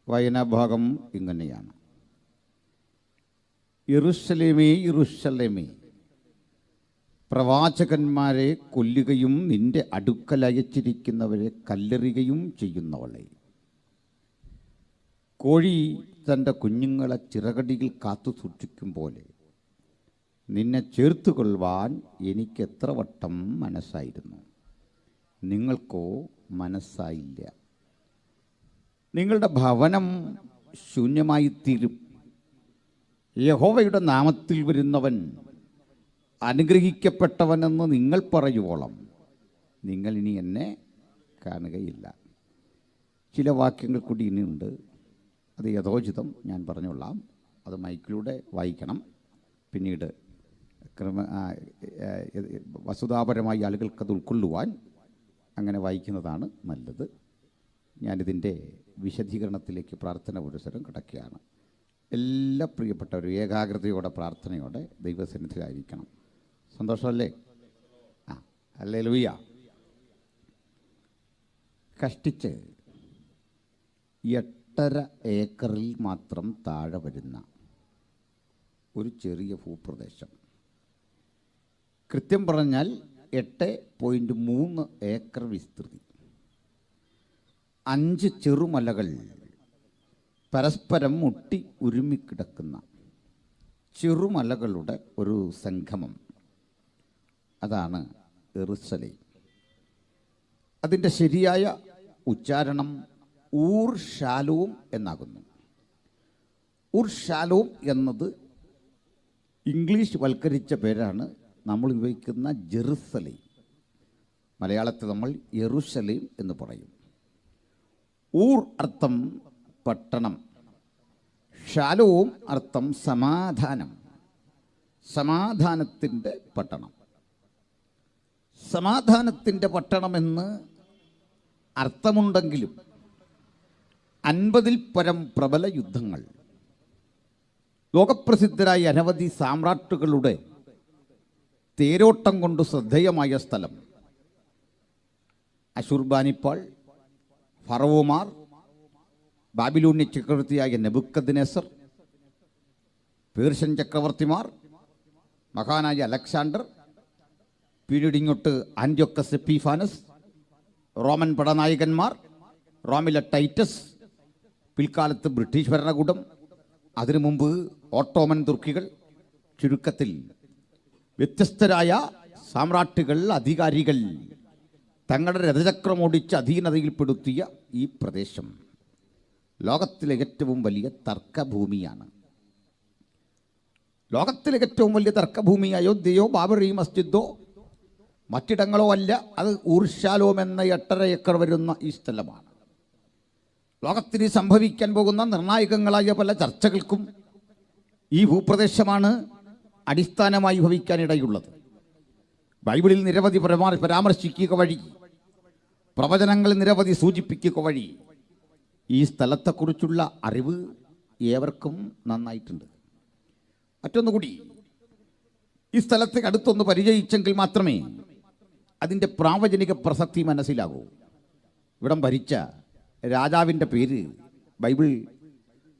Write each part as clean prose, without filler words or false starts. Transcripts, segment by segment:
വായനാഭാഗം ഇങ്ങനെയാണ്. യെരൂശലേമേ, യെരൂശലേമേ, പ്രവാചകന്മാരെ കൊല്ലുകയും നിന്റെ അടുക്കൽ അയച്ചിരിക്കുന്നവരെ കല്ലെറിയുകയും ചെയ്യുന്നവളെ, കോഴി തൻ്റെ കുഞ്ഞുങ്ങളെ ചിറകടിയിൽ കാത്തു സൂക്ഷിക്കും പോലെ നിന്നെ ചേർത്തുകൊള്ളുവാൻ എനിക്ക് എത്ര വട്ടം മനസ്സായിരുന്നു, നിങ്ങൾക്കോ മനസ്സായില്ല. നിങ്ങളുടെ ഭവനം ശൂന്യമായിത്തീരും. യഹോവയുടെ നാമത്തിൽ വരുന്നവൻ അനുഗ്രഹിക്കപ്പെട്ടവനെന്ന് നിങ്ങൾ പറയുവോളം നിങ്ങൾ ഇനി എന്നെ കാണുകയില്ല. ചില വാക്യങ്ങൾ കൂടി ഇനിയുണ്ട്, അത് യഥോചിതം ഞാൻ പറഞ്ഞുകൊള്ളാം. അത് മൈക്കിലൂടെ വായിക്കണം. പിന്നീട് വസ്തുതാപരമായി ആളുകൾക്കത് ഉൾക്കൊള്ളുവാൻ അങ്ങനെ വായിക്കുന്നതാണ് നല്ലത്. ഞാനിതിൻ്റെ വിശദീകരണത്തിലേക്ക് പ്രാർത്ഥന പുരസ്സരം കിടക്കുകയാണ്. എല്ലാ പ്രിയപ്പെട്ടവരും ഏകാഗ്രതയോടെ പ്രാർത്ഥനയോടെ ദൈവസന്നിധിയിലായിരിക്കണം. സന്തോഷമല്ലേ? ഹല്ലേലൂയ. കഷ്ടിച്ച് 8.5 ഏക്കറിൽ മാത്രം താഴെ വരുന്ന ഒരു ചെറിയ ഭൂപ്രദേശം, കൃത്യം പറഞ്ഞാൽ 8.3 ഏക്കർ വിസ്തൃതി, 5 ചെറുമലകൾ പരസ്പരം മുട്ടി ഉരുമിക്കിടക്കുന്ന ചെറുമലകളുടെ ഒരു സംഗമം, അതാണ് യെരൂശലേം. അതിൻ്റെ ശരിയായ ഉച്ചാരണം ഊർ ശാലോം എന്നാകുന്നു. ഊർ ശാലോം എന്നത് ഇംഗ്ലീഷ് വൽക്കരിച്ച പേരാണ്. നമ്മൾ ഉപയോഗിക്കുന്ന ജെറുസലേം, മലയാളത്തിൽ നമ്മൾ യെരൂശലേം എന്ന് പറയും. ഊർ അർത്ഥം പട്ടണം, ശാലോം അർത്ഥം സമാധാനം, സമാധാനത്തിൻ്റെ പട്ടണം. സമാധാനത്തിൻ്റെ പട്ടണമെന്ന് അർത്ഥമുണ്ടെങ്കിലും 50-ൽ പരം പ്രബല യുദ്ധങ്ങൾ, ലോകപ്രസിദ്ധരായ അനവധി സാമ്രാട്ടുകളുടെ തേരോട്ടം കൊണ്ട് ശ്രദ്ധേയമായ സ്ഥലം, അശുർബാനിപ്പാൾ, ഫറവോമാർ, ബാബിലോണ്യ ചക്രവർത്തിയായ നെബൂഖദ്നേസർ, പേർഷ്യൻ ചക്രവർത്തിമാർ, മഹാനായ അലക്സാണ്ടർ, പിന്നീടിങ്ങോട്ട് ആന്റിയോക്കസ് എപ്പിഫാനസ്, റോമൻ പടനായകന്മാർ, റോമിലെ ടൈറ്റസ്, പിൽക്കാലത്ത് ബ്രിട്ടീഷ് ഭരണകൂടം, അതിനു മുമ്പ് ഓട്ടോമൻ തുർക്കികൾ, ചുരുക്കത്തിൽ വ്യത്യസ്തരായ സാമ്രാട്ടുകൾ, അധികാരികൾ തങ്ങളുടെ രഥചക്രമോടിച്ച് അധീനതയിൽപ്പെടുത്തിയ ഈ പ്രദേശം ലോകത്തിലെ ഏറ്റവും വലിയ തർക്കഭൂമിയാണ്. ലോകത്തിലെ ഏറ്റവും വലിയ തർക്കഭൂമി അയോധ്യയോ ബാബറി മസ്ജിദോ മറ്റിടങ്ങളോ അല്ല, അത് ഊർ ശാലോം എന്ന 8.5 ഏക്കർ വരുന്ന ഈ സ്ഥലമാണ്. ലോകത്തിന് സംഭവിക്കാൻ പോകുന്ന നിർണായകങ്ങളായ പല ചർച്ചകൾക്കും ഈ ഭൂപ്രദേശമാണ് അടിസ്ഥാനമായി ഭവിക്കാനിടയുള്ളത്. ബൈബിളിൽ നിരവധി പരാമർശിക്കുക വഴി, പ്രവചനങ്ങൾ നിരവധി സൂചിപ്പിക്കുക വഴി ഈ സ്ഥലത്തെക്കുറിച്ചുള്ള അറിവ് ഏവർക്കും നന്നായിട്ടുണ്ട്. മറ്റൊന്നുകൂടി, ഈ സ്ഥലത്തെ അടുത്തൊന്ന് പരിചയിച്ചെങ്കിൽ മാത്രമേ അതിൻ്റെ പ്രാവചനിക പ്രസക്തി മനസ്സിലാകൂ. ഇവിടം ഭരിച്ച രാജാവിൻ്റെ പേര് ബൈബിൾ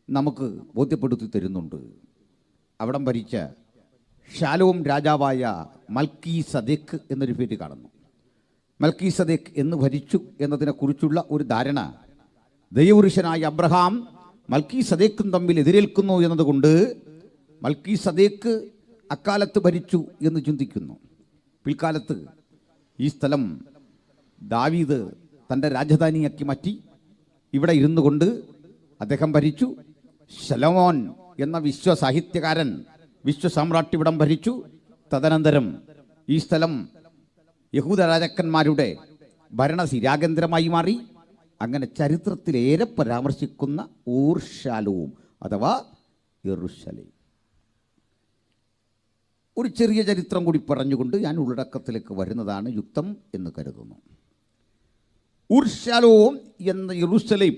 നമുക്ക് ബോധ്യപ്പെടുത്തി തരുന്നുണ്ട്. അവിടം ഭരിച്ച ശാലോം രാജാവായ മൽക്കീസദേക്ക് എന്നൊരു പേര് കാണുന്നു. മൽക്കീസദേക്ക് എന്ന് ഭരിച്ചു എന്നതിനെക്കുറിച്ചുള്ള ഒരു ധാരണ ദൈവപുരുഷനായ അബ്രഹാം മൽക്കീസദേക്കും തമ്മിൽ എതിരേൽക്കുന്നു എന്നതുകൊണ്ട് മൽക്കീസദേക്ക് അക്കാലത്ത് ഭരിച്ചു എന്ന് ചിന്തിക്കുന്നു. പിൽക്കാലത്ത് ഈ സ്ഥലം ദാവീദ് തൻ്റെ രാജധാനിയാക്കി മാറ്റി. ഇവിടെ ഇരുന്നു കൊണ്ട് അദ്ദേഹം ഭരിച്ചു. ശലോമോൻ എന്ന വിശ്വസാഹിത്യകാരൻ, വിശ്വസാമ്രാട്ട് ഇവിടം ഭരിച്ചു. തദനന്തരം ഈ സ്ഥലം യഹൂദ രാജാക്കന്മാരുടെ ഭരണസിരാകേന്ദ്രമായി മാറി. അങ്ങനെ ചരിത്രത്തിലേറെ പരാമർശിക്കുന്ന ഊർ ശാലോം അഥവാ യെരൂശലേം. ഒരു ചെറിയ ചരിത്രം കൂടി പറഞ്ഞുകൊണ്ട് ഞാൻ ഉള്ളടക്കത്തിലേക്ക് വരുന്നതാണ് യുക്തം എന്ന് കരുതുന്നു. ഊർ ശാലോം എന്ന യെരൂശലേം,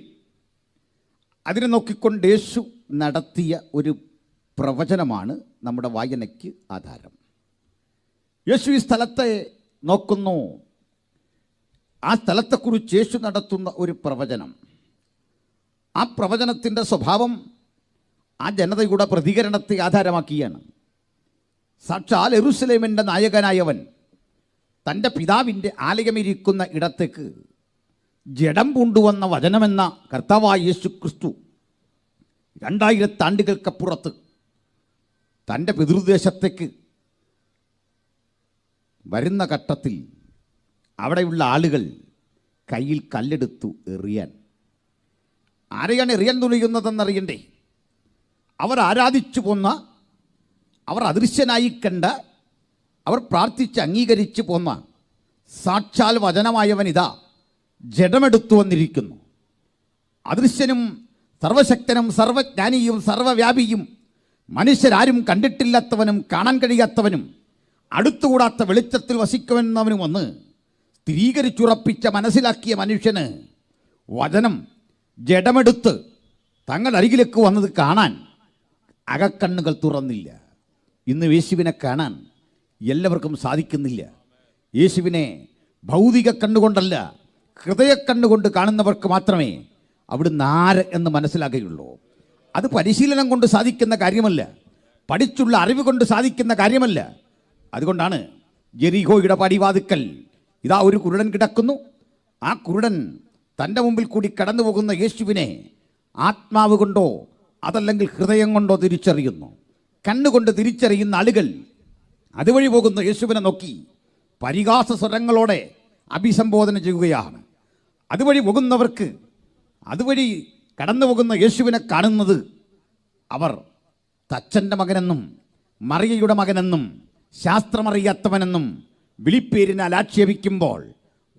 അതിനെ നോക്കിക്കൊണ്ട് യേശു നടത്തിയ ഒരു പ്രവചനമാണ് നമ്മുടെ വായനയ്ക്ക് ആധാരം. യേശു ഈ സ്ഥലത്തെ നോക്കുന്നു. ആ സ്ഥലത്തെക്കുറിച്ച് യേശു നടത്തുന്ന ഒരു പ്രവചനം ആ പ്രവചനത്തിൻ്റെ സ്വഭാവം ആ ജനതയുടെ പ്രതികരണത്തെ ആധാരമാക്കിയാണ്. സാക്ഷാൽ യെരൂശലേമിൻ്റെ നായകനായവൻ തൻ്റെ പിതാവിൻ്റെ ആലയമിരിക്കുന്ന ഇടത്തേക്ക് ജഡം പൂണ്ടുവന്ന വചനമെന്ന കർത്താവായ യേശു ക്രിസ്തു 2000 ആണ്ടുകൾക്കപ്പുറത്ത് തൻ്റെ പിതൃദേശത്തേക്ക് വരുന്ന ഘട്ടത്തിൽ അവിടെയുള്ള ആളുകൾ കയ്യിൽ കല്ലെടുത്തു എറിയാൻ. ആരെയാണ് എറിയാൻ തുനിയുന്നതെന്നറിയണ്ടേ? അവർ ആരാധിച്ചു പോന്ന, അവർ അദൃശ്യനായി കണ്ട, അവർ പ്രാർത്ഥിച്ച് അംഗീകരിച്ചു പോന്ന സാക്ഷാൽ വചനമായവൻ ഇതാ ജഡമെടുത്തു വന്നിരിക്കുന്നു. അദൃശ്യനും സർവശക്തനും സർവജ്ഞാനിയും സർവവ്യാപിയും മനുഷ്യരാരും കണ്ടിട്ടില്ലാത്തവനും കാണാൻ കഴിയാത്തവനും അടുത്തുകൂടാത്ത വെളിച്ചത്തിൽ വസിക്കുമെന്നവനും വന്ന് സ്ഥിരീകരിച്ചുറപ്പിച്ച മനസ്സിലാക്കിയ മനുഷ്യന് വചനം ജഡമെടുത്ത് തങ്ങളുടെ അരികിലേക്ക് വന്നത് കാണാൻ അകക്കണ്ണുകൾ തുറന്നില്ല. ഇന്ന് യേശുവിനെ കാണാൻ എല്ലാവർക്കും സാധിക്കുന്നില്ല. യേശുവിനെ ഭൗതിക കണ്ണുകൊണ്ടല്ല, ഹൃദയക്കണ്ണുകൊണ്ട് കാണുന്നവർക്ക് മാത്രമേ അവിടുന്ന് ആര് എന്ന് മനസ്സിലാകുകയുള്ളൂ. അത് പരിശീലനം കൊണ്ട് സാധിക്കുന്ന കാര്യമല്ല, പഠിച്ചുള്ള അറിവ് കൊണ്ട് സാധിക്കുന്ന കാര്യമല്ല. അതുകൊണ്ടാണ് ജെറിഹോയുടെ പടിവാതിക്കൽ ഇതാ ഒരു കുരുടൻ കിടക്കുന്നു. ആ കുരുടൻ തൻ്റെ മുമ്പിൽ കൂടി കടന്നു പോകുന്ന യേശുവിനെ ആത്മാവ് കൊണ്ടോ അതല്ലെങ്കിൽ ഹൃദയം കൊണ്ടോ തിരിച്ചറിയുന്നു. കണ്ണുകൊണ്ട് തിരിച്ചറിയുന്ന ആളുകൾ അതുവഴി പോകുന്ന യേശുവിനെ നോക്കി പരിഹാസ സ്വരങ്ങളോടെ അഭിസംബോധന ചെയ്യുകയാണ്. അതുവഴി പോകുന്നവർക്ക്, അതുവഴി കടന്നു പോകുന്ന യേശുവിനെ കാണുന്നത് അവർ തച്ചൻ്റെ മകനെന്നും മറിയയുടെ മകനെന്നും ശാസ്ത്രമറിയാത്തവനെന്നും വിളിപ്പേരിനാൽ ആക്ഷേപിക്കുമ്പോൾ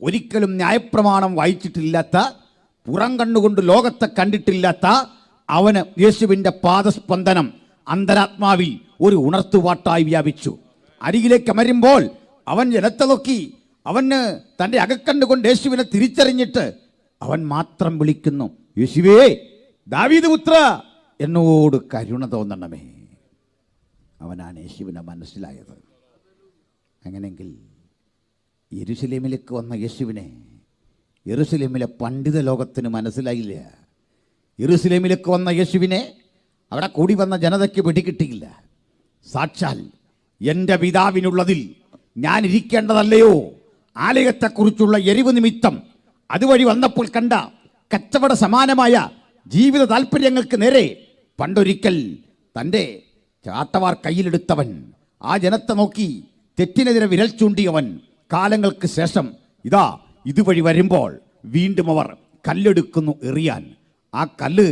ഒരിക്കലും ന്യായപ്രമാണം വായിച്ചിട്ടില്ലാത്ത, പുറം കണ്ണുകൊണ്ട് ലോകത്തെ കണ്ടിട്ടില്ലാത്ത അവന് യേശുവിൻ്റെ പാദസ്പന്ദനം അന്തരാത്മാവിൽ ഒരു ഉണർത്തുപാട്ടായി വ്യാപിച്ചു. അരികിലേക്ക് അമരുമ്പോൾ അവൻ ജലത്തെ നോക്കി, അവന് തൻ്റെ അകക്കണ്ണുകൊണ്ട് യേശുവിനെ തിരിച്ചറിഞ്ഞിട്ട് അവൻ മാത്രം വിളിക്കുന്നു, യേശുവേ ദാവീദ് പുത്ര എന്നോട് കരുണ തോന്നണമേ. അവനാണ് യേശുവിനെ മനസ്സിലായത്. അങ്ങനെയെങ്കിൽ യെരൂശലേമിലേക്ക് വന്ന യേശുവിനെ യെരൂശലേമിലെ പണ്ഡിത ലോകത്തിന് മനസ്സിലായില്ല. യെരൂശലേമിലേക്ക് വന്ന യേശുവിനെ അവിടെ കൂടി വന്ന ജനതയ്ക്ക് പിടികിട്ടിയില്ല. സാക്ഷാൽ എൻ്റെ പിതാവിനുള്ളതിൽ ഞാൻ ഇരിക്കേണ്ടതല്ലയോ? ആലയത്തെക്കുറിച്ചുള്ള എരിവ് നിമിത്തം അതുവഴി വന്നപ്പോൾ കണ്ട കച്ചവട സമാനമായ ജീവിത താല്പര്യങ്ങൾക്ക് നേരെ പണ്ടൊരിക്കൽ തൻ്റെ ചാട്ടവാർ കയ്യിലെടുത്തവൻ, ആ ജനത്തെ നോക്കി തെറ്റിനെതിരെ വിരൽ ചൂണ്ടിയവൻ, കാലങ്ങൾക്ക് ശേഷം ഇതാ ഇതുവഴി വരുമ്പോൾ വീണ്ടും അവർ കല്ലെടുക്കുന്നു എറിയാൻ. ആ കല്ല്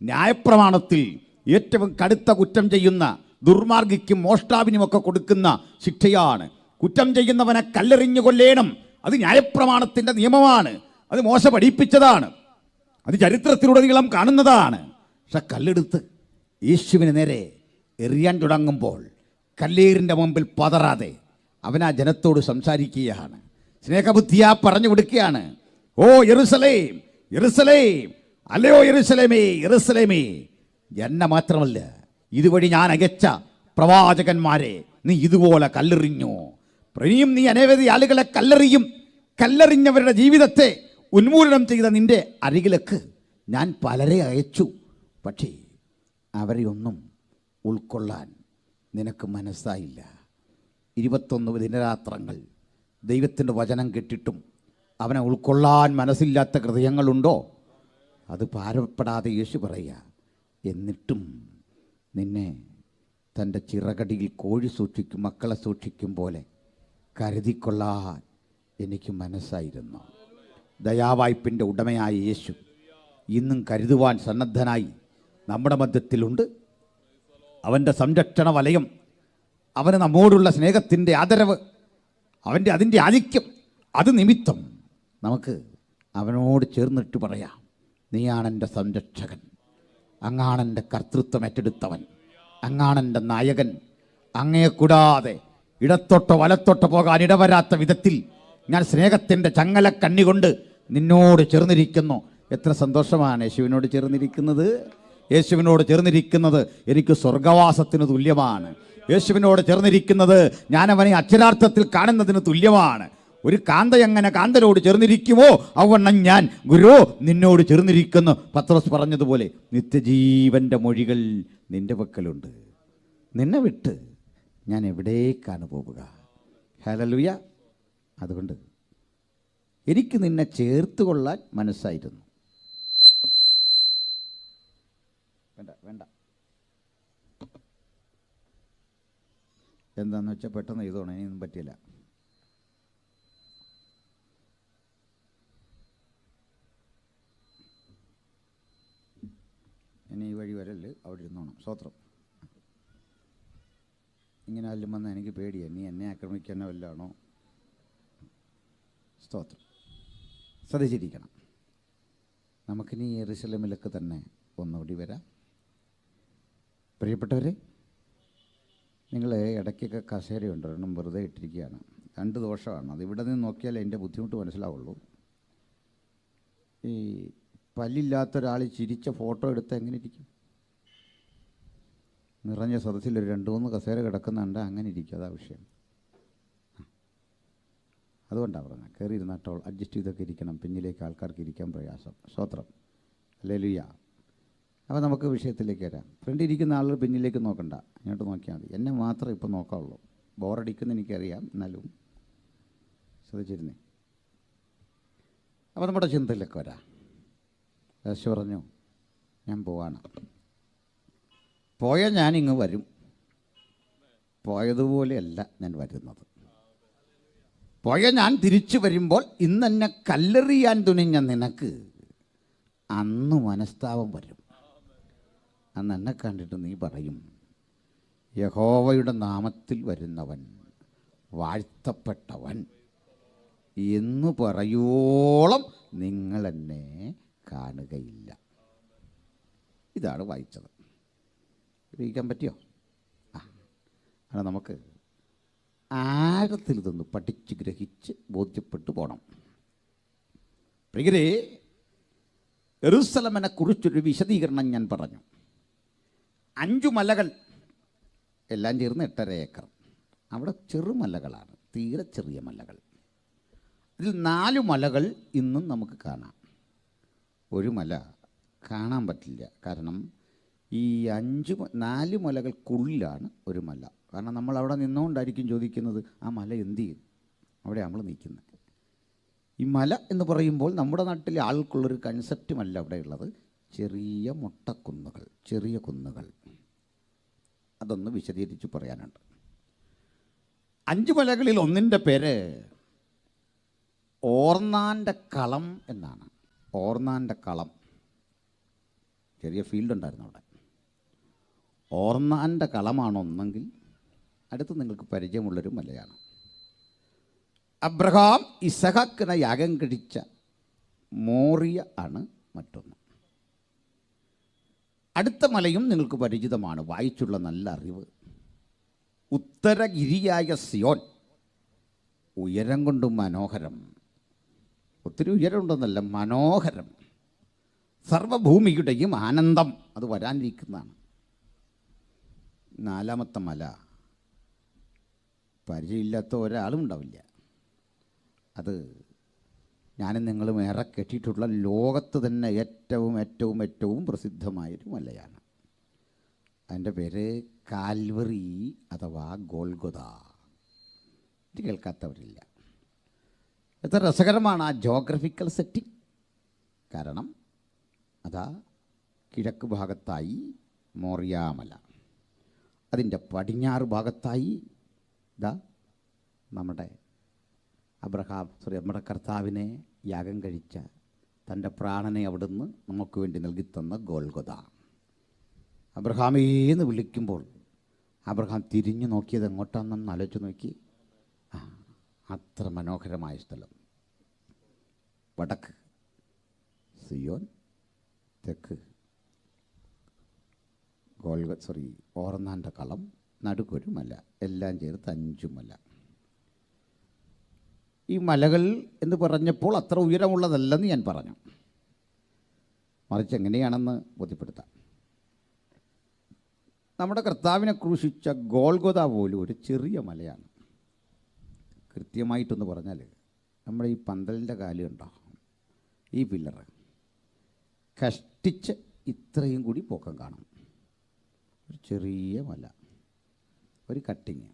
ന്യായപ്രമാണത്തിൽ ഏറ്റവും കടുത്ത കുറ്റം ചെയ്യുന്ന ദുർമാർഗിക്കും മോഷ്ടാവിനുമൊക്കെ കൊടുക്കുന്ന ശിക്ഷയാണ്. കുറ്റം ചെയ്യുന്നവനെ കല്ലെറിഞ്ഞു കൊല്ലേണം. അത് ന്യായപ്രമാണത്തിൻ്റെ നിയമമാണ്. അത് മോശ പഠിപ്പിച്ചതാണ്. അത് ചരിത്രത്തിലുടനീളം കാണുന്നതാണ്. പക്ഷെ കല്ലെടുത്ത് യേശുവിന് നേരെ എറിയാൻ തുടങ്ങുമ്പോൾ കല്ലേറിൻ്റെ മുമ്പിൽ പതറാതെ അവൻ ആ ജനത്തോട് സംസാരിക്കുകയാണ്. സ്നേഹബുദ്ധിയാ പറഞ്ഞു കൊടുക്കുകയാണ്, ഓ യെരൂശലേം യെരൂശലേം, അല്ലയോ യെരൂശലേമേ യെരൂശലേമേ, എന്നെ മാത്രമല്ല ഇതുവഴി ഞാൻ അകച്ച പ്രവാചകന്മാരെ നീ ഇതുപോലെ കല്ലെറിഞ്ഞു. ഇനിയും നീ അനവധി ആളുകളെ കല്ലെറിയും. കല്ലെറിഞ്ഞവരുടെ ജീവിതത്തെ ഉന്മൂലനം ചെയ്ത നിന്റെ അരികിലേക്ക് ഞാൻ പലരെ അയച്ചു. പക്ഷേ അവരെ ഒന്നും ഉൾക്കൊള്ളാൻ നിനക്ക് മനസ്സായില്ല. 21 ദിനരാത്രങ്ങൾ ദൈവത്തിൻ്റെ വചനം കേട്ടിട്ടും അവനെ ഉൾക്കൊള്ളാൻ മനസ്സില്ലാത്ത ഹൃദയങ്ങളുണ്ടോ? അത് ഭാരപ്പെടാതെ യേശു പറയുക, എന്നിട്ടും നിന്നെ തൻ്റെ ചിറകടിയിൽ കോഴി സൂക്ഷിക്കും, മക്കളെ സൂക്ഷിക്കും പോലെ കരുതിക്കൊള്ളാൻ എനിക്ക് മനസ്സായിരുന്നു. ദയാവായ്പിൻ്റെ ഉടമയായ യേശു ഇന്നും കരുതുവാൻ സന്നദ്ധനായി നമ്മുടെ മധ്യത്തിലുണ്ട്. അവൻ്റെ സംരക്ഷണ വലയം, അവന് നമ്മോടുള്ള സ്നേഹത്തിൻ്റെ ആദരവ്, അതിൻ്റെ ആധിക്യം, അത് നിമിത്തം നമുക്ക് അവനോട് ചേർന്നിട്ട് പറയാം, നീയാണെൻ്റെ സംരക്ഷകൻ, അങ്ങാണെൻ്റെ കർത്തൃത്വം ഏറ്റെടുത്തവൻ, അങ്ങാണെൻ്റെ നായകൻ, അങ്ങയെ കൂടാതെ ഇടത്തോട്ടോ വലത്തോട്ടോ പോകാൻ ഇടവരാത്ത വിധത്തിൽ ഞാൻ സ്നേഹത്തിൻ്റെ ചങ്ങല കണ്ണികൊണ്ട് നിന്നോട് ചേർന്നിരിക്കുന്നു. എത്ര സന്തോഷമാണ് യേശുവിനോട് ചേർന്നിരിക്കുന്നത്. യേശുവിനോട് ചേർന്നിരിക്കുന്നത് എനിക്ക് സ്വർഗവാസത്തിന് തുല്യമാണ്. യേശുവിനോട് ചേർന്നിരിക്കുന്നത് ഞാൻ അവനെ അക്ഷരാർത്ഥത്തിൽ കാണുന്നതിന് തുല്യമാണ്. ഒരു കാന്ത എങ്ങനെ കാന്തനോട് ചേർന്നിരിക്കുമോ അവണ്ണം ഞാൻ ഗുരു നിന്നോട് ചേർന്നിരിക്കുന്നു. പത്രോസ് പറഞ്ഞതുപോലെ നിത്യജീവൻ്റെ മൊഴികൾ നിന്റെ പക്കലുണ്ട്. നിന്നെ വിട്ട് ഞാൻ എവിടേക്കാണ് പോവുക? ഹല്ലേലൂയ. അതുകൊണ്ട് എനിക്ക് നിന്നെ ചേർത്ത് കൊള്ളാൻ മനസ്സായിരുന്നു. വേണ്ട വേണ്ട, എന്താണെന്ന് വെച്ചാൽ പെട്ടെന്ന് എഴുതണം, ഇനിയൊന്നും പറ്റില്ല. ഇനി ഈ വഴി വരല് അവിടെ ഇരുന്നോണം. സ്തോത്രം. ഇങ്ങനെ ആരും വന്നാൽ എനിക്ക് പേടിയാണ്, നീ എന്നെ ആക്രമിക്കാനോ വല്ലാണോ? സ്തോത്രം. ശ്രദ്ധിച്ചിരിക്കണം. നമുക്കിനി യെരുശലേമിലേക്ക് തന്നെ ഒന്നുകൂടി വരാം. പ്രിയപ്പെട്ടവരെ, നിങ്ങൾ ഇടയ്ക്കൊക്കെ കസേരയുണ്ട്, ഒരെണ്ണം വെറുതെ ഇട്ടിരിക്കുകയാണ്. 2 ദോഷമാണ്. അത് ഇവിടെ നിന്ന് നോക്കിയാൽ എൻ്റെ ബുദ്ധിമുട്ട് മനസ്സിലാവുള്ളൂ. ഈ പല്ലില്ലാത്ത ഒരാൾ ചിരിച്ച ഫോട്ടോ എടുത്താൽ എങ്ങനെ ഇരിക്കും? നിറഞ്ഞ സദസ്സിൽ ഒരു 2-3 കസേര കിടക്കുന്നുണ്ട്, അങ്ങനെ ഇരിക്കും. അതാ വിഷയം. അതുകൊണ്ടാണ് പറഞ്ഞത്, കയറി ഇരുന്നിട്ടോ അഡ്ജസ്റ്റ് ചെയ്തൊക്കെ ഇരിക്കണം. പിന്നിലേക്ക് ആൾക്കാർക്ക് ഇരിക്കാൻ പ്രയാസം. സ്തോത്രം. ഹല്ലേലൂയ. അപ്പോൾ നമുക്ക് വിഷയത്തിലേക്ക് വരാം. ഫ്രണ്ടിൽ ഇരിക്കുന്ന ആളുകൾ പിന്നിലേക്ക് നോക്കണ്ട, ഇങ്ങോട്ട് നോക്കിയാൽ മതി. എന്നെ മാത്രമേ ഇപ്പോൾ നോക്കാവുള്ളൂ. ബോറടിക്കുന്ന എനിക്കറിയാം, എന്നാലും ശ്രദ്ധിച്ചിരുന്നേ. അപ്പോൾ നമ്മുടെ ചിന്തയിലേക്ക് വരാം. യേശു പറഞ്ഞു, ഞാൻ പോവാണ്. പോയ ഞാനിങ്ങ് വരും. പോയതുപോലെയല്ല ഞാൻ വരുന്നത്. പോയ ഞാൻ തിരിച്ചു വരുമ്പോൾ ഇന്നെന്നെ കല്ലെറിയാൻ തുനിഞ്ഞ നിനക്ക് അന്ന് മനസ്താപം വരും. അന്ന് എന്നെ കണ്ടിട്ട് നീ പറയും, യഹോവയുടെ നാമത്തിൽ വരുന്നവൻ വാഴ്ത്തപ്പെട്ടവൻ എന്ന് പറയോളം നിങ്ങളെന്നെ കാണുകയില്ല. ഇതാണ് വായിച്ചത്. ഗ്രഹിക്കാൻ പറ്റിയോ? അത് നമുക്ക് ആഴത്തിൽ ഇതൊന്ന് പഠിച്ച് ഗ്രഹിച്ച് ബോധ്യപ്പെട്ടു പോകണം. പ്രിയരേ, യെരൂശലേമിനെ കുറിച്ചൊരു വിശദീകരണം ഞാൻ പറഞ്ഞു. 5 മലകൾ എല്ലാം ചേർന്ന് 8.5 ഏക്കർ. അവിടെ ചെറുമലകളാണ്, തീരെ ചെറിയ മലകൾ. ഇതിൽ 4 മലകൾ ഇന്നും നമുക്ക് കാണാം. ഒരു മല കാണാൻ പറ്റില്ല. കാരണം ഈ 4 മലകൾക്കുള്ളിലാണ് ഒരു മല. കാരണം നമ്മൾ അവിടെ നിന്നുകൊണ്ടായിരിക്കും ചോദിക്കുന്നത്, ആ മല എന്ത് ചെയ്യും? അവിടെ നമ്മൾ നിൽക്കുന്നത്. ഈ മല എന്ന് പറയുമ്പോൾ നമ്മുടെ നാട്ടിലെ ആൾക്കുള്ളൊരു കൺസെപ്റ്റുമല്ല അവിടെ ഉള്ളത്. ചെറിയ മൊട്ടക്കുന്നുകൾ, ചെറിയ കുന്നുകൾ. അതൊന്ന് വിശദീകരിച്ച് പറയാനുണ്ട്. 5 മലകളിൽ ഒന്നിൻ്റെ പേര് ഓർന്നാൻ്റെ കളം എന്നാണ്. ഓർന്നാൻ്റെ കളം. ചെറിയ ഫീൽഡ് ഉണ്ടായിരുന്നു അവിടെ. ഓർന്നാൻ്റെ കളമാണൊന്നെങ്കിൽ അടുത്ത് നിങ്ങൾക്ക് പരിചയമുള്ളൊരു മലയാണ്. അബ്രഹാം ഇസഹാക്കിനെ യാഗം കഴിച്ച മോറിയ ആണ് മറ്റൊന്ന്. അടുത്ത മലയും നിങ്ങൾക്ക് പരിചിതമാണ്, വായിച്ചുള്ള നല്ല അറിവ്. ഉത്തരഗിരിയായ സിയോൻ, ഉയരം കൊണ്ട് മനോഹരം. ഒത്തിരി ഉയരമുണ്ടെന്നല്ല, മനോഹരം. സർവഭൂമിയുടെയും ആനന്ദം, അത് വരാനിരിക്കുന്നതാണ്. 4ാമത്തെ മല പരിചയമില്ലാത്ത ഒരാളും ഉണ്ടാവില്ല. അത് ഞാനും നിങ്ങളും ഏറെ കെട്ടിയിട്ടുള്ള ലോകത്ത് തന്നെ ഏറ്റവും ഏറ്റവും ഏറ്റവും പ്രസിദ്ധമായൊരു മലയാണ്. അതിൻ്റെ പേര് കാൽവറി അഥവാ ഗോൽഗൊഥ. ഇത് കേൾക്കാത്തവരില്ല. എത്ര രസകരമാണ് ആ ജോഗ്രഫിക്കൽ സെറ്റിംഗ്. കാരണം അതാ കിഴക്ക് ഭാഗത്തായി മോറിയാമല, അതിൻ്റെ പടിഞ്ഞാറ് ഭാഗത്തായി ഇതാ നമ്മുടെ നമ്മുടെ കർത്താവിനെ യാഗം കഴിച്ച, തൻ്റെ പ്രാണനെ അവിടുന്ന് നമുക്ക് വേണ്ടി നൽകിത്തന്ന ഗോൽഗൊഥ. അബ്രഹാമേന്ന് വിളിക്കുമ്പോൾ അബ്രഹാം തിരിഞ്ഞു നോക്കിയത് എങ്ങോട്ടാണെന്ന് ആലോചിച്ച് നോക്കി. അത്ര മനോഹരമായ സ്ഥലം. വടക്ക് സിയോൻ, തെക്ക് ഓർന്നാൻ്റെ കളം, നടുക്കൊരു മല, എല്ലാം ചേർത്ത് 5 മല. ഈ മലകൾ എന്ന് പറഞ്ഞപ്പോൾ അത്ര ഉയരമുള്ളതല്ലെന്ന് ഞാൻ പറഞ്ഞു. മറിച്ച് എങ്ങനെയാണെന്ന് ബോധ്യപ്പെടുത്താം. നമ്മുടെ കർത്താവിനെ ക്രൂശിച്ച ഗോൽഗൊഥ പോലും ഒരു ചെറിയ മലയാണ്. കൃത്യമായിട്ടൊന്ന് പറഞ്ഞാൽ നമ്മുടെ ഈ പന്തലിൻ്റെ കാല് കണ്ടോ, ഈ പില്ലർ കഷ്ടിച്ച് ഇത്രയും കൂടി പൊക്കം കാണും. ഒരു ചെറിയ മല, ഒരു കട്ടിങ്.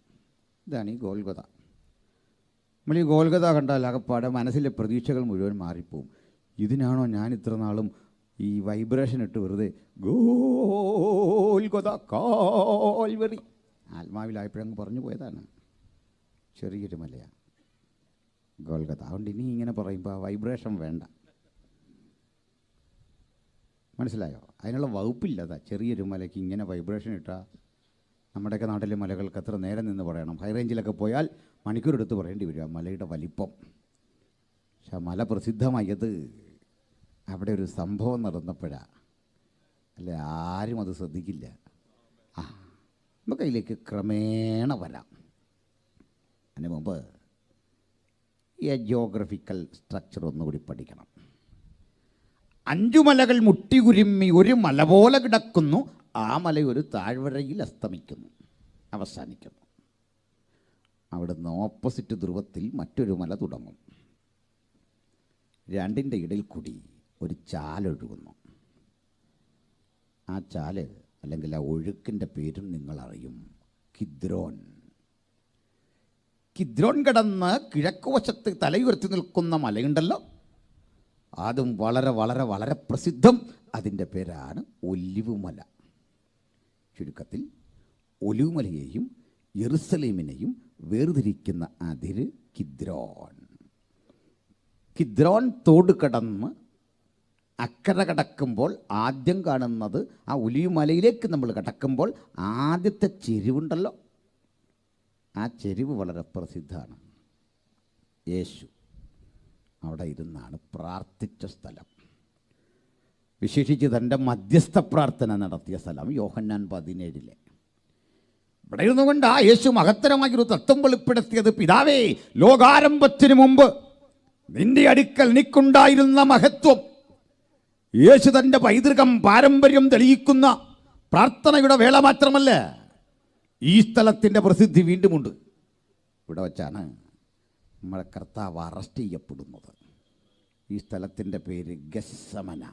ഇതാണ് ഈ ഗോൽഗത. നമ്മൾ ഈ ഗോൽഗത കണ്ടാൽ അകപ്പാടെ മനസ്സിലെ പ്രതീക്ഷകൾ മുഴുവൻ മാറിപ്പോവും. ഇതിനാണോ ഞാൻ ഇത്ര നാളും ഈ വൈബ്രേഷൻ ഇട്ട് വെറുതെ ഗോൽഗത കാൽവറി ആത്മാവിലായപ്പോഴങ്ങ് പറഞ്ഞു പോയതാണ്. ചെറിയൊരു മലയാണ് ഗോൽഗത. അതുകൊണ്ട് ഇനി ഇങ്ങനെ പറയുമ്പോൾ ആ വൈബ്രേഷൻ വേണ്ട, മനസ്സിലായോ? അതിനുള്ള വകുപ്പില്ലതാ. ചെറിയൊരു മലയ്ക്ക് ഇങ്ങനെ വൈബ്രേഷൻ ഇട്ടാൽ നമ്മുടെയൊക്കെ നാട്ടിലെ മലകൾക്ക് എത്ര നേരം നിന്ന് പറയണം. ഹൈ റേഞ്ചിലൊക്കെ പോയാൽ മണിക്കൂറെടുത്ത് പറയേണ്ടി വരും ആ മലയുടെ വലിപ്പം. പക്ഷെ ആ മല പ്രസിദ്ധമായത് അവിടെ ഒരു സംഭവം നടന്നപ്പോഴാണ്. അല്ലേ, ആരും അത് ശ്രദ്ധിക്കില്ല. നമുക്ക് അതിലേക്ക് ക്രമേണ വരാം. അതിന് മുമ്പ് ഈ ജിയോഗ്രഫിക്കൽ സ്ട്രക്ചർ ഒന്നുകൂടി പഠിക്കണം. 5 മലകൾ മുട്ടികുരുമ്മി ഒരു മല പോലെ കിടക്കുന്നു. ആ മല ഒരു താഴ്വരയിൽ അസ്തമിക്കുന്നു, അവസാനിക്കുന്നു. അവിടുന്ന് ഓപ്പോസിറ്റ് ധ്രുവത്തിൽ മറ്റൊരു മല തുടങ്ങും. രണ്ടിൻ്റെ ഇടയിൽ കൂടി ഒരു ചാലൊഴുകുന്നു. ആ ചാല് അല്ലെങ്കിൽ ആ ഒഴുക്കിൻ്റെ പേരും നിങ്ങളറിയും, കിദ്രോൻ. കിദ്രോൻ കടന്ന് കിഴക്കുവശത്ത് തലയുയർത്തി നിൽക്കുന്ന മലയുണ്ടല്ലോ, അതും വളരെ വളരെ വളരെ പ്രസിദ്ധം. അതിൻ്റെ പേരാണ് ഒലിവ് മല. ചുരുക്കത്തിൽ ഒലിവുമലയെയും യെറുസലേമിനെയും വേർതിരിക്കുന്ന അതിര് കിദ്രോൻ. കിദ്രോൻ തോട് കടന്ന് അക്കരെ കടക്കുമ്പോൾ ആദ്യം കാണുന്നത് ആ ഒലിവുമലയിലേക്ക് നമ്മൾ കടക്കുമ്പോൾ ആദ്യത്തെ ചെരിവുണ്ടല്ലോ, ആ ചെരിവ് വളരെ പ്രസിദ്ധമാണ്. യേശു അവിടെ ഇരുന്നാണ് പ്രാർത്ഥിച്ച സ്ഥലം. വിശേഷിച്ച് തൻ്റെ മധ്യസ്ഥ പ്രാർത്ഥന നടത്തിയ സ്ഥലം യോഹന്നാൻ 17. ഇവിടെ ഇരുന്നുകൊണ്ട് ആ യേശു മഹത്തരമായൊരു തത്വം വെളിപ്പെടുത്തിയത്, പിതാവേ, ലോകാരംഭത്തിന് മുമ്പ് നിന്റെ അടുക്കൽ എനിക്കുണ്ടായിരുന്ന മഹത്വം. യേശു തൻ്റെ പൈതൃകം, പാരമ്പര്യം തെളിയിക്കുന്ന പ്രാർത്ഥനയുടെ വേള മാത്രമല്ല, ഈ സ്ഥലത്തിൻ്റെ പ്രസിദ്ധി വീണ്ടുമുണ്ട്. ഇവിടെ വച്ചാണ് നമ്മളെ കർത്താവ് അറസ്റ്റ് ചെയ്യപ്പെടുന്നത്. ഈ സ്ഥലത്തിൻ്റെ പേര് ഗെത്സമന.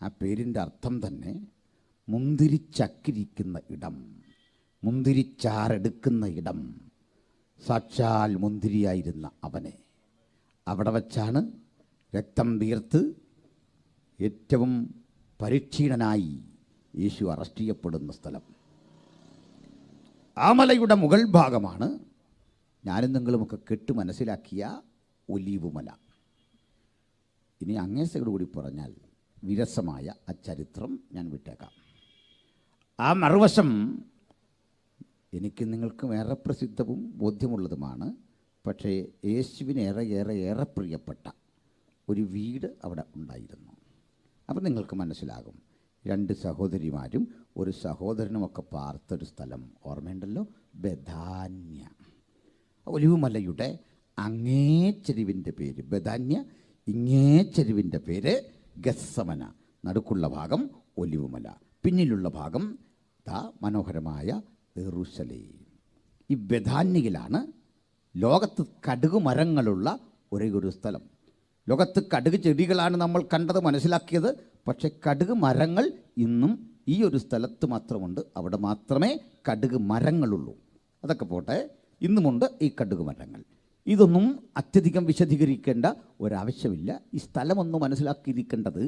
ആ പേരിൻ്റെ അർത്ഥം തന്നെ മുന്തിരിച്ചക്കിരിക്കുന്ന ഇടം, മുന്തിരിച്ചാറെടുക്കുന്ന ഇടം. സാക്ഷാൽ മുന്തിരിയായിരുന്ന അവനെ അവിടെ വച്ചാണ് രക്തം തീർത്ത് ഏറ്റവും പരിക്ഷീണനായി യേശു അറസ്റ്റ് ചെയ്യപ്പെടുന്ന സ്ഥലം. ആ മലയുടെ മുകൾ ഭാഗമാണ് ഞാനും നിങ്ങളുമൊക്കെ കേട്ട് മനസ്സിലാക്കിയ ഒലീവ് മല. ഇനി അങ്ങേ സൈഡ് കൂടി പറഞ്ഞാൽ വിരസമായ ആ ചരിത്രം ഞാൻ വിട്ടേക്കാം. ആ മറുവശം എനിക്ക് നിങ്ങൾക്കും ഏറെ പ്രസിദ്ധവും ബോധ്യമുള്ളതുമാണ്. പക്ഷേ യേശുവിന് ഏറെ ഏറെ ഏറെ പ്രിയപ്പെട്ട ഒരു വീട് അവിടെ ഉണ്ടായിരുന്നു. അപ്പം നിങ്ങൾക്ക് മനസ്സിലാകും, 2 സഹോദരിമാരും ഒരു സഹോദരനുമൊക്കെ പാർത്തൊരു സ്ഥലം ഓർമ്മയുണ്ടല്ലോ, ബഥാന്യ. ഒലിവുമലയുടെ അങ്ങേ ചെരുവിൻ്റെ പേര് ബഥാന്യ, ഇങ്ങേ ചെരുവിൻ്റെ പേര് ഗെത്സമന. നടുക്കുള്ള ഭാഗം ഒലിവുമല, പിന്നിലുള്ള ഭാഗം മനോഹരമായ യെരൂശലേം. ഈ ബഥാന്യയിലാണ് ലോകത്ത് കടുക് മരങ്ങളുള്ള ഒരേ ഒരു സ്ഥലം. ലോകത്ത് കടുക് ചെടികളാണ് നമ്മൾ കണ്ടത്, മനസ്സിലാക്കിയത്. പക്ഷെ കടുക് മരങ്ങൾ ഇന്നും ഈ ഒരു സ്ഥലത്ത് മാത്രമുണ്ട്. അവിടെ മാത്രമേ കടുക് മരങ്ങളുള്ളൂ. അതൊക്കെ പോട്ടെ, ഇന്നുമുണ്ട് ഈ കടുക് മരങ്ങൾ. ഇതൊന്നും അത്യധികം വിശദീകരിക്കേണ്ട ഒരാവശ്യമില്ല. ഈ സ്ഥലമൊന്ന് മനസ്സിലാക്കിയിരിക്കേണ്ടത്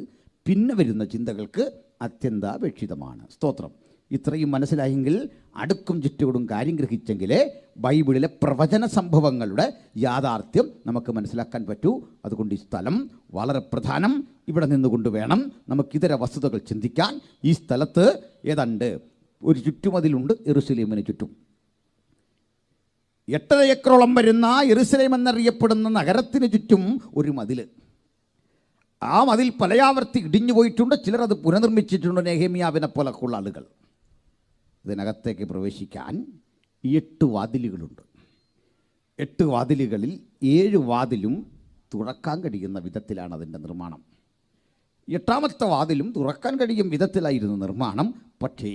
പിന്നെ വരുന്ന ചിന്തകൾക്ക് അത്യന്താപേക്ഷിതമാണ്. സ്തോത്രം. ഇത്രയും മനസ്സിലായെങ്കിൽ അടുക്കും ചുറ്റോടും കാര്യം ഗ്രഹിച്ചെങ്കിലേ ബൈബിളിലെ പ്രവചന സംഭവങ്ങളുടെ യാഥാർത്ഥ്യം നമുക്ക് മനസ്സിലാക്കാൻ പറ്റൂ. അതുകൊണ്ട് ഈ സ്ഥലം വളരെ പ്രധാനം. ഇവിടെ നിന്നുകൊണ്ട് വേണം നമുക്കിതര വസ്തുതകൾ ചിന്തിക്കാൻ. ഈ സ്ഥലത്ത് ഏതാണ്ട് ഒരു ചുറ്റുമതിലുണ്ട് യെരൂശലേമിന് ചുറ്റും. 8 ഏക്കറോളം വരുന്ന യെരൂശലേം എന്നറിയപ്പെടുന്ന നഗരത്തിന് ചുറ്റും ഒരു മതിൽ. ആ മതിൽ പലയാവർത്തി ഇടിഞ്ഞു പോയിട്ടുണ്ട്. ചിലർ അത് പുനർനിർമ്മിച്ചിട്ടുണ്ട്, നെഹെമ്യാവിനെ പോലൊക്കെയുള്ള ആളുകൾ. ഇതിനകത്തേക്ക് പ്രവേശിക്കാൻ 8 വാതിലുകളുണ്ട്. 8 വാതിലുകളിൽ 7 വാതിലും തുറക്കാൻ കഴിയുന്ന വിധത്തിലാണ് അതിൻ്റെ നിർമ്മാണം. 8ാമത്തെ വാതിലും തുറക്കാൻ കഴിയും വിധത്തിലായിരുന്നു നിർമ്മാണം. പക്ഷേ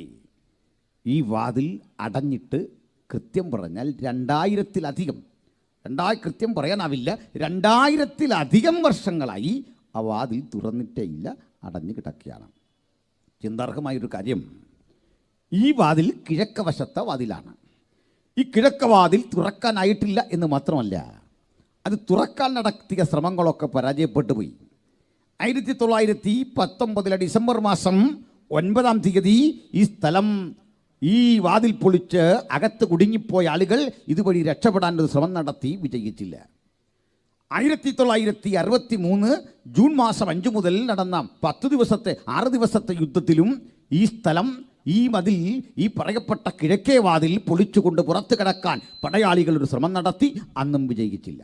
ഈ വാതിൽ അടഞ്ഞിട്ട് കൃത്യം പറഞ്ഞാൽ 2000-ലധികം കൃത്യം പറയാനാവില്ല, 2000-ത്തിലധികം വർഷങ്ങളായി ആ വാതിൽ തുറന്നിട്ടേ ഇല്ല, അടഞ്ഞു കിടക്കുകയാണ്. ചിന്താർഹമായൊരു കാര്യം, ഈ വാതിൽ കിഴക്ക് വശത്തെ വാതിലാണ്. ഈ കിഴക്ക് വാതിൽ തുറക്കാനായിട്ടില്ല എന്ന് മാത്രമല്ല, അത് തുറക്കാൻ നടത്തിയ ശ്രമങ്ങളൊക്കെ പരാജയപ്പെട്ടു പോയി. 1919 ഡിസംബർ മാസം 9-ാം തീയതി ഈ വാതിൽ പൊളിച്ച് അകത്ത് കുടുങ്ങിപ്പോയ ആളുകൾ ഇതുവഴി രക്ഷപ്പെടാൻ ഒരു ശ്രമം നടത്തി, വിജയിച്ചില്ല. 1963 ജൂൺ മാസം 5 മുതൽ നടന്ന 6 ദിവസത്തെ യുദ്ധത്തിലും ഈ മതിൽ, ഈ പറയപ്പെട്ട കിഴക്കേ വാതിൽ പൊളിച്ചുകൊണ്ട് പുറത്തു കിടക്കാൻ പടയാളികൾ ഒരു ശ്രമം നടത്തി, അന്നും വിജയിച്ചില്ല.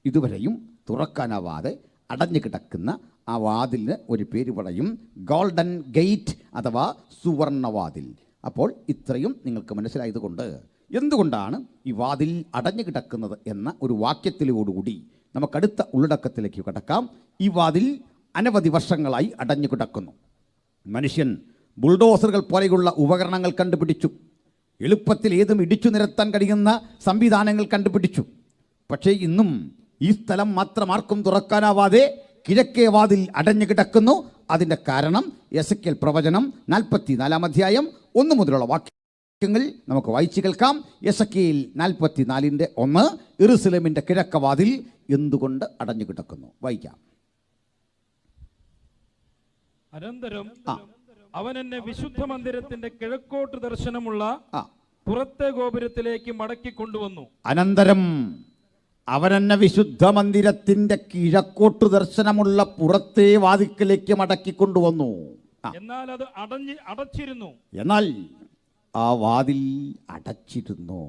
ഇതുവരെയും തുറക്കാനാവാതെ അടഞ്ഞു കിടക്കുന്ന ആ വാതിലിന് ഒരു പേര് പറയും, ഗോൾഡൻ ഗേറ്റ് അഥവാ സുവർണവാതിൽ. അപ്പോൾ ഇത്രയും നിങ്ങൾക്ക് മനസ്സിലായതുകൊണ്ട് എന്തുകൊണ്ടാണ് ഈ വാതിൽ അടഞ്ഞു കിടക്കുന്നത് എന്ന ഒരു വാക്യത്തിലോടുകൂടി നമുക്കടുത്ത ഉള്ളടക്കത്തിലേക്ക് കിടക്കാം. ഈ വാതിൽ അനവധി വർഷങ്ങളായി അടഞ്ഞു കിടക്കുന്നു. മനുഷ്യൻ ബുൾഡോസറുകൾ പോലെയുള്ള ഉപകരണങ്ങൾ കണ്ടുപിടിച്ചു, എളുപ്പത്തിൽ ഏതും ഇടിച്ചു നിരത്താൻ കഴിയുന്ന സംവിധാനങ്ങൾ കണ്ടുപിടിച്ചു. പക്ഷേ ഇന്നും ഈ സ്ഥലം മാത്രം ആർക്കും തുറക്കാനാവാതെ കിഴക്കേ വാതിൽ അടഞ്ഞു കിടക്കുന്നു. അതിൻ്റെ കാരണം എസെക്കിയേൽ പ്രവചനം 44-ാം അധ്യായം 1 മുതലുള്ള വാക്യങ്ങൾ നമുക്ക് വായിച്ചു കേൾക്കാം. എസെക്കിയേൽ 44:1, യെരൂശലേമിൻ്റെ കിഴക്ക് വാതിൽ എന്തുകൊണ്ട് അടഞ്ഞു കിടക്കുന്നു? വായിക്കാം. അനന്തരം അവൻ എന്നെ വിശുദ്ധ മന്ദിരത്തിന്റെ കിഴക്കോട്ട് ദർശനമുള്ള പുറത്തെ ഗോപുരത്തിലേക്ക് മടക്കി കൊണ്ടുവന്നു. അനന്തരം അവനെന്നെ വിശുദ്ധ മന്ദിരത്തിന്റെ കിഴക്കോട്ട് ദർശനമുള്ള പുറത്തെ വാതിക്കലേക്ക് മടക്കി കൊണ്ടുവന്നു. എന്നാൽ അത് അടച്ചിരുന്നു. എന്നാൽ ആ വാതിൽ അടച്ചിരുന്നു.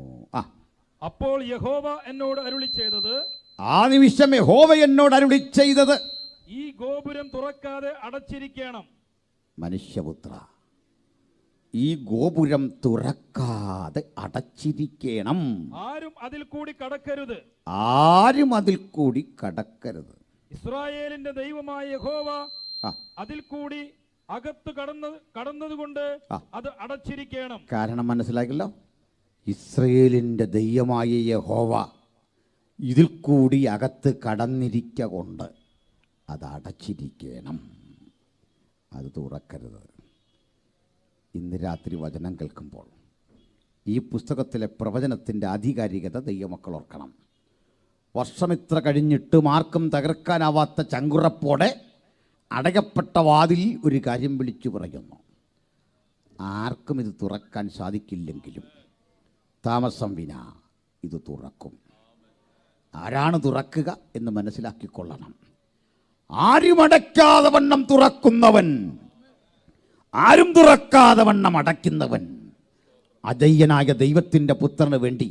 അപ്പോൾ യഹോവ എന്നോട് അരുളി ചെയ്തത്, ആ നിമിഷം യഹോവ എന്നോട് അരുളി ചെയ്തത്, ഈ ഗോപുരം തുറക്കാതെ അടച്ചിരിക്കണം. മനുഷ്യപുത്ര, ഈ ഗോപുരം തുറക്കാതെ അടച്ചിരിക്കണം. ആരും അതിൽ കൂടി കടക്കരുത്. ഇസ്രായേലിന്റെ ദൈവമായ യഹോവ അതിൽ കൂടി അകത്ത് കടന്നതുകൊണ്ട് അത് അടച്ചിരിക്കണം. കാരണം മനസ്സിലാക്കല്ലോ, ഇസ്രായേലിന്റെ ദൈവമായ യഹോവ ഇതിൽ കൂടി അകത്ത് കടന്നിരിക്കൊണ്ട് അത് അടച്ചിരിക്കണം, അത് തുറക്കരുത്. ഇന്ന് രാത്രി വചനം കേൾക്കുമ്പോൾ ഈ പുസ്തകത്തിലെ പ്രവചനത്തിൻ്റെ ആധികാരികത ദൈവമക്കൾ ഓർക്കണം. വർഷമിത്ര കഴിഞ്ഞിട്ടും ആർക്കും തകർക്കാനാവാത്ത ചങ്കുറപ്പോടെ അടയപ്പെട്ട വാതിൽ ഒരു കാര്യം വിളിച്ചു പറയുന്നു. ആർക്കും ഇത് തുറക്കാൻ സാധിക്കില്ലെങ്കിലും താമസം വിനാ ഇത് തുറക്കും. ആരാണ് തുറക്കുക എന്ന് മനസ്സിലാക്കിക്കൊള്ളണം. ആരും അടയ്ക്കാതെ വണ്ണം തുറക്കുന്നവൻ, ആരും തുറക്കാതെ വണ്ണം അടയ്ക്കുന്നവൻ, അജയ്യനായ ദൈവത്തിൻ്റെ പുത്രന് വേണ്ടി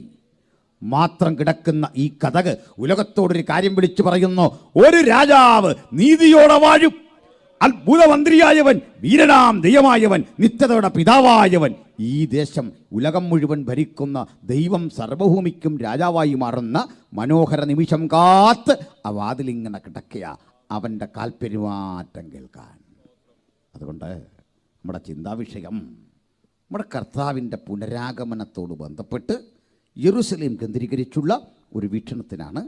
മാത്രം കിടക്കുന്ന ഈ കതക് ഉലകത്തോടൊരു കാര്യം വിളിച്ചു പറയുന്നു. ഒരു രാജാവ് നീതിയോടെ വാഴും, അത്ഭുതമന്ത്രിയായവൻ, വീരനാം ദൈവമായവൻ, നിത്യതയുടെ പിതാവായവൻ, ഈ ദേശം ഉലകം മുഴുവൻ ഭരിക്കുന്ന ദൈവം സർവഭൂമിക്കും രാജാവായി മാറുന്ന മനോഹര നിമിഷം കാത്ത് ആ വാതിലിങ്ങനെ കിടക്കുക, അവൻ്റെ കാൽപ്പെരുമാറ്റം കേൾക്കാൻ. അതുകൊണ്ട് നമ്മുടെ ചിന്താവിഷയം നമ്മുടെ കർത്താവിൻ്റെ പുനരാഗമനത്തോട് ബന്ധപ്പെട്ട് യെരൂശലേം കേന്ദ്രീകരിച്ചുള്ള ഒരു വീക്ഷണത്തിനാണ്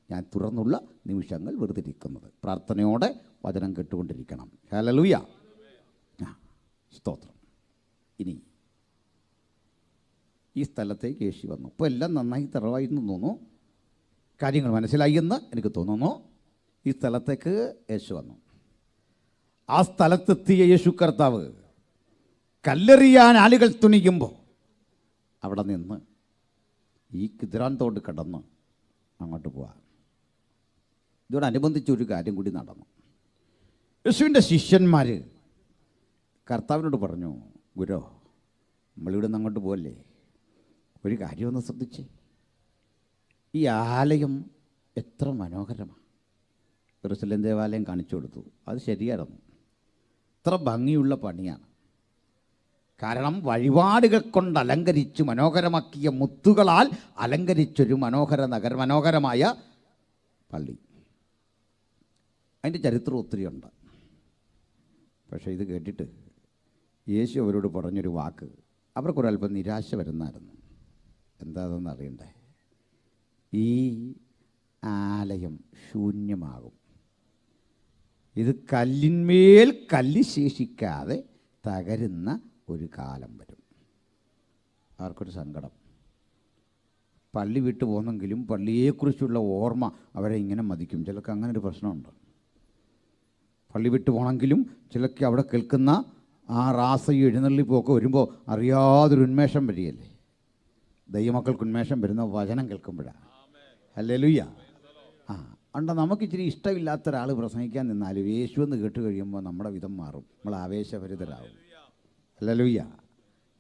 ഞാൻ തുറന്നുള്ള നിമിഷങ്ങൾ വെറുതെ ഇരിക്കുന്നത്. പ്രാർത്ഥനയോടെ വചനം കേട്ടുകൊണ്ടിരിക്കണം. ഹല്ലേലൂയ, സ്തോത്രം. ഇനി ഈ സ്ഥലത്തേക്ക് യേശു വന്നു. ഇപ്പോൾ എല്ലാം നന്നായി തറവായി എന്ന് തോന്നുന്നു, കാര്യങ്ങൾ മനസ്സിലായി എന്ന് എനിക്ക് തോന്നുന്നു. ഈ സ്ഥലത്തേക്ക് യേശു വന്നു. ആ സ്ഥലത്തെത്തിയ യേശു കർത്താവ് കല്ലെറിയാൻ ആളുകൾ തുണിയുമ്പോൾ അവിടെ നിന്ന് ഈ കിദ്രാൻ തോട് കടന്ന് അങ്ങോട്ട് പോവാം. ഇതോടനുബന്ധിച്ചൊരു കാര്യം കൂടി നടന്നു. യേശുവിൻ്റെ ശിഷ്യന്മാർ കർത്താവിനോട് പറഞ്ഞു, ഗുരു, നമ്മളിവിടെ നിന്ന് അങ്ങോട്ട് പോകല്ലേ, ഒരു കാര്യമൊന്ന് ശ്രദ്ധിച്ചേ, ഈ ആലയം എത്ര മനോഹരമാണ്. യെരൂശലേം ദേവാലയം കാണിച്ചു കൊടുത്തു, അത് ശരിയായിരുന്നു. എത്ര ഭംഗിയുള്ള പണിയാണ്. കാരണം വഴിപാടുകൾ കൊണ്ട് അലങ്കരിച്ച് മനോഹരമാക്കിയ മുത്തുകളാൽ അലങ്കരിച്ചൊരു മനോഹരമായ പള്ളി. അതിൻ്റെ ചരിത്രം ഒത്തിരിയുണ്ട്. പക്ഷേ ഇത് കേട്ടിട്ട് യേശു അവരോട് പറഞ്ഞൊരു വാക്ക് അവർക്കൊരല്പം നിരാശ വരുന്നായിരുന്നു. എന്താണെന്ന് അറിയണ്ടേ? ഈ ആലയം ശൂന്യമാകും. ഇത് കല്ലിന്മേൽ കല്ല് ശേഷിക്കാതെ തകരുന്ന ഒരു കാലം വരും. അവർക്കൊരു സങ്കടം. പള്ളി വിട്ടു പോന്നെങ്കിലും പള്ളിയെക്കുറിച്ചുള്ള ഓർമ്മ അവരെ ഇങ്ങനെ മതിക്കും. ചിലർക്ക് അങ്ങനെ ഒരു പ്രശ്നമുണ്ട്. പള്ളി വിട്ടു പോകണമെങ്കിലും ചിലർക്ക് അവിടെ കേൾക്കുന്ന ആ റാസയും എഴുന്നള്ളിപ്പൊക്കെ വരുമ്പോൾ അറിയാതൊരു ഉന്മേഷം വരികയല്ലേ. ദൈവമക്കൾക്ക് ഉന്മേഷം വരുന്ന വചനം കേൾക്കുമ്പോഴാണ്. ഹല്ലേലൂയ. അതുകൊണ്ട് നമുക്കിച്ചിരി ഇഷ്ടമില്ലാത്ത ഒരാൾ പ്രസംഗിക്കാൻ നിന്നാലും യേശു എന്ന് കേട്ട് കഴിയുമ്പോൾ നമ്മുടെ വിധം മാറും. നമ്മൾ ആവേശഭരിതരാകും. ഹല്ലേലൂയ.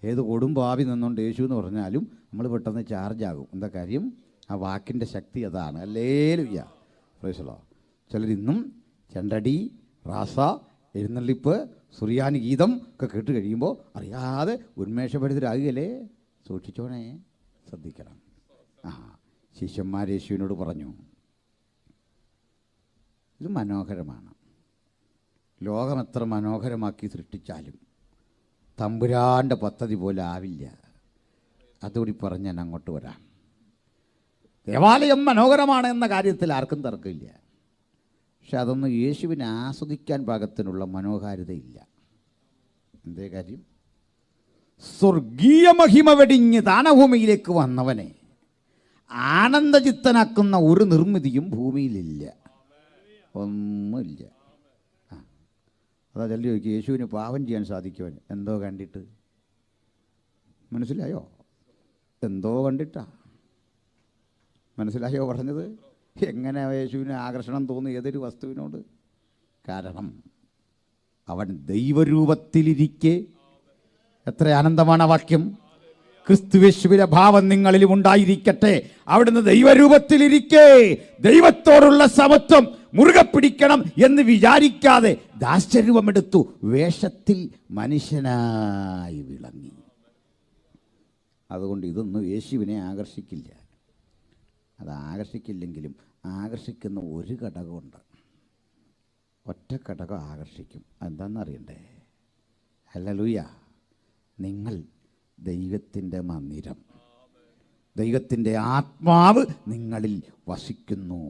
ഏത് കൊടുമ്പാവി നിന്നുകൊണ്ട് യേശു എന്ന് പറഞ്ഞാലും നമ്മൾ പെട്ടെന്ന് ചാർജാകും. എന്താ കാര്യം? ആ വാക്കിൻ്റെ ശക്തി അതാണ്. ഹല്ലേലൂയ. Praise the Lord. ചിലരിന്നും ചെണ്ടടി, റാസ, എഴുന്നള്ളിപ്പ്, സുറിയാനി ഗീതം ഒക്കെ കേട്ട് കഴിയുമ്പോൾ അറിയാതെ ഉന്മേഷഭരിതരാകുകയല്ലേ. സൂക്ഷിച്ചോണേ, ശ്രദ്ധിക്കണം. ശിഷ്യന്മാർ യേശുവിനോട് പറഞ്ഞു, ഇത് മനോഹരമാണ്. ലോകം എത്ര മനോഹരമാക്കി സൃഷ്ടിച്ചാലും തമ്പുരാൻ്റെ പദ്ധതി പോലെ ആവില്ല. അതുകൂടി പറഞ്ഞ് ഞാൻ അങ്ങോട്ട് വരാം. ദേവാലയം മനോഹരമാണ് എന്ന കാര്യത്തിൽ ആർക്കും തർക്കമില്ല. പക്ഷെ അതൊന്നും യേശുവിനെ ആസ്വദിക്കാൻ പാകത്തിനുള്ള മനോഹാരിതയില്ല. എന്തേ കാര്യം? സ്വർഗീയ മഹിമ വെടിഞ്ഞ് താണഭൂമിയിലേക്ക് വന്നവനെ ആനന്ദചിത്തനാക്കുന്ന ഒരു നിർമ്മിതിയും ഭൂമിയിലില്ല. ഒന്നുമില്ല. അതാ ചെല്ലി ചോദിക്കും, യേശുവിന് പാപം ചെയ്യാൻ സാധിക്കുവാൻ എന്തോ കണ്ടിട്ട്? മനസ്സിലായോ? എന്തോ കണ്ടിട്ടാ. മനസ്സിലായോ പറഞ്ഞത്? എങ്ങനെ യേശുവിന് ആകർഷണം തോന്നി ഏതൊരു വസ്തുവിനോട്? കാരണം അവൻ ദൈവരൂപത്തിലിരിക്കെ, എത്ര ആനന്ദമാണ് വാക്യം, ക്രിസ്തുയേശുവിന്റെ ഭാവം നിങ്ങളിലും ഉണ്ടായിരിക്കട്ടെ. അവിടുന്ന് ദൈവരൂപത്തിലിരിക്കെ ദൈവത്തോടുള്ള സമത്വം മുറുകെ പിടിക്കണം എന്ന് വിചാരിക്കാതെ ദാസ്യരൂപമെടുത്തു, വേഷത്തിൽ മനുഷ്യനായി വിളങ്ങി. അതുകൊണ്ട് ഇതൊന്നും യേശുവിനെ ആകർഷിക്കില്ല. അത് ആകർഷിക്കില്ലെങ്കിലും ആകർഷിക്കുന്ന ഒരു ഘടകമുണ്ട്. ഒറ്റ ഘടകം ആകർഷിക്കും. എന്താണെന്നറിയണ്ടേ? ഹല്ലേലൂയ. നിങ്ങൾ ദൈവത്തിൻ്റെ മന്ദിരം, ദൈവത്തിൻ്റെ ആത്മാവ് നിങ്ങളിൽ വസിക്കുന്നു.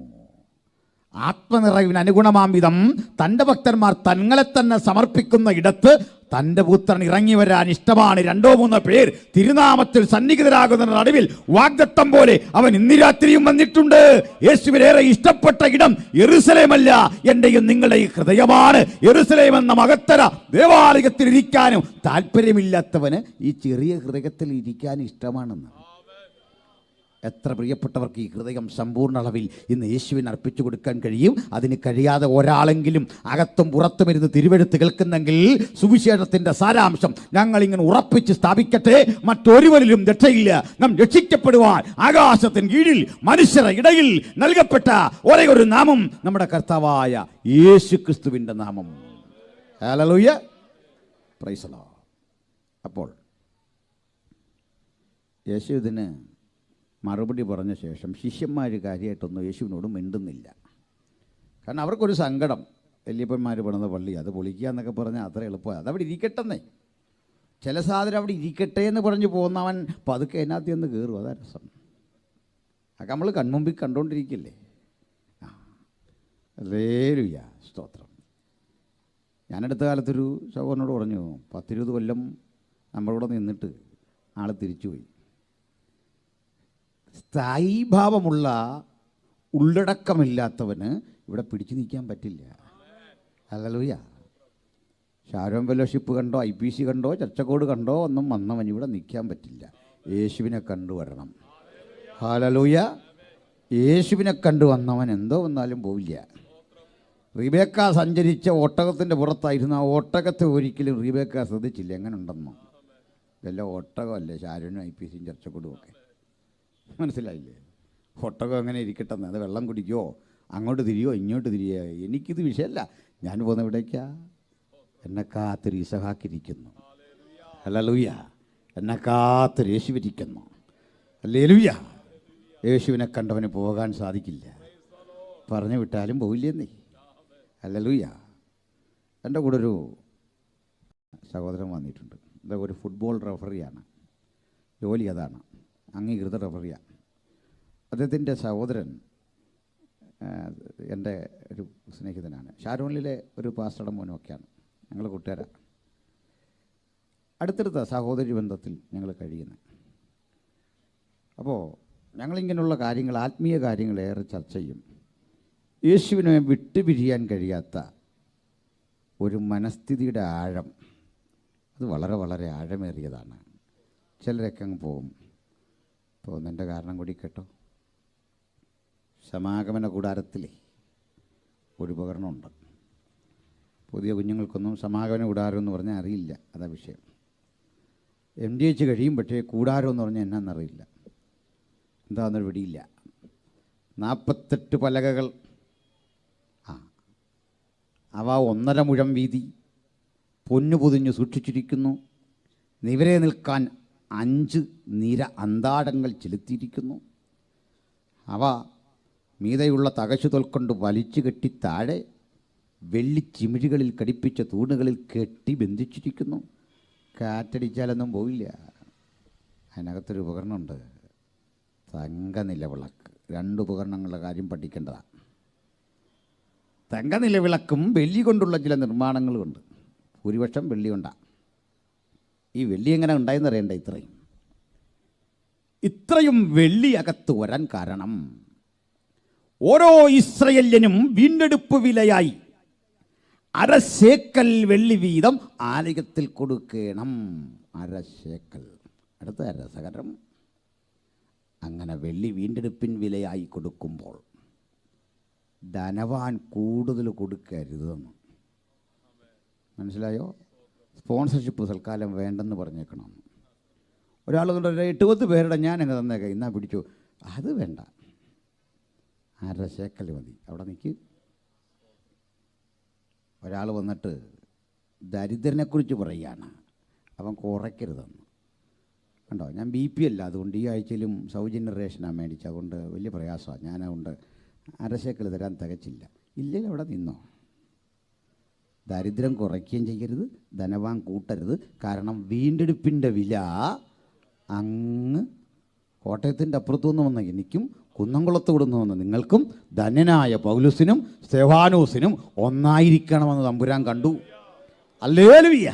ആത്മനിറവിന് അനുഗുണമാം വിധം തൻ്റെ ഭക്തന്മാർ തങ്ങളെ തന്നെ സമർപ്പിക്കുന്ന ഇടത്ത് തൻ്റെ പുത്രൻ ഇറങ്ങി വരാൻ ഇഷ്ടമാണ്. 2-3 പേർ തിരുനാമത്തിൽ സന്നിഹിതരാകുന്ന നടുവിൽ വാഗ്ദത്തം പോലെ അവൻ ഇന്ന് രാത്രിയും വന്നിട്ടുണ്ട്. യേശുവിനേറെ ഇഷ്ടപ്പെട്ട ഇടം യെരൂശലേമല്ല, എൻ്റെയും നിങ്ങളുടെയും ഹൃദയമാണ്. യെരൂശലേം എന്ന മഹത്തര ദേവാലയത്തിൽ ഇരിക്കാനും താല്പര്യമില്ലാത്തവന് ഈ ചെറിയ ഹൃദയത്തിൽ ഇരിക്കാൻ ഇഷ്ടമാണെന്ന്. എത്ര പ്രിയപ്പെട്ടവർക്ക് ഈ ഹൃദയം സമ്പൂർണ്ണ അളവിൽ ഇന്ന് യേശുവിന് അർപ്പിച്ചു കൊടുക്കാൻ കഴിയും? അതിന് കഴിയാതെ ഒരാളെങ്കിലും അകത്തും പുറത്തും ഇരുന്ന് തിരുവെഴുത്ത് കേൾക്കുന്നെങ്കിൽ സുവിശേഷത്തിൻ്റെ സാരാംശം ഞങ്ങളിങ്ങനെ ഉറപ്പിച്ച് സ്ഥാപിക്കട്ടെ. മറ്റൊരുവരിലും രക്ഷയില്ല. നാം രക്ഷിക്കപ്പെടുവാൻ ആകാശത്തിന് കീഴിൽ മനുഷ്യരുടെ ഇടയിൽ നൽകപ്പെട്ട ഒരേ ഒരു നാമം നമ്മുടെ കർത്താവായ യേശു ക്രിസ്തുവിൻ്റെ നാമം. ഹല്ലേലൂയ. Praise the Lord. അപ്പോൾ യേശു ഇതിന് മറുപടി പറഞ്ഞ ശേഷം ശിഷ്യന്മാർ കാര്യമായിട്ടൊന്നും യേശുവിനോട് മിണ്ടുന്നില്ല. കാരണം അവർക്കൊരു സങ്കടം. വല്യപ്പന്മാർ പണിത പള്ളി അത് പൊളിക്കുക എന്നൊക്കെ പറഞ്ഞാൽ അത്ര എളുപ്പമാണ്. അതവിടെ ഇരിക്കട്ടെന്നേ. ചില സാധനം അവിടെ ഇരിക്കട്ടെ എന്ന് പറഞ്ഞ് പോകുന്നവൻ പതുക്കെ അതിനകത്ത് ചെന്ന് കയറും. അതാ രസം. അതൊക്കെ നമ്മൾ കൺമുമ്പിൽ കണ്ടുകൊണ്ടിരിക്കില്ലേ. ഹല്ലേലൂയ. സ്തോത്രം. ഞാനടുത്ത കാലത്തൊരു സഹോദരനോട് പറഞ്ഞു, 10-20 കൊല്ലം നമ്മളിവിടെ നിന്നിട്ട് ആൾ തിരിച്ചുപോയി. സ്ഥായീഭാവമുള്ള ഉള്ളടക്കമില്ലാത്തവന് ഇവിടെ പിടിച്ചു നിൽക്കാൻ പറ്റില്ല. ഹല്ലേലൂയ. ഷാരോൺ ഫെലോഷിപ്പ് കണ്ടോ, IPC കണ്ടോ, ചർച്ചക്കോട് കണ്ടോ ഒന്നും വന്നവൻ ഇവിടെ നിൽക്കാൻ പറ്റില്ല. യേശുവിനെ കണ്ടുവരണം. ഹല്ലേലൂയ. യേശുവിനെ കണ്ടു വന്നവൻ എന്തോ വന്നാലും പോവില്ല. റിബേക്ക സഞ്ചരിച്ച ഒട്ടകത്തിൻ്റെ പുറത്തായിരുന്നു. ആ ഒട്ടകത്തെ ഒരിക്കലും റിബേക്ക ശ്രദ്ധിച്ചില്ല എങ്ങനെ ഉണ്ടെന്നോ. ഇതെല്ലാം ഒട്ടകമല്ലേ ഷാരോനും IPCയും ചർച്ചക്കോടും ഒക്കെ. മനസ്സിലായില്ലേ? ഒട്ടകം അങ്ങനെ ഇരിക്കട്ടെന്ന്. അത് വെള്ളം കുടിക്കുമോ, അങ്ങോട്ട് തിരിയോ ഇങ്ങോട്ട് തിരിയോ, എനിക്കിത് വിഷയമല്ല. ഞാൻ പോകുന്ന എവിടേക്കാ? എന്നെ കാത്തൊരു ഇസഹാക്കിരിക്കുന്നു. ഹല്ലേലൂയ. എന്നെ കാത്തൊരു യേശുവിരിക്കുന്നു. ഹല്ലേലൂയ. യേശുവിനെ കണ്ടവന് പോകാൻ സാധിക്കില്ല. പറഞ്ഞു വിട്ടാലും പോവില്ലെന്നേ. ഹല്ലേലൂയ. എൻ്റെ കൂടെ ഒരു സഹോദരൻ വന്നിട്ടുണ്ട്. എന്താ, ഒരു ഫുട്ബോൾ റഫറിയാണ്. ജോലി അതാണ്, അംഗീകൃത റഫറിയാണ്. അദ്ദേഹത്തിൻ്റെ സഹോദരൻ എൻ്റെ ഒരു സ്നേഹിതനാണ്. ഷാരോണിലെ ഒരു പാസ്റ്ററുടെ മോനുമൊക്കെയാണ്. ഞങ്ങൾ കൂട്ടുകാരാണ്. അടുത്തടുത്ത സഹോദരി ബന്ധത്തിൽ ഞങ്ങൾ കഴിയുന്നത്. അപ്പോൾ ഞങ്ങളിങ്ങനെയുള്ള കാര്യങ്ങൾ, ആത്മീയ കാര്യങ്ങളേറെ ചർച്ച ചെയ്യും. യേശുവിനെ വിട്ടുപിരിയാൻ കഴിയാത്ത ഒരു മനസ്ഥിതിയുടെ ആഴം, അത് വളരെ വളരെ ആഴമേറിയതാണ്. ചിലരൊക്കെ അങ്ങ് പോകും. പോകുന്നതിൻ്റെ കാരണം കൂടി കേട്ടോ. സമാഗമന കൂടാരത്തിലെ ഒരു ഉപകരണമുണ്ട്. പുതിയ കുഞ്ഞുങ്ങൾക്കൊന്നും സമാഗമന കൂടാരം എന്ന് പറഞ്ഞാൽ അറിയില്ല. അതാ വിഷയം. MDH കഴിയും, പക്ഷേ കൂടാരം എന്ന് പറഞ്ഞാൽ എന്നാന്നറിയില്ല, എന്താണെന്നൊരു പിടിയില്ല. 48 പലകകൾ, അവ 1.5 മുഴം വീതി, പൊന്നു പൊതിഞ്ഞ് സൂക്ഷിച്ചിരിക്കുന്നു. നിവരെ നിൽക്കാൻ 5 നിര അന്താടങ്ങൾ ചെലുത്തിയിരിക്കുന്നു. അവ മീതെയുള്ള തകശു തോൽക്കൊണ്ട് വലിച്ചു കെട്ടി താഴെ വെള്ളിച്ചിമിഴികളിൽ ഘടിപ്പിച്ച തൂണുകളിൽ കെട്ടി ബന്ധിച്ചിരിക്കുന്നു. കാറ്റടിച്ചാലൊന്നും പോയില്ല. അതിനകത്തൊരു ഉപകരണമുണ്ട്, തങ്കനിലവിളക്ക്. 2 ഉപകരണങ്ങളുടെ കാര്യം പഠിക്കേണ്ടതാണ്. തങ്കനിലവിളക്കും വെള്ളി കൊണ്ടുള്ള ചില നിർമ്മാണങ്ങളുമുണ്ട്. ഭൂരിപക്ഷം വെള്ളി കൊണ്ടാണ്. ഈ വെള്ളി എങ്ങനെ ഉണ്ടായെന്ന് അറിയണ്ട. ഇത്രയും വെള്ളി അകത്ത് വരാൻ കാരണം ഓരോ ഇസ്രയേല്യനും വീണ്ടെടുപ്പ് വിലയായി 1/2 ശേക്കൽ വെള്ളി വീതം ആലയത്തിൽ കൊടുക്കണം. 1/2 ശേക്കൽ. അടുത്ത രസകരം, അങ്ങനെ വെള്ളി വീണ്ടെടുപ്പിൻ വിലയായി കൊടുക്കുമ്പോൾ ധനവാൻ കൂടുതൽ കൊടുക്കരുതെന്ന്. മനസ്സിലായോ? സ്പോൺസർഷിപ്പ് തൽക്കാലം വേണ്ടെന്ന് പറഞ്ഞേക്കണം. ഒരാൾ കൊണ്ട് 80 പേരുടെ ഞാൻ അങ്ങ് തന്നേക്കാം, ഇന്നാ പിടിച്ചു. അത് വേണ്ട, 1/2 ശേക്കൽ മതി. അവിടെ നിൽക്ക്. ഒരാൾ വന്നിട്ട് ദരിദ്രനെക്കുറിച്ച് പറയുകയാണ്, അവൻ കുറയ്ക്കരുതെന്ന്. കണ്ടോ, ഞാൻ BP അല്ല, അതുകൊണ്ട് ഈ ആഴ്ചയിലും സൗജന്യ റേഷനാണ് മേടിച്ചത്. അതുകൊണ്ട് വലിയ പ്രയാസമാണ്. ഞാനതുകൊണ്ട് 1/2 ശേക്കൽ തരാൻ തികച്ചില്ല. ഇല്ലെങ്കിൽ അവിടെ നിന്നോ. ദരിദ്രം കുറയ്ക്കുകയും ചെയ്യരുത്, ധനവാൻ കൂട്ടരുത്. കാരണം വീണ്ടെടുപ്പിൻ്റെ വില അങ്ങ് കോട്ടയത്തിൻ്റെ അപ്പുറത്തു നിന്ന് വന്ന എനിക്കും കുന്നംകുളത്ത് വിടുന്നു വന്ന നിങ്ങൾക്കും ധന്യനായ പൗലുസിനും സ്തെഫാനോസിനും ഒന്നായിരിക്കണമെന്ന് തമ്പുരാൻ കണ്ടു. ഹല്ലേലൂയ.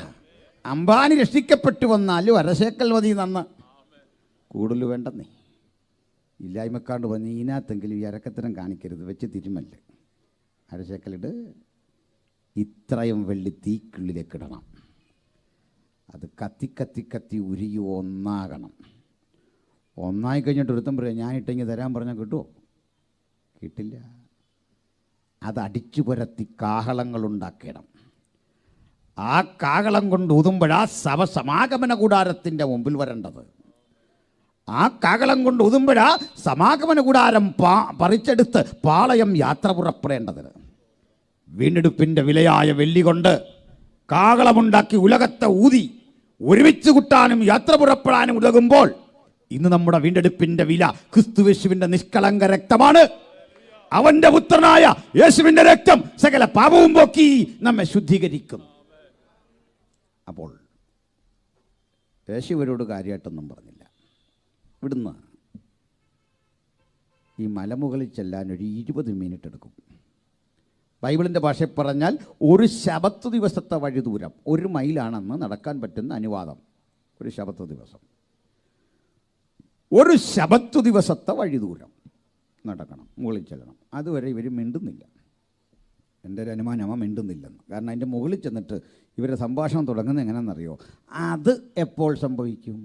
അംബാനി രക്ഷിക്കപ്പെട്ടു വന്നാലും 1/2 ശേക്കൽ മതി. നന്ന് കൂടുതൽ വേണ്ടെന്നേ. ഇല്ലായ്മക്കാണ്ട് വന്ന് ഇതിനകത്തെങ്കിലും ഈ അരക്കത്തരം കാണിക്കരുത്, വെച്ച് തിരുമല്ലേ. 1/2 ശേക്കലിട്ട് ഇത്രയും വെള്ളി തീക്കുള്ളിലേക്ക് ഇടണം. അത് കത്തി കത്തി കത്തി ഉരുകി ഒന്നാകണം. ഒന്നായി കഴിഞ്ഞിട്ട് ഒരുത്തം പറയാം, ഞാനിട്ടെങ്കിൽ തരാൻ പറഞ്ഞാൽ കിട്ടുമോ? കിട്ടില്ല. അത് അടിച്ചു പുരത്തി കാഹളങ്ങളുണ്ടാക്കണം. ആ കാഹളം കൊണ്ട് ഊതുമ്പോഴാ സമാഗമന കൂടാരത്തിൻ്റെ മുമ്പിൽ വരേണ്ടത്. ആ കാഹളം കൊണ്ട് ഊതുമ്പോഴാ സമാഗമന കൂടാരം പറിച്ചെടുത്ത് പാളയം യാത്ര പുറപ്പെടേണ്ടത്. വീണ്ടെടുപ്പിൻ്റെ വിലയായ വെള്ളി കൊണ്ട് കാഹളമുണ്ടാക്കി ഉലകത്തെ ഊതി ഒരുമിച്ച് കൂട്ടാനും യാത്ര പുറപ്പെടാനും ഉതകുമ്പോൾ ഇന്ന് നമ്മുടെ വീണ്ടെടുപ്പിൻ്റെ വില ക്രിസ്തുയേശുവിൻ്റെ നിഷ്കളങ്ക രക്തമാണ്. അവൻ്റെ പുത്രനായ യേശുവിൻ്റെ രക്തം സകല പാപവും പോക്കി നമ്മെ ശുദ്ധീകരിക്കും. അപ്പോൾ യേശു ഇവരോട് കാര്യമായിട്ടൊന്നും പറഞ്ഞില്ല. ഇവിടുന്ന് ഈ മലമുകളിൽ ചെല്ലാൻ ഒരു 20 മിനിറ്റ് എടുക്കും. ബൈബിളിൻ്റെ ഭാഷയിൽ പറഞ്ഞാൽ ഒരു ശബത്ത് ദിവസത്തെ വഴി ദൂരം, 1 മൈലാണെന്ന് നടക്കാൻ പറ്റുന്ന അനുവാദം. ഒരു ശബത്ത് ദിവസം, ഒരു ശബത്ത് ദിവസത്തെ വഴി ദൂരം നടക്കണം, മുകളിൽ ചെല്ലണം. അതുവരെ ഇവർ മിണ്ടുന്നില്ല. എൻ്റെ ഒരു അനുമാനം അവൻ മിണ്ടുന്നില്ലെന്ന്. കാരണം അതിൻ്റെ മുകളിൽ ചെന്നിട്ട് ഇവരുടെ സംഭാഷണം തുടങ്ങുന്നത് എങ്ങനെയാണെന്നറിയോ? അത് എപ്പോൾ സംഭവിക്കും?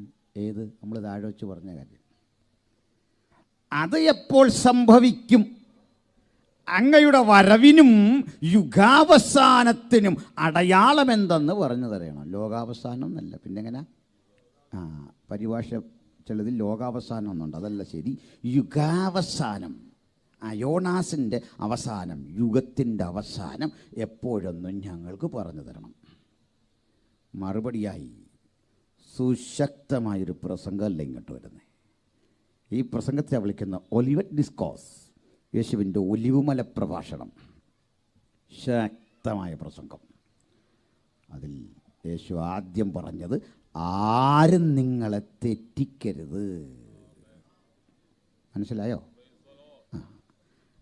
ഏത് നമ്മൾ താഴെ വെച്ച് പറഞ്ഞ കാര്യം. അത് എപ്പോൾ സംഭവിക്കും? അങ്ങയുടെ വരവിനും യുഗാവസാനത്തിനും അടയാളം എന്തെന്ന് പറഞ്ഞു തരണം. ലോകാവസാനം എന്നല്ല, പിന്നെ എങ്ങനെ? പരിഭാഷ ചിലതിൽ ലോകാവസാനം എന്നുണ്ട്, അതല്ല ശരി. യുഗാവസാനം, യോനാസിൻ്റെ അവസാനം, യുഗത്തിൻ്റെ അവസാനം എപ്പോഴൊന്നും ഞങ്ങൾക്ക് പറഞ്ഞു തരണം. മറുപടിയായി സുശക്തമായൊരു പ്രസംഗമല്ല ഇങ്ങോട്ട് വരുന്നത്. ഈ പ്രസംഗത്തെ വിളിക്കുന്ന ഒലിവറ്റ് ഡിസ്കോസ്, യേശുവിൻ്റെ ഒലിവുമല പ്രഭാഷണം. ശക്തമായ പ്രസംഗം. അതിൽ യേശു ആദ്യം പറഞ്ഞത്, ആരും നിങ്ങളെ തെറ്റിക്കരുത്. മനസ്സിലായോ?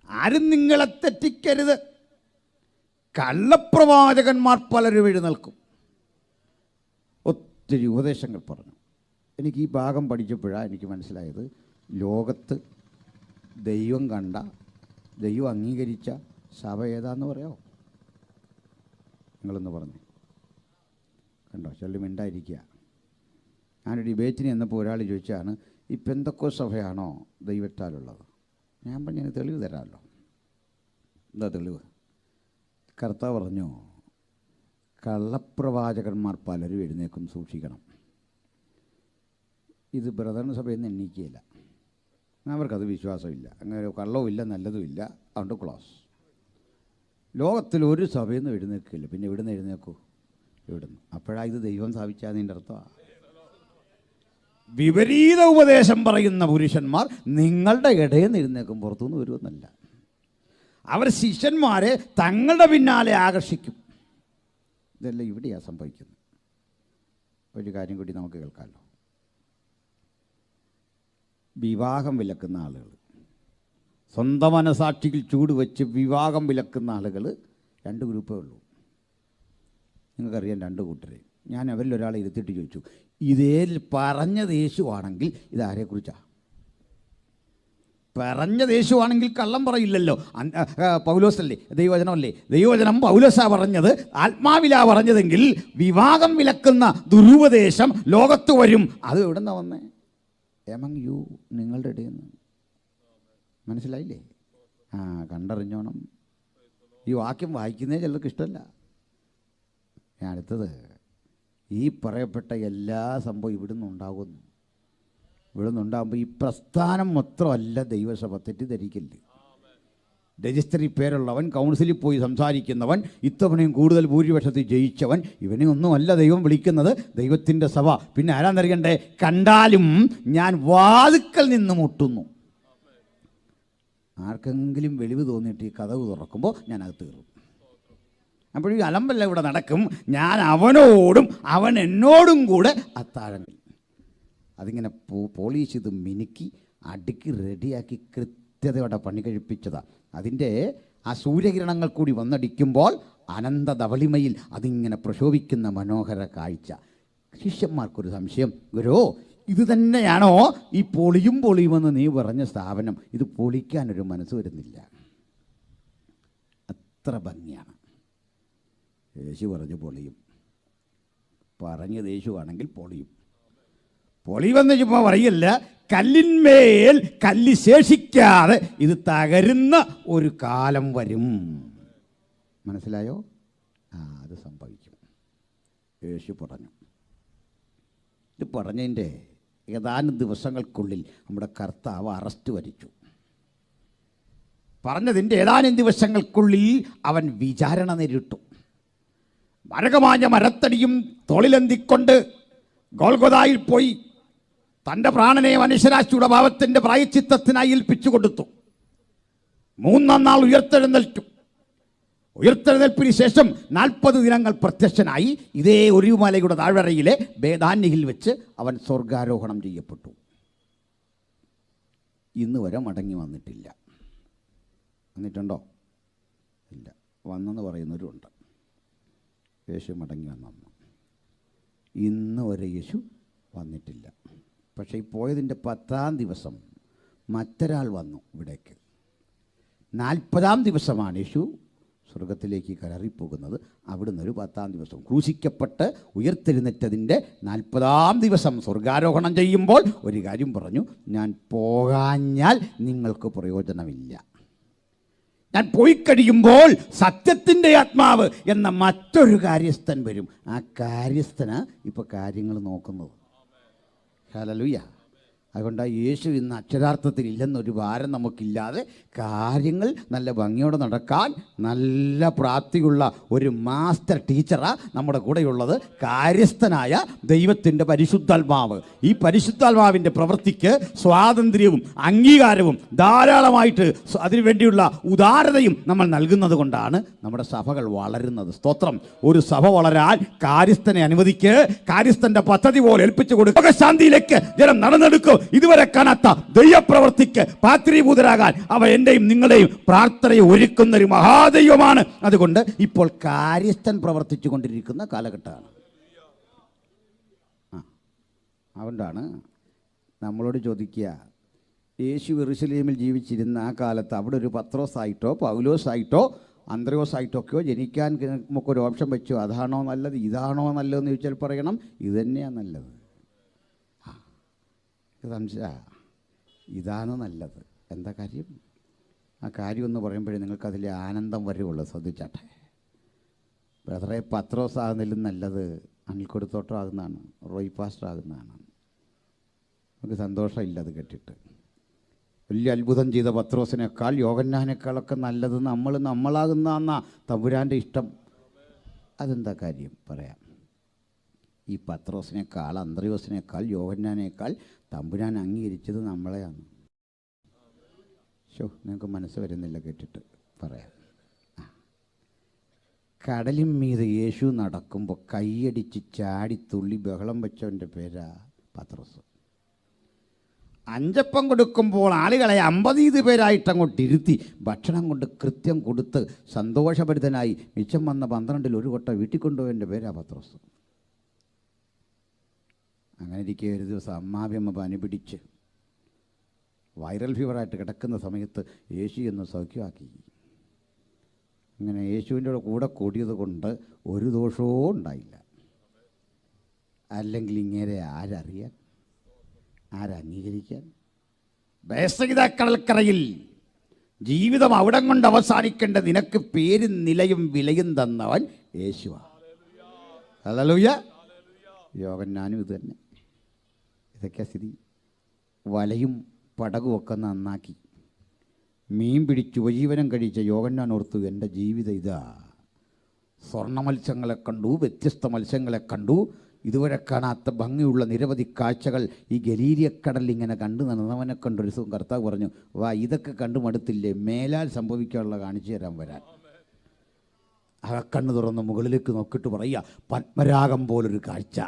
ആരും നിങ്ങളെ തെറ്റിക്കരുത്. കള്ളപ്രവാചകന്മാർ പലരും എഴുന്നേൽക്കും. ഒത്തിരി ഉപദേശങ്ങൾ പറഞ്ഞു. എനിക്ക് ഈ ഭാഗം പഠിച്ചപ്പോഴാണ് എനിക്ക് മനസ്സിലായത്, ലോകത്ത് ദൈവം കണ്ട, ദൈവം അംഗീകരിച്ച സഭ ഏതാന്ന് പറയാമോ? നിങ്ങളൊന്ന് പറഞ്ഞു. കണ്ടോ, ചെല്ലും മിണ്ടായിരിക്കുക. ഞാനൊരു ഡിബേറ്റിന് എന്നപ്പോൾ ഒരാൾ ചോദിച്ചാണ്, ഈ പെന്തക്കോസ്ത് സഭയാണോ ദൈവത്താലുള്ളത്? ഞാൻ പറഞ്ഞു, തെളിവ് തരാമല്ലോ. എന്താ തെളിവ്? കർത്താവ് പറഞ്ഞു, കള്ളപ്രവാചകന്മാർ പലരും എഴുന്നേക്കും, സൂക്ഷിക്കണം. ഇത് ബ്രദറിന് സഭയിൽ നിന്ന് എണ്ണീക്കുകയില്ല. അവർക്കത് വിശ്വാസമില്ല. അങ്ങനെ കള്ളവും ഇല്ല, നല്ലതും ഇല്ല. അതുകൊണ്ട് ക്ലോസ്. ലോകത്തിൽ ഒരു സഭയിൽ നിന്ന് എഴുന്നേൽക്കില്ല. പിന്നെ എവിടെ നിന്ന് എഴുന്നേക്കൂ? എവിടുന്ന്? അപ്പോഴാണ് ഇത് ദൈവം സ്ഥാപിച്ചതിൻ്റെ അർത്ഥമാണ്. വിപരീത ഉപദേശം പറയുന്ന പുരുഷന്മാർ നിങ്ങളുടെ ഇടയിൽ നിന്ന് എഴുന്നേക്കും, പുറത്തുനിന്ന് വരുമെന്നല്ല. അവർ ശിഷ്യന്മാരെ തങ്ങളുടെ പിന്നാലെ ആകർഷിക്കും. ഇതെല്ലാം ഇവിടെയാണ് സംഭവിക്കുന്നത്. ഒരു കാര്യം കൂടി നമുക്ക് കേൾക്കാമല്ലോ. വിവാഹം വിലക്കുന്ന ആളുകൾ, സ്വന്തം മനസാക്ഷിയിൽ ചൂട് വെച്ച് വിവാഹം വിലക്കുന്ന ആളുകൾ രണ്ട് ഗ്രൂപ്പേ ഉള്ളൂ. നിങ്ങൾക്കറിയാം, രണ്ട് കൂട്ടരെ. ഞാൻ അവരിൽ ഒരാളെ ഇരുത്തിയിട്ട് ചോദിച്ചു, ഇതേ പറഞ്ഞത് യേശുവാണെങ്കിൽ ഇതാരെക്കുറിച്ചാണ്? പറഞ്ഞത് യേശുവാണെങ്കിൽ കള്ളം പറയില്ലല്ലോ. പൗലോസല്ലേ ദൈവവചനമല്ലേ? ദൈവവചനം പൗലോസാ പറഞ്ഞത്, ആത്മാവിലാ പറഞ്ഞതെങ്കിൽ വിവാഹം വിലക്കുന്ന ദുരുപദേശം ലോകത്ത് വരും. അത് എവിടെ നിന്നാണ് വന്നേ? എമംഗ് യു, നിങ്ങളുടെ ഇടയിൽ നിന്ന്. മനസ്സിലായില്ലേ? കണ്ടറിഞ്ഞോണം. ഈ വാക്യം വായിക്കുന്നേ ചിലർക്ക് ഇഷ്ടമല്ല. ഞാൻ അടുത്തത്, ഈ പറയപ്പെട്ട എല്ലാ സംഭവം ഇവിടുന്ന് ഉണ്ടാകുന്നു. ഇവിടുന്ന് ഉണ്ടാകുമ്പോൾ ഈ പ്രസ്ഥാനം മാത്രമല്ല ദൈവസഭ, തെറ്റിദ്ധരിക്കില്ല. രജിസ്റ്ററിൽ പേരുള്ളവൻ, കൗൺസിലിൽ പോയി സംസാരിക്കുന്നവൻ, ഇത്തവണയും കൂടുതൽ ഭൂരിപക്ഷത്തിൽ ജയിച്ചവൻ, ഇവനെ ഒന്നുമല്ല ദൈവം വിളിക്കുന്നത്. ദൈവത്തിൻ്റെ സഭ പിന്നെ ആരാന്നറിയണ്ടേ? കണ്ടാലും ഞാൻ വാതിക്കൽ നിന്ന് മുട്ടുന്നു. ആർക്കെങ്കിലും വെളിവ് തോന്നിയിട്ട് ഈ കതവ് തുറക്കുമ്പോൾ ഞാൻ അകത്ത് കയറും. അപ്പോഴീ അലമ്പല്ല ഇവിടെ നടക്കും. ഞാൻ അവനോടും അവൻ എന്നോടും കൂടെ അത്താഴങ്ങൾ. അതിങ്ങനെ പോളിഷ് ചെയ്ത് മിനുക്കി അടുക്കി റെഡിയാക്കി കൃത്യതയോടെ പണി കഴിപ്പിച്ചതാണ്. അതിൻ്റെ ആ സൂര്യകിരണങ്ങൾ കൂടി വന്നടിക്കുമ്പോൾ അനന്ത ധവളിമയിൽ അതിങ്ങനെ പ്രശോഭിക്കുന്ന മനോഹര കാഴ്ച. ശിഷ്യന്മാർക്കൊരു സംശയം, ഗുരോ ഇത് തന്നെയാണോ ഈ പൊളിയുമെന്ന് നീ പറഞ്ഞ സ്ഥാപനം? ഇത് പൊളിക്കാനൊരു മനസ്സ് വരുന്നില്ല. അത്ര ഭംഗിയാണ്. യേശു പറഞ്ഞു പൊളിയും. പറഞ്ഞത് യേശുവാണെങ്കിൽ പൊളിയും. പൊളിവെന്ന് ചുമ്മാ പറയല്ല, കല്ലിന്മേൽ കല്ല് ശേഷിക്കാതെ ഇത് തകരുന്ന ഒരു കാലം വരും. മനസ്സിലായോ? അത് സംഭവിക്കും. യേശു പറഞ്ഞു. ഇത് പറഞ്ഞതിൻ്റെ ഏതാനും ദിവസങ്ങൾക്കുള്ളിൽ നമ്മുടെ കർത്താവ് അറസ്റ്റ് വരിച്ചു. പറഞ്ഞതിൻ്റെ ഏതാനും ദിവസങ്ങൾക്കുള്ളിൽ അവൻ വിചാരണ നേരിട്ടു. മരകമാഞ്ഞ മരത്തടിയും തോളിലെന്തിക്കൊണ്ട് ഗോൽഗോഥായിൽ പോയി തൻ്റെ പ്രാണനെ മനുഷ്യരാശിയുടെ പാപത്തിൻ്റെ പ്രായശ്ചിത്തത്തിനായി ഏൽപ്പിച്ചു കൊടുത്തു. 3-ാം നാൾ ഉയർത്തെഴുന്നേറ്റു. ഉയർത്തെഴുന്നേൽപ്പിന് ശേഷം 40 ദിനങ്ങൾ പ്രത്യക്ഷനായി. ഇതേ ഒലിവുമലയുടെ താഴ്വരയിലെ ബേഥാന്യയിൽ വെച്ച് അവൻ സ്വർഗാരോഹണം ചെയ്യപ്പെട്ടു. ഇന്ന് വരെ മടങ്ങി വന്നിട്ടില്ല. വന്നിട്ടുണ്ടോ? ഇല്ല. വന്നെന്ന് പറയുന്നവരുണ്ട്. യേശു മടങ്ങി വന്നു. ഇന്ന് വരെ യേശു വന്നിട്ടില്ല. പക്ഷേ ഈ പോയതിൻ്റെ 10-ാം ദിവസം മറ്റൊരാൾ വന്നു ഇവിടേക്ക്. 40-ാം ദിവസമാണ് യേശു സ്വർഗത്തിലേക്ക് കയറിപ്പോകുന്നത്. അവിടുന്ന് ഒരു 10-ാം ദിവസം ക്രൂശിക്കപ്പെട്ട് ഉയർത്തെഴുന്നേറ്റതിൻ്റെ 40-ാം ദിവസം സ്വർഗാരോഹണം ചെയ്യുമ്പോൾ ഒരു കാര്യം പറഞ്ഞു, ഞാൻ പോകാഞ്ഞാൽ നിങ്ങൾക്ക് പ്രയോജനമില്ല. ഞാൻ പോയി കഴിയുമ്പോൾ സത്യത്തിൻ്റെ ആത്മാവ് എന്ന മറ്റൊരു കാര്യസ്ഥൻ വരും. ആ കാര്യസ്ഥന് ഇപ്പോൾ കാര്യങ്ങൾ നോക്കുന്നത്. ഹല്ലേലൂയ. അതുകൊണ്ട് യേശു ഇന്ന് അക്ഷരാർത്ഥത്തിൽ ഇല്ലെന്നൊരു ഭാരം നമുക്കില്ലാതെ കാര്യങ്ങൾ നല്ല ഭംഗിയോടെ നടക്കാൻ നല്ല പ്രാപ്തിയുള്ള ഒരു മാസ്റ്റർ ടീച്ചറാണ് നമ്മുടെ കൂടെയുള്ളത്, കാര്യസ്ഥനായ ദൈവത്തിൻ്റെ പരിശുദ്ധാത്മാവ്. ഈ പരിശുദ്ധാത്മാവിൻ്റെ പ്രവൃത്തിക്ക് സ്വാതന്ത്ര്യവും അംഗീകാരവും ധാരാളമായിട്ട് അതിനുവേണ്ടിയുള്ള ഉദാരതയും നമ്മൾ നൽകുന്നത് കൊണ്ടാണ് നമ്മുടെ സഭകൾ വളരുന്നത്. സ്തോത്രം. ഒരു സഭ വളരാൻ കാര്യസ്ഥനെ അനുവദിക്ക്. കാര്യസ്ഥൻ്റെ പദ്ധതി പോലെ ഏൽപ്പിച്ചു കൊടുക്കുക. ശാന്തിയിലേക്ക് ജനം നടന്നെടുക്കും. ഇതുവരെ കാണാത്ത ദൈവപ്രവർത്തിക്ക് പാത്രീഭൂതരാകാൻ അവൻ എൻ്റെയും നിങ്ങളുടെയും പ്രാർത്ഥനയെ ഒരുക്കുന്ന ഒരു മഹാദൈവമാണ്. അതുകൊണ്ട് ഇപ്പോൾ കാര്യസ്ഥൻ പ്രവർത്തിച്ചു കൊണ്ടിരിക്കുന്ന കാലഘട്ടമാണ്. അതുകൊണ്ടാണ് നമ്മളോട് ചോദിക്കുക, യേശു യെരൂശലേമിൽ ജീവിച്ചിരുന്ന ആ കാലത്ത് അവിടെ ഒരു പത്രോസായിട്ടോ പൗലോസായിട്ടോ അന്ത്രയോസായിട്ടൊക്കെയോ ജനിക്കാൻ നമുക്കൊരു ഓപ്ഷൻ വെച്ചു. അതാണോ നല്ലത്, ഇതാണോ നല്ലതെന്ന് ചോദിച്ചാൽ പറയണം ഇത് തന്നെയാണ് നല്ലത്. സംശയ ഇതാണ് നല്ലത്. എന്താ കാര്യം? ആ കാര്യം എന്ന് പറയുമ്പോഴേ നിങ്ങൾക്കതിലെ ആനന്ദം വരുള്ളൂ. ശ്രദ്ധിച്ചാട്ടെ, ബ്രദറെ, പത്രോസ് ആകുന്നതിലും നല്ലത് അനിൽക്കൊടുത്തോട്ടം ആകുന്നതാണ്, റോയ് പാസ്റ്റർ ആകുന്നതാണ്. നമുക്ക് സന്തോഷമില്ല അത് കേട്ടിട്ട്. വലിയ അത്ഭുതം ചെയ്ത പത്രോസിനേക്കാൾ യോഹന്നാനേക്കാളൊക്കെ നല്ലത് നമ്മളാകുന്ന തമ്പുരാൻ്റെ ഇഷ്ടം. അതെന്താ കാര്യം? പറയാം. ഈ പത്രോസിനേക്കാൾ അന്ത്രയോസിനേക്കാൾ യോഹന്നാനേക്കാൾ തമ്പുരാൻ അംഗീകരിച്ചത് നമ്മളെയാണ്. നിങ്ങൾക്ക് മനസ്സ് വരുന്നില്ല കേട്ടിട്ട്. പറയാം. കടലിൻ മീതെ യേശു നടക്കുമ്പോൾ കൈയടിച്ച് ചാടി തുള്ളി ബഹളം വെച്ചവൻ്റെ പേരാ പത്രോസ്. 5 അപ്പം കൊടുക്കുമ്പോൾ ആളുകളെ 50 പേരായിട്ട് അങ്ങോട്ട് ഇരുത്തി ഭക്ഷണം കൊണ്ട് കൃത്യം കൊടുത്ത് സന്തോഷഭരിതനായി മിച്ചം വന്ന 12-ൽ 1 കൊട്ട വീട്ടിൽ കൊണ്ടുപോയതിൻ്റെ പേരാ പത്രോസ്. അങ്ങനെ ഇരിക്കെ ഒരു ദിവസം അമ്മാവിയമ്മ പനി പിടിച്ച് വൈറൽ ഫീവറായിട്ട് കിടക്കുന്ന സമയത്ത് യേശു എന്ന് സൗഖ്യമാക്കി. അങ്ങനെ യേശുവിൻ്റെ കൂടെ കൂടിയത് കൊണ്ട് ഒരു ദോഷവും ഉണ്ടായില്ല. അല്ലെങ്കിൽ ഇങ്ങനെ ആരറിയാൻ, ആരംഗീകരിക്കാൻ? ബേസഗിത കടൽക്കരയിൽ ജീവിതം അവിടം കൊണ്ട് അവസാനിക്കേണ്ട നിനക്ക് പേരും നിലയും വിലയും തന്നവൻ യേശുവാ. ഹല്ലേലൂയ. യോഹന്നാനും ഇത് തന്നെ. ഇതൊക്കെയാ സ്ഥിതി. വലയും പടകുമൊക്കെ നന്നാക്കി മീൻ പിടിച്ച് ഉപജീവനം കഴിച്ച യോഹന്നാൻ ഓർത്തു, എൻ്റെ ജീവിതം ഇതാ. സ്വർണ്ണ മത്സ്യങ്ങളെ കണ്ടു, വ്യത്യസ്ത മത്സ്യങ്ങളെ കണ്ടു, ഇതുവരെ കാണാത്ത ഭംഗിയുള്ള നിരവധി കാഴ്ചകൾ ഈ ഗലീലിയക്കടലിൽ ഇങ്ങനെ കണ്ടു നടന്നവനെ കണ്ടൊരു ദിവസം കർത്താവ് പറഞ്ഞു, വാ, ഇതൊക്കെ കണ്ടു മടുത്തില്ലേ, മേലാൽ സംഭവിക്കാനുള്ള കാണിച്ചു തരാൻ വരാൻ. കണ്ണ് തുറന്ന് മുകളിലേക്ക് നോക്കിയിട്ട് പറയുക, പത്മരാഗം പോലൊരു കാഴ്ച,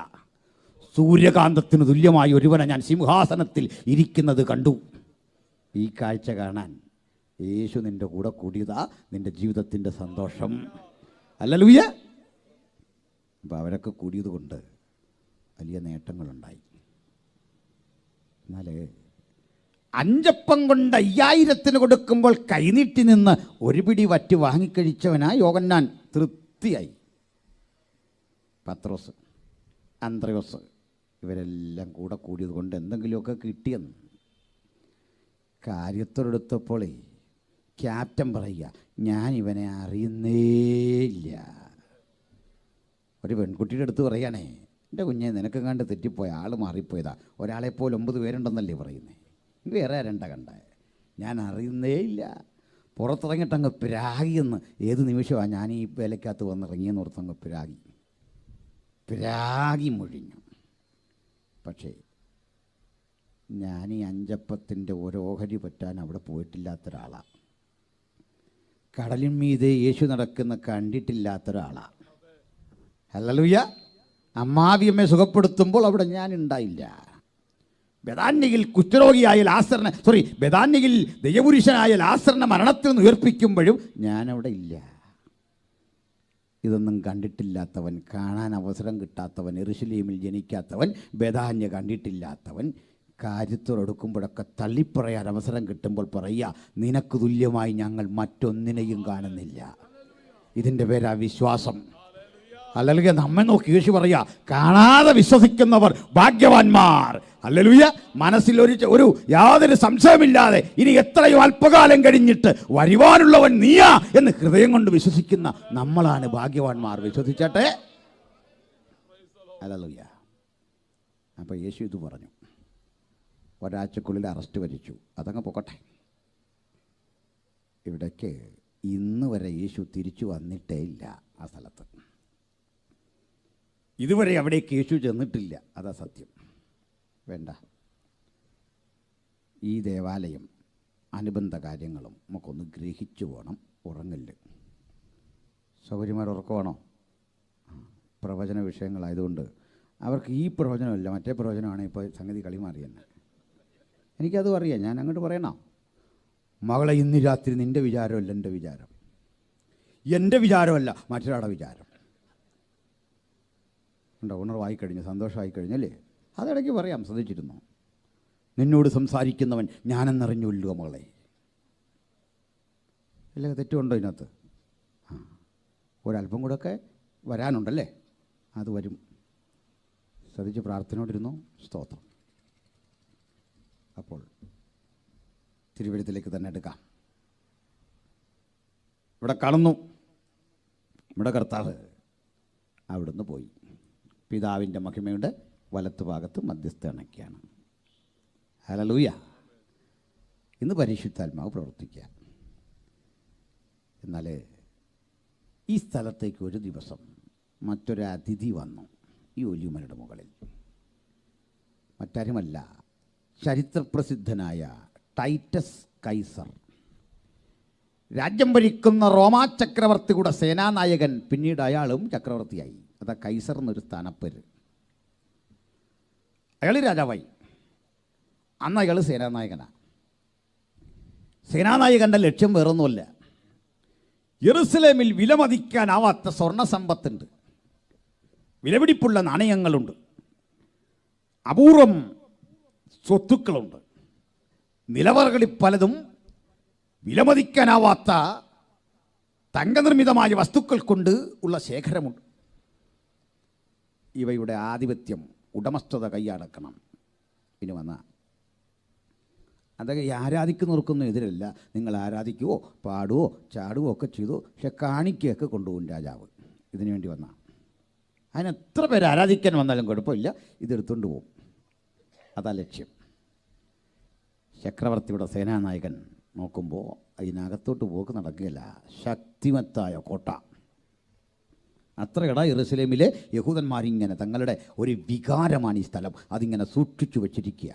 സൂര്യകാന്തത്തിന് തുല്യമായി ഒരുവനെ ഞാൻ സിംഹാസനത്തിൽ ഇരിക്കുന്നത് കണ്ടു. ഈ കാഴ്ച കാണാൻ യേശു നിൻ്റെ കൂടെ കൂടിയതാ നിൻ്റെ ജീവിതത്തിൻ്റെ സന്തോഷം. ഹല്ലേലൂയ. അപ്പോൾ അവരൊക്കെ കൂടിയത് കൊണ്ട് വലിയ നേട്ടങ്ങളുണ്ടായി. എന്നാൽ 5 അപ്പം കൊണ്ട് 5000 കൊടുക്കുമ്പോൾ കൈനീട്ടി നിന്ന് ഒരു പിടി വറ്റി വാങ്ങിക്കഴിച്ചവനാ യോഹന്നാൻ. തൃപ്തിയായി. പത്രോസ്, അന്ത്രയോസ് ഇവരെല്ലാം കൂടെ കൂടിയത് കൊണ്ട് എന്തെങ്കിലുമൊക്കെ കിട്ടിയെന്ന് കാര്യത്തോടെടുത്തപ്പോളേ ക്യാപ്റ്റൻ പറയുക, ഞാൻ ഇവനെ അറിയുന്നേയില്ല. ഒരു പെൺകുട്ടിയുടെ അടുത്ത് പറയുകയാണേ, എൻ്റെ കുഞ്ഞെ നിനക്ക് കണ്ട് തെറ്റിപ്പോയ ആൾ മാറിപ്പോയതാ, ഒരാളെപ്പോലെ 9 പേരുണ്ടെന്നല്ലേ പറയുന്നേ, വേറെ ആരണ്ട കണ്ടേ, ഞാൻ അറിയുന്നേയില്ല. പുറത്തിറങ്ങിയിട്ടങ്ങ് പിരാഗിയെന്ന് ഏത് നിമിഷമാണ് ഞാൻ ഈ വേലക്കകത്ത് വന്നിറങ്ങിയെന്ന് ഓർത്തങ്ങ് പിരാഗി മുഴിഞ്ഞു. പക്ഷേ ഞാൻ ഈ 5 അപ്പത്തിൻ്റെ ഓഹരി പറ്റാൻ അവിടെ പോയിട്ടില്ലാത്ത ഒരാളാണ്. കടലിൻ മീതെ യേശു നടക്കുന്ന കണ്ടിട്ടില്ലാത്ത ഒരാളാണ്. ഹല്ലേലൂയ. അമ്മാവിയമ്മയെ സുഖപ്പെടുത്തുമ്പോൾ അവിടെ ഞാൻ ഉണ്ടായില്ല. ബെഥാന്യയിൽ കുഷ്ഠരോഗിയായ ബെഥാന്യയിൽ ദൈവപുരുഷനായ ലാസറിനെ മരണത്തിൽ നിന്ന് ഉയർപ്പിക്കുമ്പോഴും ഞാനവിടെ ഇല്ല. ഇതൊന്നും കണ്ടിട്ടില്ലാത്തവൻ, കാണാൻ അവസരം കിട്ടാത്തവൻ, യെരൂശലേമിൽ ജനിക്കാത്തവൻ, ബെഥാന്യ കണ്ടിട്ടില്ലാത്തവൻ കാര്യത്തോടെടുക്കുമ്പോഴൊക്കെ തള്ളിപ്പറയാൻ അവസരം കിട്ടുമ്പോൾ പറയുക, നിനക്ക് തുല്യമായി ഞങ്ങൾ മറ്റൊന്നിനെയും കാണുന്നില്ല. ഇതിൻ്റെ പേരാ വിശ്വാസം. ഹല്ലേലൂയ. നമ്മെ നോക്കി യേശു പറയുക, കാണാതെ വിശ്വസിക്കുന്നവർ ഭാഗ്യവാന്മാർ. ഹല്ലേലൂയ. മനസ്സിൽ ഒരു യാതൊരു സംശയമില്ലാതെ ഇനി എത്രയോ അല്പകാലം കഴിഞ്ഞിട്ട് വരുവാനുള്ളവൻ നീയാ എന്ന് ഹൃദയം കൊണ്ട് വിശ്വസിക്കുന്ന നമ്മളാണ് ഭാഗ്യവാന്മാർ. വിശ്വസിച്ചട്ടെ. ഹല്ലേലൂയ. അപ്പോൾ യേശു ഇത് പറഞ്ഞു. ഒരാഴ്ചക്കുള്ളിൽ അറസ്റ്റ് വരിച്ചു. അതങ്ങ് പോകട്ടെ. ഇവിടേക്ക് ഇന്ന് വരെ യേശു തിരിച്ചു വന്നിട്ടേ ഇല്ല. ആ സ്ഥലത്ത് ഇതുവരെ അവിടേക്ക് യേശു ചെന്നിട്ടില്ല. അതാ സത്യം. വേണ്ട, ഈ ദേവാലയം അനുബന്ധ കാര്യങ്ങളും നമുക്കൊന്ന് ഗ്രഹിച്ചു പോകണം. ഉറങ്ങില്ല. സൗകര്യമാർ ഉറക്കമാണോ? പ്രവചന വിഷയങ്ങളായതുകൊണ്ട് അവർക്ക് ഈ പ്രവചനമല്ല, മറ്റേ പ്രവചനമാണ് ഇപ്പോൾ സംഗതി കളി മാറി തന്നെ. എനിക്കതും അറിയാം. ഞാൻ അങ്ങോട്ട് പറയണം, മകളെ ഇന്ന് രാത്രി നിൻ്റെ വിചാരമല്ല എൻ്റെ വിചാരം, എൻ്റെ വിചാരമല്ല മറ്റൊരാളുടെ വിചാരം. ഉണ്ടോ? ഉണർവായി കഴിഞ്ഞ് സന്തോഷമായി കഴിഞ്ഞല്ലേ? അതിടയ്ക്ക് പറയാം, ശ്രദ്ധിച്ചിരുന്നു, നിന്നോട് സംസാരിക്കുന്നവൻ ഞാനെന്നറിഞ്ഞുല്ലോ മകളെ. ഇല്ല, തെറ്റുണ്ടോ ഇതിനകത്ത്? ഒരല്പം കൂടെയൊക്കെ വരാനുണ്ടല്ലേ? അത് വരും. ശ്രദ്ധിച്ച് പ്രാർത്ഥനയോടിരുന്നു. സ്തോത്രം. അപ്പോൾ തിരുവഴുത്തിലേക്ക് തന്നെ എടുക്കാം. ഇവിടെ കാണുന്നു, നമ്മുടെ കർത്താവ് അവിടുന്ന് പോയി പിതാവിൻ്റെ മഹിമയുടെ വലത്ത് ഭാഗത്ത് മധ്യസ്ഥ അണയ്ക്കുകയാണ്. ഹല്ലേലൂയ. ഇന്ന് പരിശുദ്ധാത്മാവ് പ്രവർത്തിക്കുക. എന്നാൽ ഈ സ്ഥലത്തേക്ക് ഒരു ദിവസം മറ്റൊരു അതിഥി വന്നു ഈ ഒലിവുമലയുടെ മുകളിൽ. മറ്റാരുമല്ല, ചരിത്രപ്രസിദ്ധനായ ടൈറ്റസ് കൈസർ, രാജ്യം ഭരിക്കുന്ന റോമാ ചക്രവർത്തിയുടെ സേനാനായകൻ. പിന്നീട് അയാളും ചക്രവർത്തിയായി. അതാ കൈസർ എന്നൊരു സ്ഥാനപ്പേര്. അയാൾ രാജാവായി. അന്ന് അയാൾ സേനാനായകനാണ്. സേനാനായകൻ്റെ ലക്ഷ്യം വേറൊന്നുമല്ല, യെറുസലേമിൽ വിലമതിക്കാനാവാത്ത സ്വർണ്ണ സമ്പത്തുണ്ട്, വിലപിടിപ്പുള്ള നാണയങ്ങളുണ്ട്, അപൂർവം സ്വത്തുക്കളുണ്ട്, നിലവറകളിൽ പലതും വിലമതിക്കാനാവാത്ത തങ്കനിർമ്മിതമായ വസ്തുക്കൾ കൊണ്ട് ഉള്ള ശേഖരമുണ്ട്. ഇവയുടെ ആധിപത്യം, ഉടമസ്ഥത കൈയടക്കണം. ഇനി വന്ന അതൊക്കെ ആരാധിക്കുന്നവർക്കൊന്നും എതിരല്ല. നിങ്ങൾ ആരാധിക്കുവോ, പാടുവോ, ചാടുവോ ഒക്കെ ചെയ്തു, പക്ഷെ കാണിക്കയൊക്കെ കൊണ്ടുപോകും രാജാവ്. ഇതിനു വേണ്ടി വന്ന അതിന് എത്ര പേര് ആരാധിക്കാൻ വന്നാലും കുഴപ്പമില്ല, ഇതെടുത്തുകൊണ്ട് പോകും. അതാ ലക്ഷ്യം. ചക്രവർത്തിയുടെ സേനാനായകൻ നോക്കുമ്പോൾ അതിനകത്തോട്ട് പോക്ക് നടക്കുകയില്ല. ശക്തിമത്തായ കോട്ട. അത്രയട യെറുസലേമിലെ യഹൂദന്മാരിങ്ങനെ തങ്ങളുടെ ഒരു വികാരമാണ് ഈ സ്ഥലം, അതിങ്ങനെ സൂക്ഷിച്ചു വച്ചിരിക്കുക.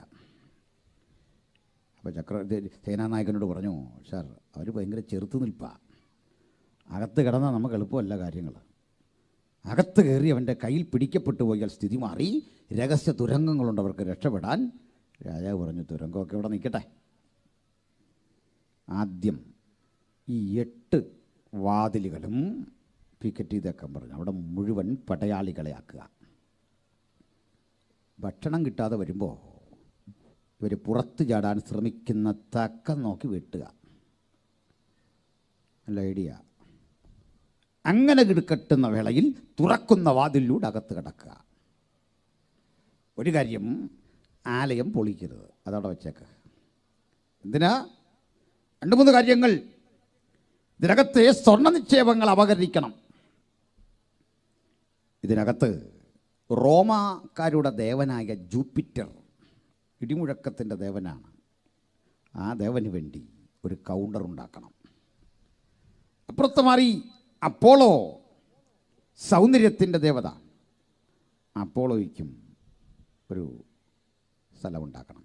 അപ്പോൾ സേനാനായകനോട് പറഞ്ഞു, സാർ അവർ ഭയങ്കര ചെറുത്ത് നിൽപ്പാണ്, അകത്ത് കിടന്നാൽ നമുക്ക് എളുപ്പമല്ല കാര്യങ്ങൾ. അകത്ത് കയറി അവൻ്റെ കയ്യിൽ പിടിക്കപ്പെട്ടു പോയാൽ സ്ഥിതി മാറി. രഹസ്യ തുരങ്കങ്ങളുണ്ട് അവർക്ക് രക്ഷപ്പെടാൻ. രാജാവ് പറഞ്ഞു, തുരങ്കമൊക്കെ ഇവിടെ നിൽക്കട്ടെ, ആദ്യം ഈ 8 വാതിലുകളും പിക്കറ്റ് ചെയ്തേക്കാൻ പറഞ്ഞു. അവിടെ മുഴുവൻ പടയാളികളെ ആക്കുക. ഭക്ഷണം കിട്ടാതെ വരുമ്പോൾ ഇവർ പുറത്ത് ചാടാൻ ശ്രമിക്കുന്ന തക്കം നോക്കി വെട്ടുക. നല്ല ഐഡിയ. അങ്ങനെ കിടക്കെട്ടുന്ന വേളയിൽ തുറക്കുന്ന വാതിലൂടെ അകത്ത് കിടക്കുക. ഒരു കാര്യം, ആലയം പൊളിക്കരുത്, അതവിടെ വെച്ചേക്ക്. എന്തിനാ? 2-3 കാര്യങ്ങൾ. ഇതിനകത്തെ സ്വർണ്ണ നിക്ഷേപങ്ങൾ അപഹരിക്കണം. ഇതിനകത്ത് റോമാക്കാരുടെ ദേവനായ ജൂപ്പിറ്റർ, ഇടിമുഴക്കത്തിൻ്റെ ദേവനാണ്, ആ ദേവന് വേണ്ടി ഒരു കൗണ്ടർ ഉണ്ടാക്കണം. അപ്പുറത്ത് മാറി അപ്പോളോ, സൗന്ദര്യത്തിൻ്റെ ദേവത, അപ്പോളോയ്ക്കും ഒരു സ്ഥലമുണ്ടാക്കണം.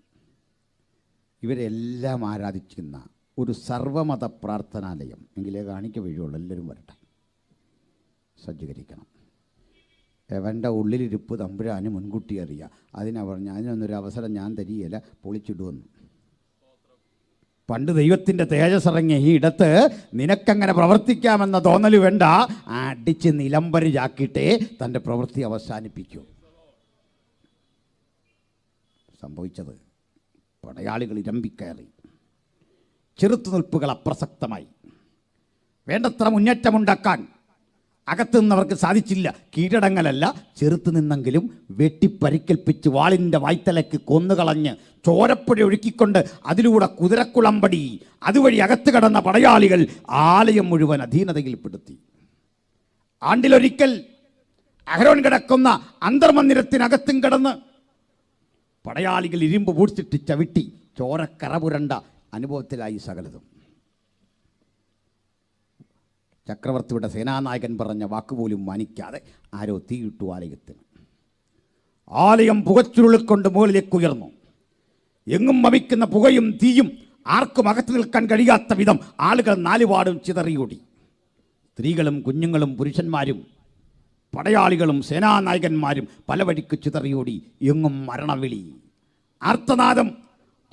ഇവരെല്ലാം ആരാധിക്കുന്ന ഒരു സർവമത പ്രാർത്ഥനാലയം, എങ്കിലേ കാണിക്ക വഴിയുള്ളൂ, എല്ലാവരും വരട്ടെ, സജ്ജീകരിക്കണം. അവൻ്റെ ഉള്ളിലിരിപ്പ് തമ്പുരാന് മുൻകൂട്ടി അറിയാം. അതിനാ പറഞ്ഞു, അതിനൊന്നൊരു അവസരം ഞാൻ തരികയില്ല, പൊളിച്ചിടുമെന്ന്. പണ്ട് ദൈവത്തിൻ്റെ തേജസ് ഇറങ്ങിയ ഈ ഇടത്ത് നിനക്കങ്ങനെ പ്രവർത്തിക്കാമെന്ന തോന്നൽ വേണ്ട, അടിച്ച് നിലംപരിചാക്കിയിട്ടേ തൻ്റെ പ്രവൃത്തി അവസാനിപ്പിക്കൂ. സംഭവിച്ചത്, പടയാളികൾ ഇരമ്പിക്കയറി. ചെറുത്തുനിൽപ്പുകൾ അപ്രസക്തമായി. വേണ്ടത്ര മുന്നേറ്റമുണ്ടാക്കാൻ അകത്തു നിന്നവർക്ക് സാധിച്ചില്ല. കീഴടങ്ങലല്ല, ചെറുത്തു നിന്നെങ്കിലും വെട്ടിപ്പരിക്കേൽപ്പിച്ച് വാളിൻ്റെ വായ്ത്തലയ്ക്ക് കൊന്നുകളഞ്ഞ് ചോരപ്പുഴ ഒഴുക്കിക്കൊണ്ട് അതിലൂടെ കുതിരക്കുളമ്പടി അതുവഴി അകത്ത് കടന്ന പടയാളികൾ ആലയം മുഴുവൻ അധീനതയിൽപ്പെടുത്തി. ആണ്ടിലൊരിക്കൽ അഹരോൻ കിടക്കുന്ന അന്തർമന്ദിരത്തിനകത്തും കിടന്ന് പടയാളികൾ ഇരുമ്പ് പൂഴ്ത്തിട്ട് ചവിട്ടി ചോരക്കറ പുരണ്ട അനുഭവത്തിലായി സകലതും. ചക്രവർത്തിയുടെ സേനാനായകൻ പറഞ്ഞ വാക്കുപോലും മാനിക്കാതെ ആരോ തീയിട്ടു ആലയത്തിന്. ആലയം പുകച്ചുരുളിക്കൊണ്ട് മുകളിലേക്ക് ഉയർന്നു. എങ്ങും വമിക്കുന്ന പുകയും തീയും ആർക്കും അകത്ത് നിൽക്കാൻ കഴിയാത്ത വിധം ആളുകൾ നാലുപാടും ചിതറിയോടി. സ്ത്രീകളും കുഞ്ഞുങ്ങളും പുരുഷന്മാരും പടയാളികളും സേനാനായകന്മാരും പല വഴിക്ക് ചിതറിയോടി. എങ്ങും മരണവിളി, ആർത്തനാദം.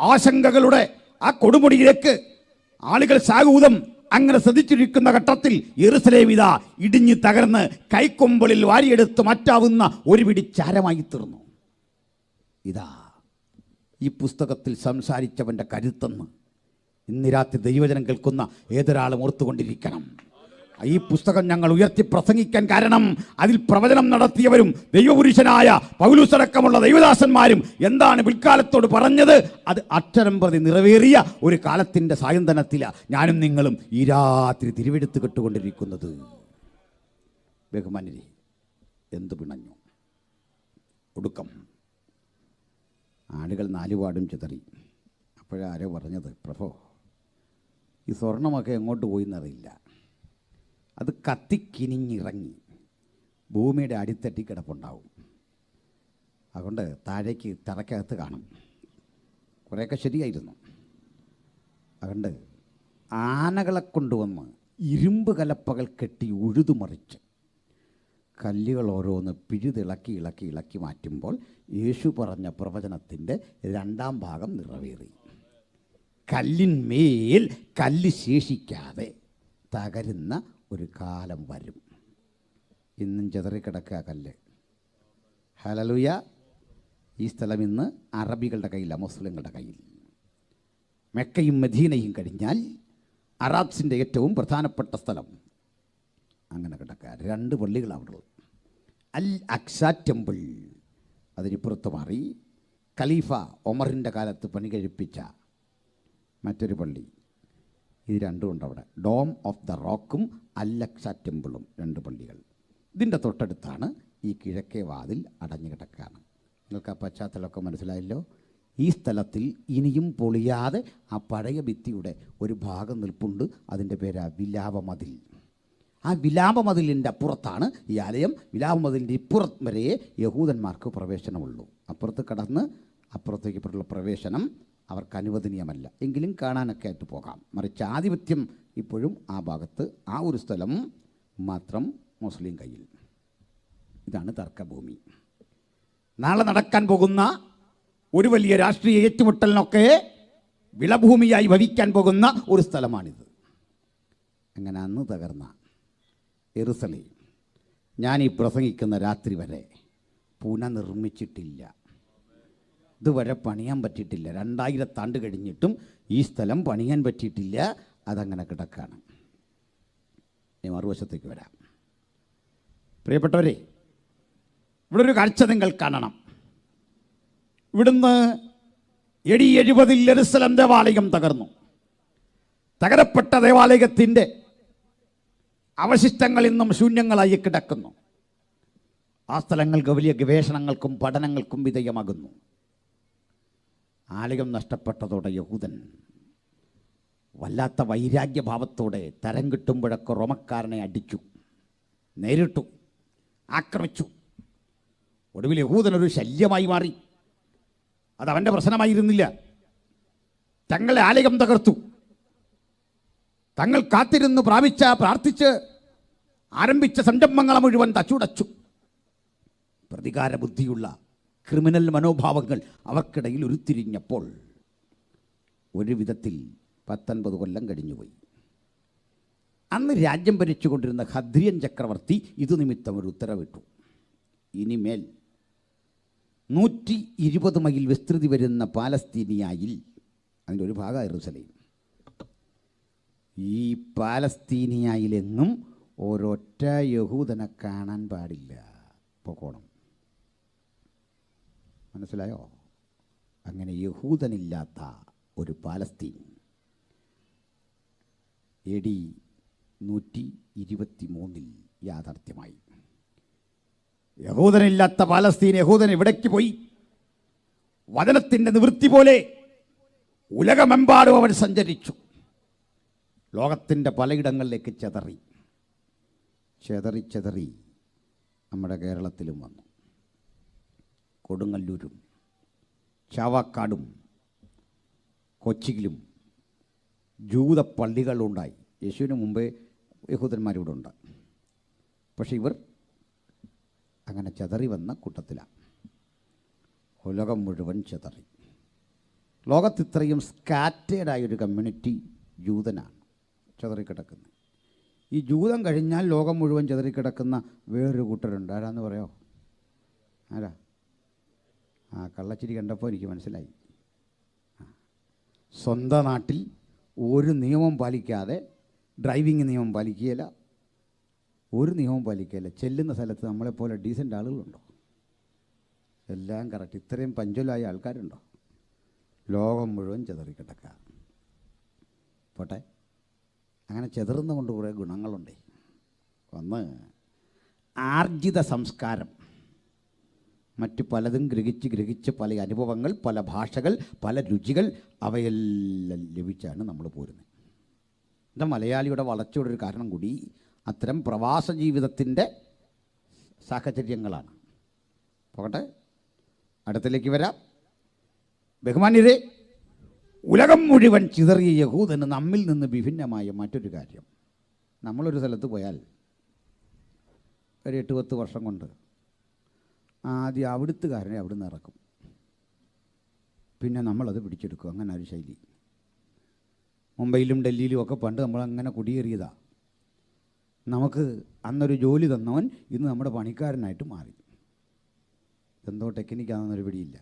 ആശങ്കകളുടെ ആ കൊടുമുടിയിലേക്ക് ആളുകൾ സാഗൂതം അങ്ങനെ ശ്രദ്ധിച്ചിരിക്കുന്ന ഘട്ടത്തിൽ യെരൂശലേം ഇതാ ഇടിഞ്ഞു തകർന്ന് കൈക്കൊമ്പളിൽ വാരിയെടുത്ത് മാറ്റാവുന്ന ഒരു പിടി ചാരമായി തീർന്നു. ഇതാ ഈ പുസ്തകത്തിൽ സംസാരിച്ചവൻ്റെ കരുത്തെന്ന് ഇന്ന് രാത്രി ദൈവജനം കേൾക്കുന്ന ഏതൊരാളും ഓർത്തുകൊണ്ടിരിക്കണം. ഈ പുസ്തകം ഞങ്ങൾ ഉയർത്തി പ്രസംഗിക്കാൻ കാരണം അതിൽ പ്രവചനം നടത്തിയവരും ദൈവപുരുഷനായ പൗലോസടക്കമുള്ള ദൈവദാസന്മാരും എന്താണ് പിൽക്കാലത്തോട് പറഞ്ഞത് അത് അക്ഷരം പ്രതി നിറവേറിയ ഒരു കാലത്തിൻ്റെ സായന്തനത്തിലാണ് ഞാനും നിങ്ങളും ഈ രാത്രി തിരുവെടുത്ത് കെട്ടുകൊണ്ടിരിക്കുന്നത്. ബഹുമാന്യരെ, എന്തു പിണഞ്ഞു ഒടുക്കം ആളുകൾ നാലുപാടും ചിതറി. അപ്പോഴാരോ പറഞ്ഞത്, പ്രഭോ, ഈ സ്വർണമൊക്കെ എങ്ങോട്ട് പോയി എന്നറിയില്ല, അത് കത്തിക്കിനിഞ്ഞിറങ്ങി ഭൂമിയുടെ അടിത്തട്ടി കിടപ്പുണ്ടാവും, അതുകൊണ്ട് താഴേക്ക് തറയ്ക്കകത്ത് കാണും. കുറേയൊക്കെ ശരിയായിരുന്നു. അതുകൊണ്ട് ആനകളെ കൊണ്ടുവന്ന് ഇരുമ്പ് കലപ്പകൾ കെട്ടി ഉഴുതുമറിച്ച് കല്ലുകൾ ഓരോന്ന് പിഴുതിളക്കി ഇളക്കി ഇളക്കി മാറ്റുമ്പോൾ യേശു പറഞ്ഞ പ്രവചനത്തിൻ്റെ 2ാം ഭാഗം നിറവേറി. കല്ലിന്മേൽ കല്ല് ശേഷിക്കാതെ തകരുന്ന ഒരു കാലം വരും. ഇന്നും ചെതറിക്കിടക്കുക കല്ല്. ഹല്ലേലൂയ. ഈ സ്ഥലം ഇന്ന് അറബികളുടെ കയ്യിലാണ്, മുസ്ലിങ്ങളുടെ കയ്യിൽ. മെക്കയും മദീനയും കഴിഞ്ഞാൽ അറാബ്സിൻ്റെ ഏറ്റവും പ്രധാനപ്പെട്ട സ്ഥലം അങ്ങനെ കിടക്കുക. 2 പള്ളികളാണ് അവിടെ ഉള്ളത്. അൽ അക്സ ടെമ്പിൾ അതിനിപ്പുറത്ത് മാറി ഖലീഫ ഒമറിൻ്റെ കാലത്ത് പണി കഴിപ്പിച്ച മറ്റൊരു പള്ളി. ഇത് രണ്ടും ഉണ്ട് അവിടെ. ഡോം ഓഫ് ദ റോക്കും അൽ അക്സ ടെമ്പിളും 2 പള്ളികൾ. ഇതിൻ്റെ തൊട്ടടുത്താണ് ഈ കിഴക്കേ വാതിൽ അടഞ്ഞു കിടക്കുകയാണ്. നിങ്ങൾക്ക് ആ പശ്ചാത്തലമൊക്കെ മനസ്സിലായല്ലോ. ഈ സ്ഥലത്തിൽ ഇനിയും പൊളിയാതെ ആ പഴയ ഭിത്തിയുടെ ഒരു ഭാഗം നിൽപ്പുണ്ട്. അതിൻ്റെ പേരാ വിലാപമതിൽ. ആ വിലാപമതിലിൻ്റെ അപ്പുറത്താണ് ഈ ആലയം. വിലാപമതിലിൻ്റെ ഇപ്പുറത്ത് വരെ യഹൂദന്മാർക്ക് പ്രവേശനമുള്ളൂ. അപ്പുറത്ത് കടന്ന് അപ്പുറത്തേക്കുള്ള പ്രവേശനം അവർക്ക് അനുവദനീയമല്ല. എങ്കിലും കാണാനൊക്കെ ആയിട്ട് പോകാം. മറിച്ച് ആധിപത്യം ഇപ്പോഴും ആ ഭാഗത്ത്, ആ ഒരു സ്ഥലം മാത്രം മുസ്ലിം കയ്യിൽ. ഇതാണ് തർക്കഭൂമി. നാളെ നടക്കാൻ പോകുന്ന ഒരു വലിയ രാഷ്ട്രീയ ഏറ്റുമുട്ടലിനൊക്കെ വിളഭൂമിയായി ഭവിക്കാൻ പോകുന്ന ഒരു സ്ഥലമാണിത്. അങ്ങനെ അന്ന് തകർന്ന യെരൂശലേം ഞാൻ ഈ പ്രസംഗിക്കുന്ന രാത്രി വരെ പുനർനിർമ്മിച്ചിട്ടില്ല. ഇതുവരെ പണിയാൻ പറ്റിയിട്ടില്ല. 2000 ആണ്ട് കഴിഞ്ഞിട്ടും ഈ സ്ഥലം പണിയാൻ പറ്റിയിട്ടില്ല. അതങ്ങനെ കിടക്കാണ്. ഇനി മറുവശത്തേക്ക് വരാം. പ്രിയപ്പെട്ടവരെ, ഇവിടെ ഒരു കാഴ്ച നിങ്ങൾ കാണണം. ഇവിടുന്ന് AD 70 യെരൂശലേം ദേവാലയം തകർന്നു. തകരപ്പെട്ട ദേവാലയത്തിൻ്റെ അവശിഷ്ടങ്ങൾ ഇന്നും ശൂന്യങ്ങളായി കിടക്കുന്നു. ആ സ്ഥലങ്ങൾക്ക് വലിയ ഗവേഷണങ്ങൾക്കും പഠനങ്ങൾക്കും വിധേയമാകുന്നു. ആലയം നഷ്ടപ്പെട്ടതോടെ യഹൂദൻ വല്ലാത്ത വൈരാഗ്യഭാവത്തോടെ തരം കിട്ടുമ്പോഴൊക്കെ റോമക്കാരനെ അടിച്ചു, നേരിട്ടു, ആക്രമിച്ചു. ഒടുവിൽ യഹൂദനൊരു ശല്യമായി മാറി. അതവൻ്റെ പ്രശ്നമായിരുന്നില്ല. തങ്ങളെ ആലയം തകർത്തു. തങ്ങൾ കാത്തിരുന്ന് പ്രാർത്ഥിച്ച് ആരംഭിച്ച സംരംഭങ്ങളെ മുഴുവൻ തച്ചുടച്ചു. പ്രതികാര ബുദ്ധിയുള്ള ക്രിമിനൽ മനോഭാവങ്ങൾ അവർക്കിടയിൽ ഉരുത്തിരിഞ്ഞപ്പോൾ ഒരു വിധത്തിൽ 19 കൊല്ലം കഴിഞ്ഞുപോയി. അന്ന് രാജ്യം ഭരിച്ചുകൊണ്ടിരുന്ന ഹദ്രിയൻ ചക്രവർത്തി ഇതു നിമിത്തം ഒരു ഉത്തരവിട്ടു. ഇനിമേൽ 120 മൈൽ വിസ്തൃതി വരുന്ന പാലസ്തീനിയായിൽ, അതിൻ്റെ ഒരു ഭാഗം യെരൂശലേം, ഈ പാലസ്തീനിയായിലെങ്ങും ഒരൊറ്റ യഹൂദനെ കാണാൻ പാടില്ല. പോകണം. മനസ്സിലായോ? അങ്ങനെ യഹൂദനില്ലാത്ത ഒരു പാലസ്തീൻ AD 123 യാഥാർത്ഥ്യമായി. യഹൂദനില്ലാത്ത പാലസ്തീൻ, യഹൂദൻ എവിടേക്ക് പോയി? വചനത്തിൻ്റെ നിവൃത്തി പോലെ ഉലകമെമ്പാടും അവൻ സഞ്ചരിച്ചു. ലോകത്തിൻ്റെ പലയിടങ്ങളിലേക്ക് ചെതറി നമ്മുടെ കേരളത്തിലും വന്നു. കൊടുങ്ങല്ലൂരും ചാവക്കാടും കൊച്ചിയിലും ജൂത പള്ളികളുണ്ടായി. യേശുവിന് മുമ്പേ യഹൂദന്മാരിവിടെ ഉണ്ട്. പക്ഷെ ഇവർ അങ്ങനെ ചെതറി വന്ന കൂട്ടത്തിലാണ്. ഉലകം മുഴുവൻ ചെതറി. ലോകത്ത് ഇത്രയും സ്കാറ്റേഡായൊരു കമ്മ്യൂണിറ്റി ജൂതനാണ് ചിതറിക്കിടക്കുന്നത്. ഈ ജൂതം കഴിഞ്ഞാൽ ലോകം മുഴുവൻ ചിതറിക്കിടക്കുന്ന വേറൊരു കൂട്ടരുണ്ട്. ആരാന്ന് പറയോ? ആരാ? കള്ളച്ചിരി കണ്ടപ്പോൾ എനിക്ക് മനസ്സിലായി. സ്വന്തം നാട്ടിൽ ഒരു നിയമം പാലിക്കാതെ, ഡ്രൈവിംഗ് നിയമം പാലിക്കുകയില്ല, ഒരു നിയമവും പാലിക്കുകയില്ല. ചെല്ലുന്ന സ്ഥലത്ത് നമ്മളെപ്പോലെ ഡീസൻ്റ് ആളുകളുണ്ടോ? എല്ലാം കറക്റ്റ്. ഇത്രയും പഞ്ചലായ ആൾക്കാരുണ്ടോ? ലോകം മുഴുവൻ ചിതറിക്കിടക്കുക. പോട്ടെ, അങ്ങനെ ചെതറുന്നതുകൊണ്ട് കുറേ ഗുണങ്ങളുണ്ട്. ഒന്ന്, ആർജിത സംസ്കാരം. മറ്റ് പലതും ഗ്രഹിച്ച് പല അനുഭവങ്ങൾ, പല ഭാഷകൾ, പല രുചികൾ, അവയെല്ലാം ലഭിച്ചാണ് നമ്മൾ പോരുന്നത്. എന്താ മലയാളിയുടെ വളർച്ചയുടെ ഒരു കാരണം കൂടി അത്തരം പ്രവാസ ജീവിതത്തിൻ്റെ സാഹചര്യങ്ങളാണ്. പോകട്ടെ, അടുത്തിലേക്ക് വരാം. ബഹുമാന്യരെ, ഉലകം മുഴുവൻ ചിതറിയ യഹൂദന് നമ്മിൽ നിന്ന് വിഭിന്നമായ മറ്റൊരു കാര്യം. നമ്മളൊരു സ്ഥലത്ത് പോയാൽ ഒരു 8-10 വർഷം കൊണ്ട് ആദ്യം അവിടുത്തുകാരനെ അവിടെ നിന്ന് ഇറക്കും, പിന്നെ നമ്മളത് പിടിച്ചെടുക്കും. അങ്ങനെ ഒരു ശൈലി. മുംബൈയിലും ഡൽഹിയിലും ഒക്കെ പണ്ട് നമ്മളങ്ങനെ കുടിയേറിയതാണ്. നമുക്ക് അന്നൊരു ജോലി തന്നവൻ ഇന്ന് നമ്മുടെ പണിക്കാരനായിട്ട് മാറി. എന്തോ ടെക്നിക്കാണെന്നൊരു പിടിയില്ല.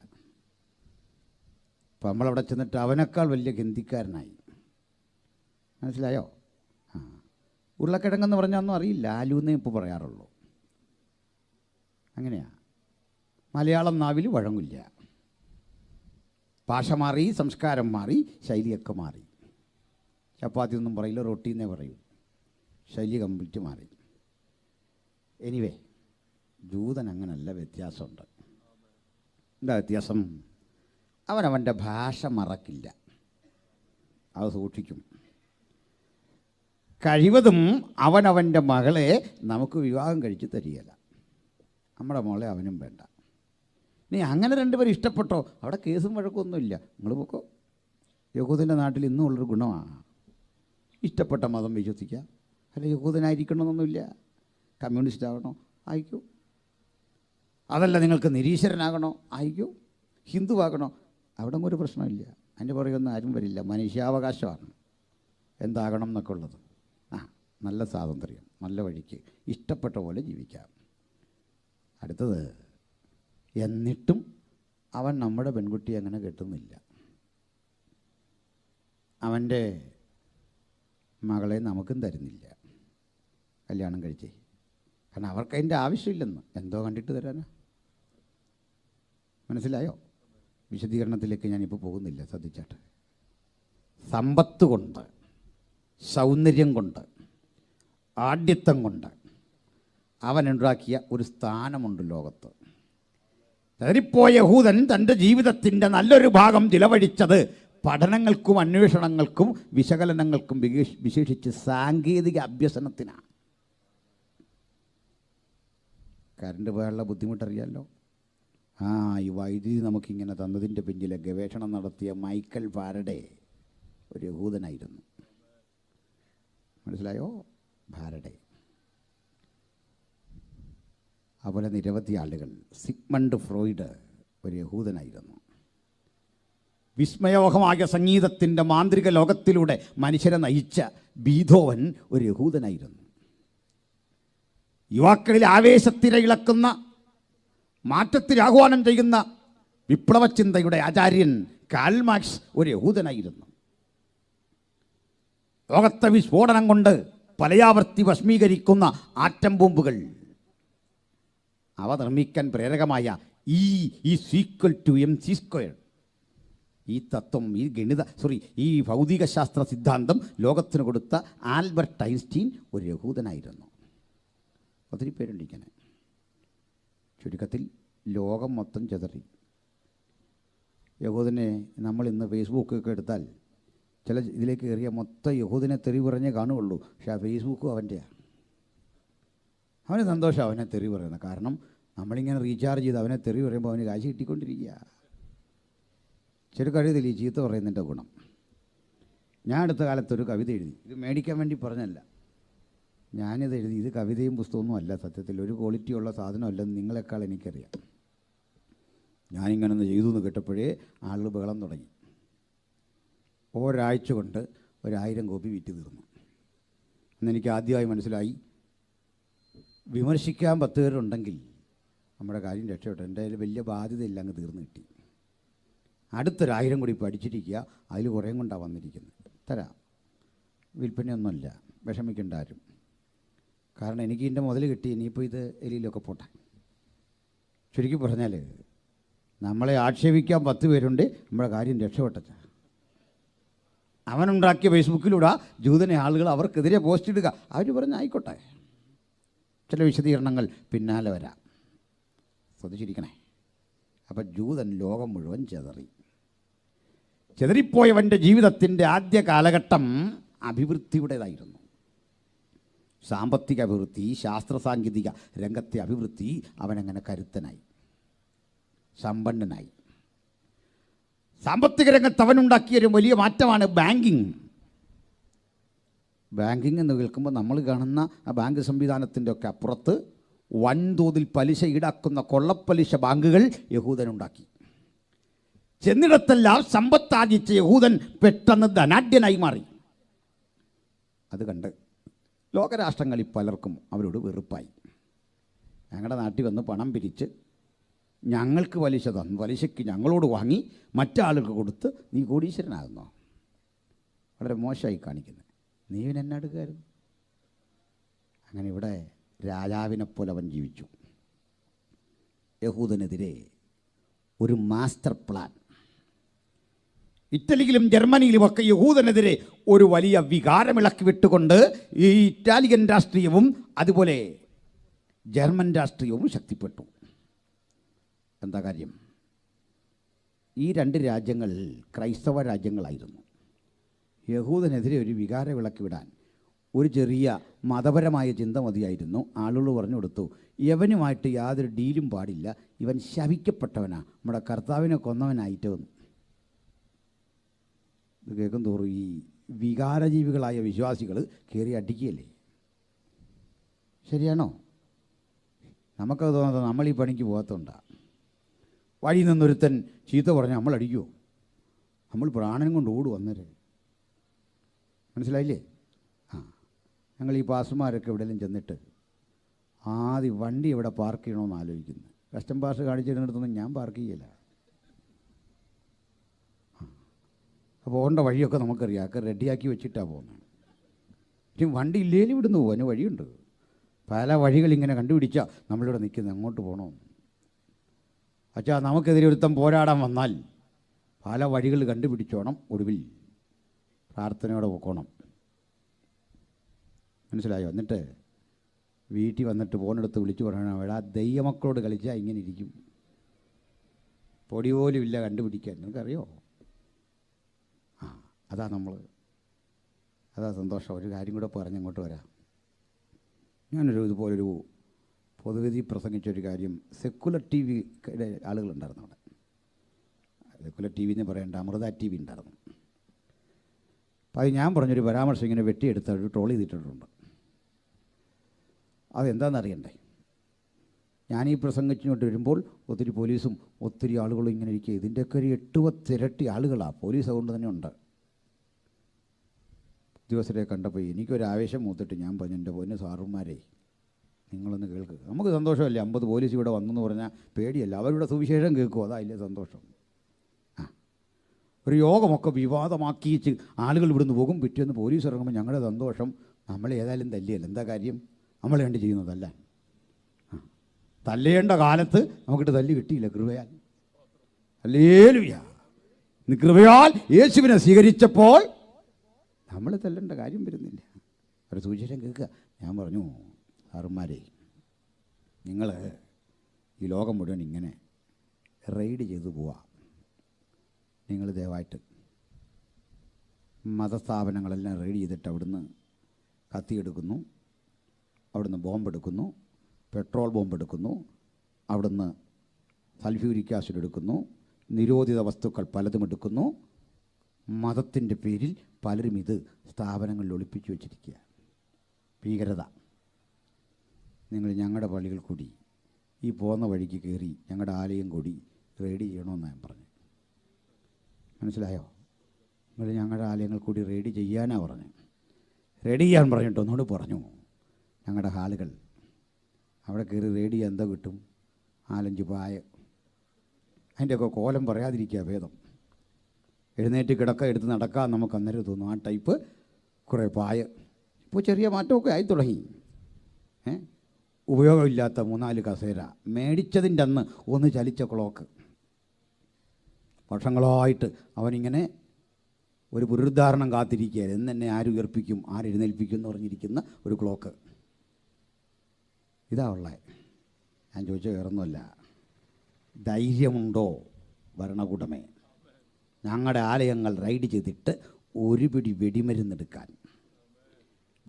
അപ്പം നമ്മളവിടെ ചെന്നിട്ട് അവനേക്കാൾ വലിയ ഗന്ധിക്കാരനായി. മനസ്സിലായോ? ഉരുളക്കിഴങ്ങെന്ന് പറഞ്ഞാൽ ഒന്നും അറിയില്ല, ആലുവെന്നേ ഇപ്പോൾ പറയാറുള്ളൂ. അങ്ങനെയാണ്. മലയാളം നാവിൽ വഴങ്ങില്ല. ഭാഷ മാറി, സംസ്കാരം മാറി, ശൈലിയൊക്കെ മാറി. ചപ്പാത്തി ഒന്നും പറയില്ല, റൊട്ടി എന്നേ പറയൂ. ശൈലി കംപ്ലീറ്റ് മാറി. എനിവേ, ജൂതൻ അങ്ങനല്ല, വ്യത്യാസമുണ്ട്. എന്താ വ്യത്യാസം? അവനവൻ്റെ ഭാഷ മറക്കില്ല, അത് സൂക്ഷിക്കും. കഴിവതും അവനവൻ്റെ മകളെ നമുക്ക് വിവാഹം കഴിച്ച് തരികയില്ല. നമ്മുടെ മോളെ അവനും വേണ്ട. ഇനി അങ്ങനെ രണ്ടുപേരും ഇഷ്ടപ്പെട്ടോ, അവിടെ കേസും വഴക്കൊന്നുമില്ല. നിങ്ങൾ പോക്കോ. യഹൂദൻ്റെ നാട്ടിൽ ഇന്നും ഉള്ളൊരു ഗുണമാണ്. ഇഷ്ടപ്പെട്ട മതം വിശ്വസിക്കുക. അല്ല, യഹൂദനായിരിക്കണമെന്നൊന്നുമില്ല. കമ്മ്യൂണിസ്റ്റ് ആകണോ? ആയിക്കോ. അതല്ല, നിങ്ങൾക്ക് നിരീശ്വരനാകണോ? ആയിക്കോ. ഹിന്ദു ആകണോ? അവിടെ ഒരു പ്രശ്നമില്ല. അതിൻ്റെ പുറകൊന്നും ആരും വരില്ല. മനുഷ്യാവകാശമാണ് എന്താകണം എന്നൊക്കെ ഉള്ളത്. നല്ല സ്വാതന്ത്ര്യം, നല്ല വഴിക്ക് ഇഷ്ടപ്പെട്ട പോലെ ജീവിക്കാം. അടുത്തത്, എന്നിട്ടും അവൻ നമ്മുടെ പെൺകുട്ടിയെ അങ്ങനെ കെട്ടുന്നില്ല. അവൻ്റെ മകളെ നമുക്കും തരുന്നില്ല, കല്യാണം കഴിച്ചേ. കാരണം അവർക്കതിൻ്റെ ആവശ്യമില്ലെന്ന്. എന്തോ കണ്ടിട്ട് തരാനാ? മനസ്സിലായോ? വിശദീകരണത്തിലേക്ക് ഞാനിപ്പോൾ പോകുന്നില്ല, ശ്രദ്ധിച്ചാട്ട്. സമ്പത്ത് കൊണ്ട്, സൗന്ദര്യം കൊണ്ട്, ആഢ്യത്വം കൊണ്ട് അവനുണ്ടാക്കിയ ഒരു സ്ഥാനമുണ്ട് ലോകത്ത്. തരിപ്പോയ യഹൂദൻ തൻ്റെ ജീവിതത്തിൻ്റെ നല്ലൊരു ഭാഗം ചിലവഴിച്ചത് പഠനങ്ങൾക്കും അന്വേഷണങ്ങൾക്കും വിശകലനങ്ങൾക്കും വിശേഷിച്ച് സാങ്കേതിക അഭ്യസനത്തിനാണ്. കറണ്ട് പോയാലുള്ള ബുദ്ധിമുട്ടറിയാമല്ലോ. ഈ വൈദ്യുതി നമുക്കിങ്ങനെ തന്നതിൻ്റെ പിന്നിലെ ഗവേഷണം നടത്തിയ മൈക്കൽ ഫാരഡേ ഒരു യഹൂദനായിരുന്നു. മനസ്സിലായോ? ഫാരഡേ. അതുപോലെ നിരവധി ആളുകൾ. സിഗ്മണ്ട് ഫ്രോയിഡ് ഒരു യഹൂദനായിരുന്നു. വിസ്മയോഹമായ സംഗീതത്തിൻ്റെ മാന്ത്രിക ലോകത്തിലൂടെ മനുഷ്യരെ നയിച്ച ബീഥോവൻ ഒരു യഹൂദനായിരുന്നു. യുവാക്കളിൽ ആവേശത്തിര ഇളക്കുന്ന, മാറ്റത്തിൽ ആഹ്വാനം ചെയ്യുന്ന വിപ്ലവചിന്തയുടെ ആചാര്യൻ കാൾ മാർക്സ് ഒരു യഹൂദനായിരുന്നു. ലോകത്തെ വിസ്ഫോടനം കൊണ്ട് പലയാവർത്തി ഭസ്മീകരിക്കുന്ന ആറ്റം ബോംബുകൾ, അവ നിർമ്മിക്കാൻ പ്രേരകമായ E=mc², ഈ തത്വം, ഈ ഭൗതിക ശാസ്ത്ര സിദ്ധാന്തം ലോകത്തിന് കൊടുത്ത ആൽബർട്ട് ഐൻസ്റ്റീൻ ഒരു യഹൂദനായിരുന്നു. ഒത്തിരി പേരുണ്ടിരിക്കണേ. ചുരുക്കത്തിൽ ലോകം മൊത്തം ചെതറി. യഹൂദനെ നമ്മൾ ഇന്ന് ഫേസ്ബുക്കൊക്കെ എടുത്താൽ ചില ഇതിലേക്ക് കയറിയ മൊത്തം യഹൂദനെ തെറി പറഞ്ഞേ കാണുകയുള്ളൂ. പക്ഷേ ആ ഫേസ്ബുക്കും അവൻ്റെയാണ്. അവന് സന്തോഷം അവനെ തെറി പറയുന്നത്. കാരണം നമ്മളിങ്ങനെ റീചാർജ് ചെയ്ത് അവനെ തെറി പറയുമ്പോൾ അവന് കാശ് കിട്ടിക്കൊണ്ടിരിക്കുക. ചെറുക്കഴുതിൽ ഈ ചീത്ത പറയുന്നതിൻ്റെ ഗുണം. ഞാൻ അടുത്ത കാലത്തൊരു കവിത എഴുതി. ഇത് മേടിക്കാൻ വേണ്ടി പറഞ്ഞല്ല, ഞാനിത് എഴുതി. ഇത് കവിതയും പുസ്തകമൊന്നും അല്ല. സത്യത്തിൽ ഒരു ക്വാളിറ്റിയുള്ള സാധനമല്ലെന്ന് നിങ്ങളെക്കാൾ എനിക്കറിയാം. ഞാനിങ്ങനെ ഒന്ന് ചെയ്തു എന്ന് കേട്ടപ്പോഴേ ആളുകൾ ബഹളം തുടങ്ങി. ഒരാഴ്ച കൊണ്ട് 1000 കോപ്പി വിറ്റ് തീർന്നു. എന്നെനിക്ക് ആദ്യമായി മനസ്സിലായി, വിമർശിക്കാൻ 10 പേരുണ്ടെങ്കിൽ നമ്മുടെ കാര്യം രക്ഷപ്പെട്ടു. എൻ്റെ അതിൽ വലിയ ബാധ്യതയില്ല, അങ്ങ് തീർന്നു കിട്ടി. അടുത്തൊരു 1000 കൂടി പഠിച്ചിരിക്കുക, അതിൽ കുറേ കൊണ്ടാണ് വന്നിരിക്കുന്നത്. തരാം, വിൽപ്പനയൊന്നുമില്ല, വിഷമിക്കേണ്ട ആരും. കാരണം എനിക്ക് ഇതിൻ്റെ മുതൽ കിട്ടി, ഇനിയിപ്പോൾ ഇത് എലിയിലൊക്കെ പോട്ടെ. ചുരുക്കി പറഞ്ഞാൽ നമ്മളെ ആക്ഷേപിക്കാൻ 10 പേരുണ്ട്, നമ്മുടെ കാര്യം രക്ഷപ്പെട്ട. അവനുണ്ടാക്കിയ ഫേസ്ബുക്കിലൂടെ ജൂതനെ ആളുകൾ അവർക്കെതിരെ പോസ്റ്റ് ഇടുക. അവർ പറഞ്ഞ് ആയിക്കോട്ടെ, ചില വിശദീകരണങ്ങൾ പിന്നാലെ വരാം, ശ്രദ്ധിച്ചിരിക്കണേ. അപ്പം ജൂതൻ ലോകം മുഴുവൻ ചെതറിപ്പോയവൻ്റെ ജീവിതത്തിൻ്റെ ആദ്യ കാലഘട്ടം അഭിവൃദ്ധിയുടേതായിരുന്നു. സാമ്പത്തിക അഭിവൃദ്ധി, ശാസ്ത്ര സാങ്കേതിക രംഗത്തെ അഭിവൃദ്ധി. അവനങ്ങനെ കരുത്തനായി, സമ്പന്നനായി. സാമ്പത്തിക രംഗത്ത് അവനുണ്ടാക്കിയൊരു വലിയ മാറ്റമാണ് ബാങ്കിങ്. ബാങ്കിങ് എന്ന് കേൾക്കുമ്പോൾ നമ്മൾ കാണുന്ന ആ ബാങ്ക് സംവിധാനത്തിൻ്റെ ഒക്കെ അപ്പുറത്ത് വൻതോതിൽ പലിശ ഈടാക്കുന്ന കൊള്ളപ്പലിശ ബാങ്കുകൾ യഹൂദനുണ്ടാക്കി. ചെന്നിടത്തെല്ലാം സമ്പത്താർജിച്ച യഹൂദൻ പെട്ടെന്ന് ധനാഢ്യനായി മാറി. അത് കണ്ട് ലോകരാഷ്ട്രങ്ങളിൽ പലർക്കും അവരോട് വെറുപ്പായി. ഞങ്ങളുടെ നാട്ടിൽ വന്ന് പണം പിരിച്ച് ഞങ്ങൾക്ക് പലിശ തന്നു, പലിശയ്ക്ക് ഞങ്ങളോട് വാങ്ങി മറ്റാളുകൾക്ക് കൊടുത്ത് നീ കോടീശ്വരനാകുന്നോ? വളരെ മോശമായി കാണിക്കുന്നത്. നീ എന്നെ എടുക്കായിരുന്നു. അങ്ങനെ ഇവിടെ രാജാവിനെപ്പോലെ അവൻ ജീവിച്ചു. യഹൂദനെതിരെ ഒരു മാസ്റ്റർ പ്ലാൻ. ഇറ്റലിയിലും ജർമ്മനിയിലുമൊക്കെ യഹൂദനെതിരെ ഒരു വലിയ വികാരമിളക്കി വിട്ടുകൊണ്ട് ഈ ഇറ്റാലിയൻ രാഷ്ട്രീയവും അതുപോലെ ജർമ്മൻ രാഷ്ട്രീയവും ശക്തിപ്പെട്ടു. എന്താ കാര്യം? ഈ 2 രാജ്യങ്ങൾ ക്രൈസ്തവ രാജ്യങ്ങളായിരുന്നു. യഹൂദനെതിരെ ഒരു വികാരമിളക്കി വിടാൻ ഒരു ചെറിയ മതപരമായ ചിന്ത മതിയായിരുന്നു. ആളുകൾ പറഞ്ഞു കൊടുത്തു, യവനുമായിട്ട് യാതൊരു ഡീലും പാടില്ല, ഇവൻ ശപിക്കപ്പെട്ടവനാ, നമ്മുടെ കർത്താവിനെ കൊന്നവനായിട്ട് വന്നു. ഇത് കേൾക്കും തോറും ഈ വികാരജീവികളായ വിശ്വാസികൾ കയറി അടിക്കുകയല്ലേ? ശരിയാണോ? നമുക്കത് തോന്നുന്നത് നമ്മൾ ഈ പണിക്ക് പോകാത്തതുകൊണ്ടാണ്. വഴി നിന്നൊരുത്തൻ ചീത്ത പറഞ്ഞാൽ നമ്മൾ അടിക്കുമോ? നമ്മൾ പ്രാണനും കൊണ്ട് ഓടും അന്നേരം. മനസ്സിലായില്ലേ? ഞങ്ങൾ ഈ പാസ്റ്റർമാരൊക്കെ എവിടെയെങ്കിലും ചെന്നിട്ട് ആദ്യം വണ്ടി എവിടെ പാർക്ക് ചെയ്യണമെന്ന് ആലോചിക്കുന്നു. കസ്റ്റം പാസ് കാണിച്ചിരുന്നിടത്തൊന്നും ഞാൻ പാർക്ക് ചെയ്യില്ല. അപ്പോൾ പോകേണ്ട വഴിയൊക്കെ നമുക്കറിയാം, ഒക്കെ റെഡിയാക്കി വെച്ചിട്ടാണ് പോകുന്നത്. ഇനി വണ്ടി ഇല്ലേലും ഇവിടുന്ന് പോകും, അതിന് വഴിയുണ്ട്. പല വഴികളിങ്ങനെ കണ്ടുപിടിച്ചാൽ നമ്മളിവിടെ നിൽക്കുന്നത് എങ്ങോട്ട് പോകണോ? അച്ഛാ, നമുക്കെതിരെ ഒരുത്തം പോരാടാൻ വന്നാൽ പല വഴികൾ കണ്ടുപിടിച്ചോണം, ഒടുവിൽ പ്രാർത്ഥനയോടെ പോക്കണം. മനസ്സിലായോ? എന്നിട്ട് വീട്ടിൽ വന്നിട്ട് ഫോണെടുത്ത് വിളിച്ചു പറയണം, അവിടെ ആ ദൈവമക്കളോട് കളിച്ചാൽ ഇങ്ങനെ ഇരിക്കും, പൊടി പോലും ഇല്ല കണ്ടുപിടിക്കാൻ. നിനക്കറിയോ? അതാ സന്തോഷം. ഒരു കാര്യം കൂടെ പറഞ്ഞങ്ങോട്ട് വരാം. ഇതുപോലൊരു പൊതുവേദി പ്രസംഗിച്ചൊരു കാര്യം, സെക്കുലർ ടി വിയുടെ ആളുകളുണ്ടായിരുന്നു അവിടെ. സെക്കുലർ ടി വി എന്ന് പറയേണ്ട, അമൃത ടി വി ഉണ്ടായിരുന്നു. അപ്പോൾ അത് ഞാൻ പറഞ്ഞൊരു പരാമർശം ഇങ്ങനെ വെട്ടിയെടുത്ത് ഒരു ട്രോൾ ചെയ്തിട്ടുണ്ട്. അതെന്താണെന്നറിയണ്ടേ? ഞാനീ പ്രസംഗിച്ചിങ്ങോട്ട് വരുമ്പോൾ ഒത്തിരി പോലീസും ഒത്തിരി ആളുകളും ഇങ്ങനെ ഇരിക്കുക. ഇതിൻ്റെയൊക്കെ ഒരു 8-10 ഇരട്ടി ആളുകളാണ്. പോലീസ് അതുകൊണ്ട് തന്നെ ഉണ്ട്. ഉദ്യോഗസ്ഥരെ കണ്ടപ്പോൾ എനിക്കൊരാവേശം മൂത്തിട്ട് ഞാൻ പറഞ്ഞു, എൻ്റെ പൊന്നു സാറുമാരെ, നിങ്ങളൊന്ന് കേൾക്കുക. നമുക്ക് സന്തോഷമല്ലേ 50 പോലീസ് ഇവിടെ വന്നെന്ന് പറഞ്ഞാൽ പേടിയല്ല, അവരുടെ സുവിശേഷം കേൾക്കുമോ? അതായില്ലേ സന്തോഷം. ഒരു യോഗമൊക്കെ വിവാദമാക്കിച്ച് ആളുകൾ ഇവിടുന്ന് പോകും, പിറ്റേന്ന് പോലീസ് ഇറങ്ങുമ്പോൾ ഞങ്ങളുടെ സന്തോഷം. നമ്മളെ ഏതായാലും തല്ലിയല്ല, എന്താ കാര്യം? നമ്മളെ കണ്ട് ചെയ്യുന്നതല്ല. തല്ലേണ്ട കാലത്ത് നമുക്കിട്ട് തല്ല് കിട്ടിയില്ല, കൃപയാൽ. ഹല്ലേലൂയ. ഇന്ന് കൃപയാൽ യേശുവിനെ സ്വീകരിച്ചപ്പോൾ നമ്മൾ തല്ലേണ്ട കാര്യം വരുന്നില്ല. ഒരു സുവിശേഷം കേൾക്കുക. ഞാൻ പറഞ്ഞു, സാറുമാരെ, നിങ്ങൾ ഈ ലോകം മുഴുവൻ ഇങ്ങനെ റെയ്ഡ് ചെയ്തു പോവാ. നിങ്ങൾ ദയവായിട്ട് മതസ്ഥാപനങ്ങളെല്ലാം റെയ്ഡ് ചെയ്തിട്ട് അവിടുന്ന് കത്തിയെടുക്കുന്നു, അവിടുന്ന് ബോംബെടുക്കുന്നു, പെട്രോൾ ബോംബെടുക്കുന്നു, അവിടുന്ന് സൾഫ്യൂരിക് ആസിഡ് എടുക്കുന്നു, നിരോധിത വസ്തുക്കൾ പലതും എടുക്കുന്നു. മതത്തിൻ്റെ പേരിൽ പലരും ഇത് സ്ഥാപനങ്ങളിൽ ഒളിപ്പിച്ചു വച്ചിരിക്കുക. ഭീകരത. നിങ്ങൾ ഞങ്ങളുടെ പള്ളികൾ കൂടി ഈ പോകുന്ന വഴിക്ക് കയറി ഞങ്ങളുടെ ആലയം കൂടി റെയ്ഡ് ചെയ്യണമെന്ന് ഞാൻ പറഞ്ഞു. മനസ്സിലായോ? നിങ്ങൾ ഞങ്ങളുടെ ആലയങ്ങൾ കൂടി റെഡി ചെയ്യാനാണ് പറഞ്ഞു. റെഡി ചെയ്യാൻ പറഞ്ഞിട്ട് ഒന്നുകൂടി പറഞ്ഞു, ഞങ്ങളുടെ ഹാളുകൾ അവിടെ കയറി റെഡി ചെയ്യാൻ എന്താ കിട്ടും? 4-5 പായ. അതിൻ്റെയൊക്കെ കോലം പറയാതിരിക്കുക ഭേദം. എഴുന്നേറ്റ് കിടക്ക എടുത്ത് നടക്കാൻ നമുക്ക് അന്നേരം തോന്നും. ആ ടൈപ്പ് കുറേ പായ. ഇപ്പോൾ ചെറിയ മാറ്റമൊക്കെ ആയി തുടങ്ങി. ഉപയോഗമില്ലാത്ത 3-4 കസേര, മേടിച്ചതിൻ്റെ അന്ന് ഒന്ന് ചലിച്ച ക്ലോക്ക്. വർഷങ്ങളായിട്ട് അവനിങ്ങനെ ഒരു പുനരുദ്ധാരണം കാത്തിരിക്കുകയാണ്. എന്നെ ആര് ഉയർപ്പിക്കും, ആരെഴുന്നേൽപ്പിക്കും എന്ന് പറഞ്ഞിരിക്കുന്ന ഒരു ക്ലോക്ക്. ഇതാ ഉള്ളത്. ഞാൻ ചോദിച്ചാൽ വേറൊന്നുമല്ല, ധൈര്യമുണ്ടോ ഭരണകൂടമേ ഞങ്ങളുടെ ആലയങ്ങൾ റൈഡ് ചെയ്തിട്ട് ഒരു പിടി വെടിമരുന്നെടുക്കാൻ?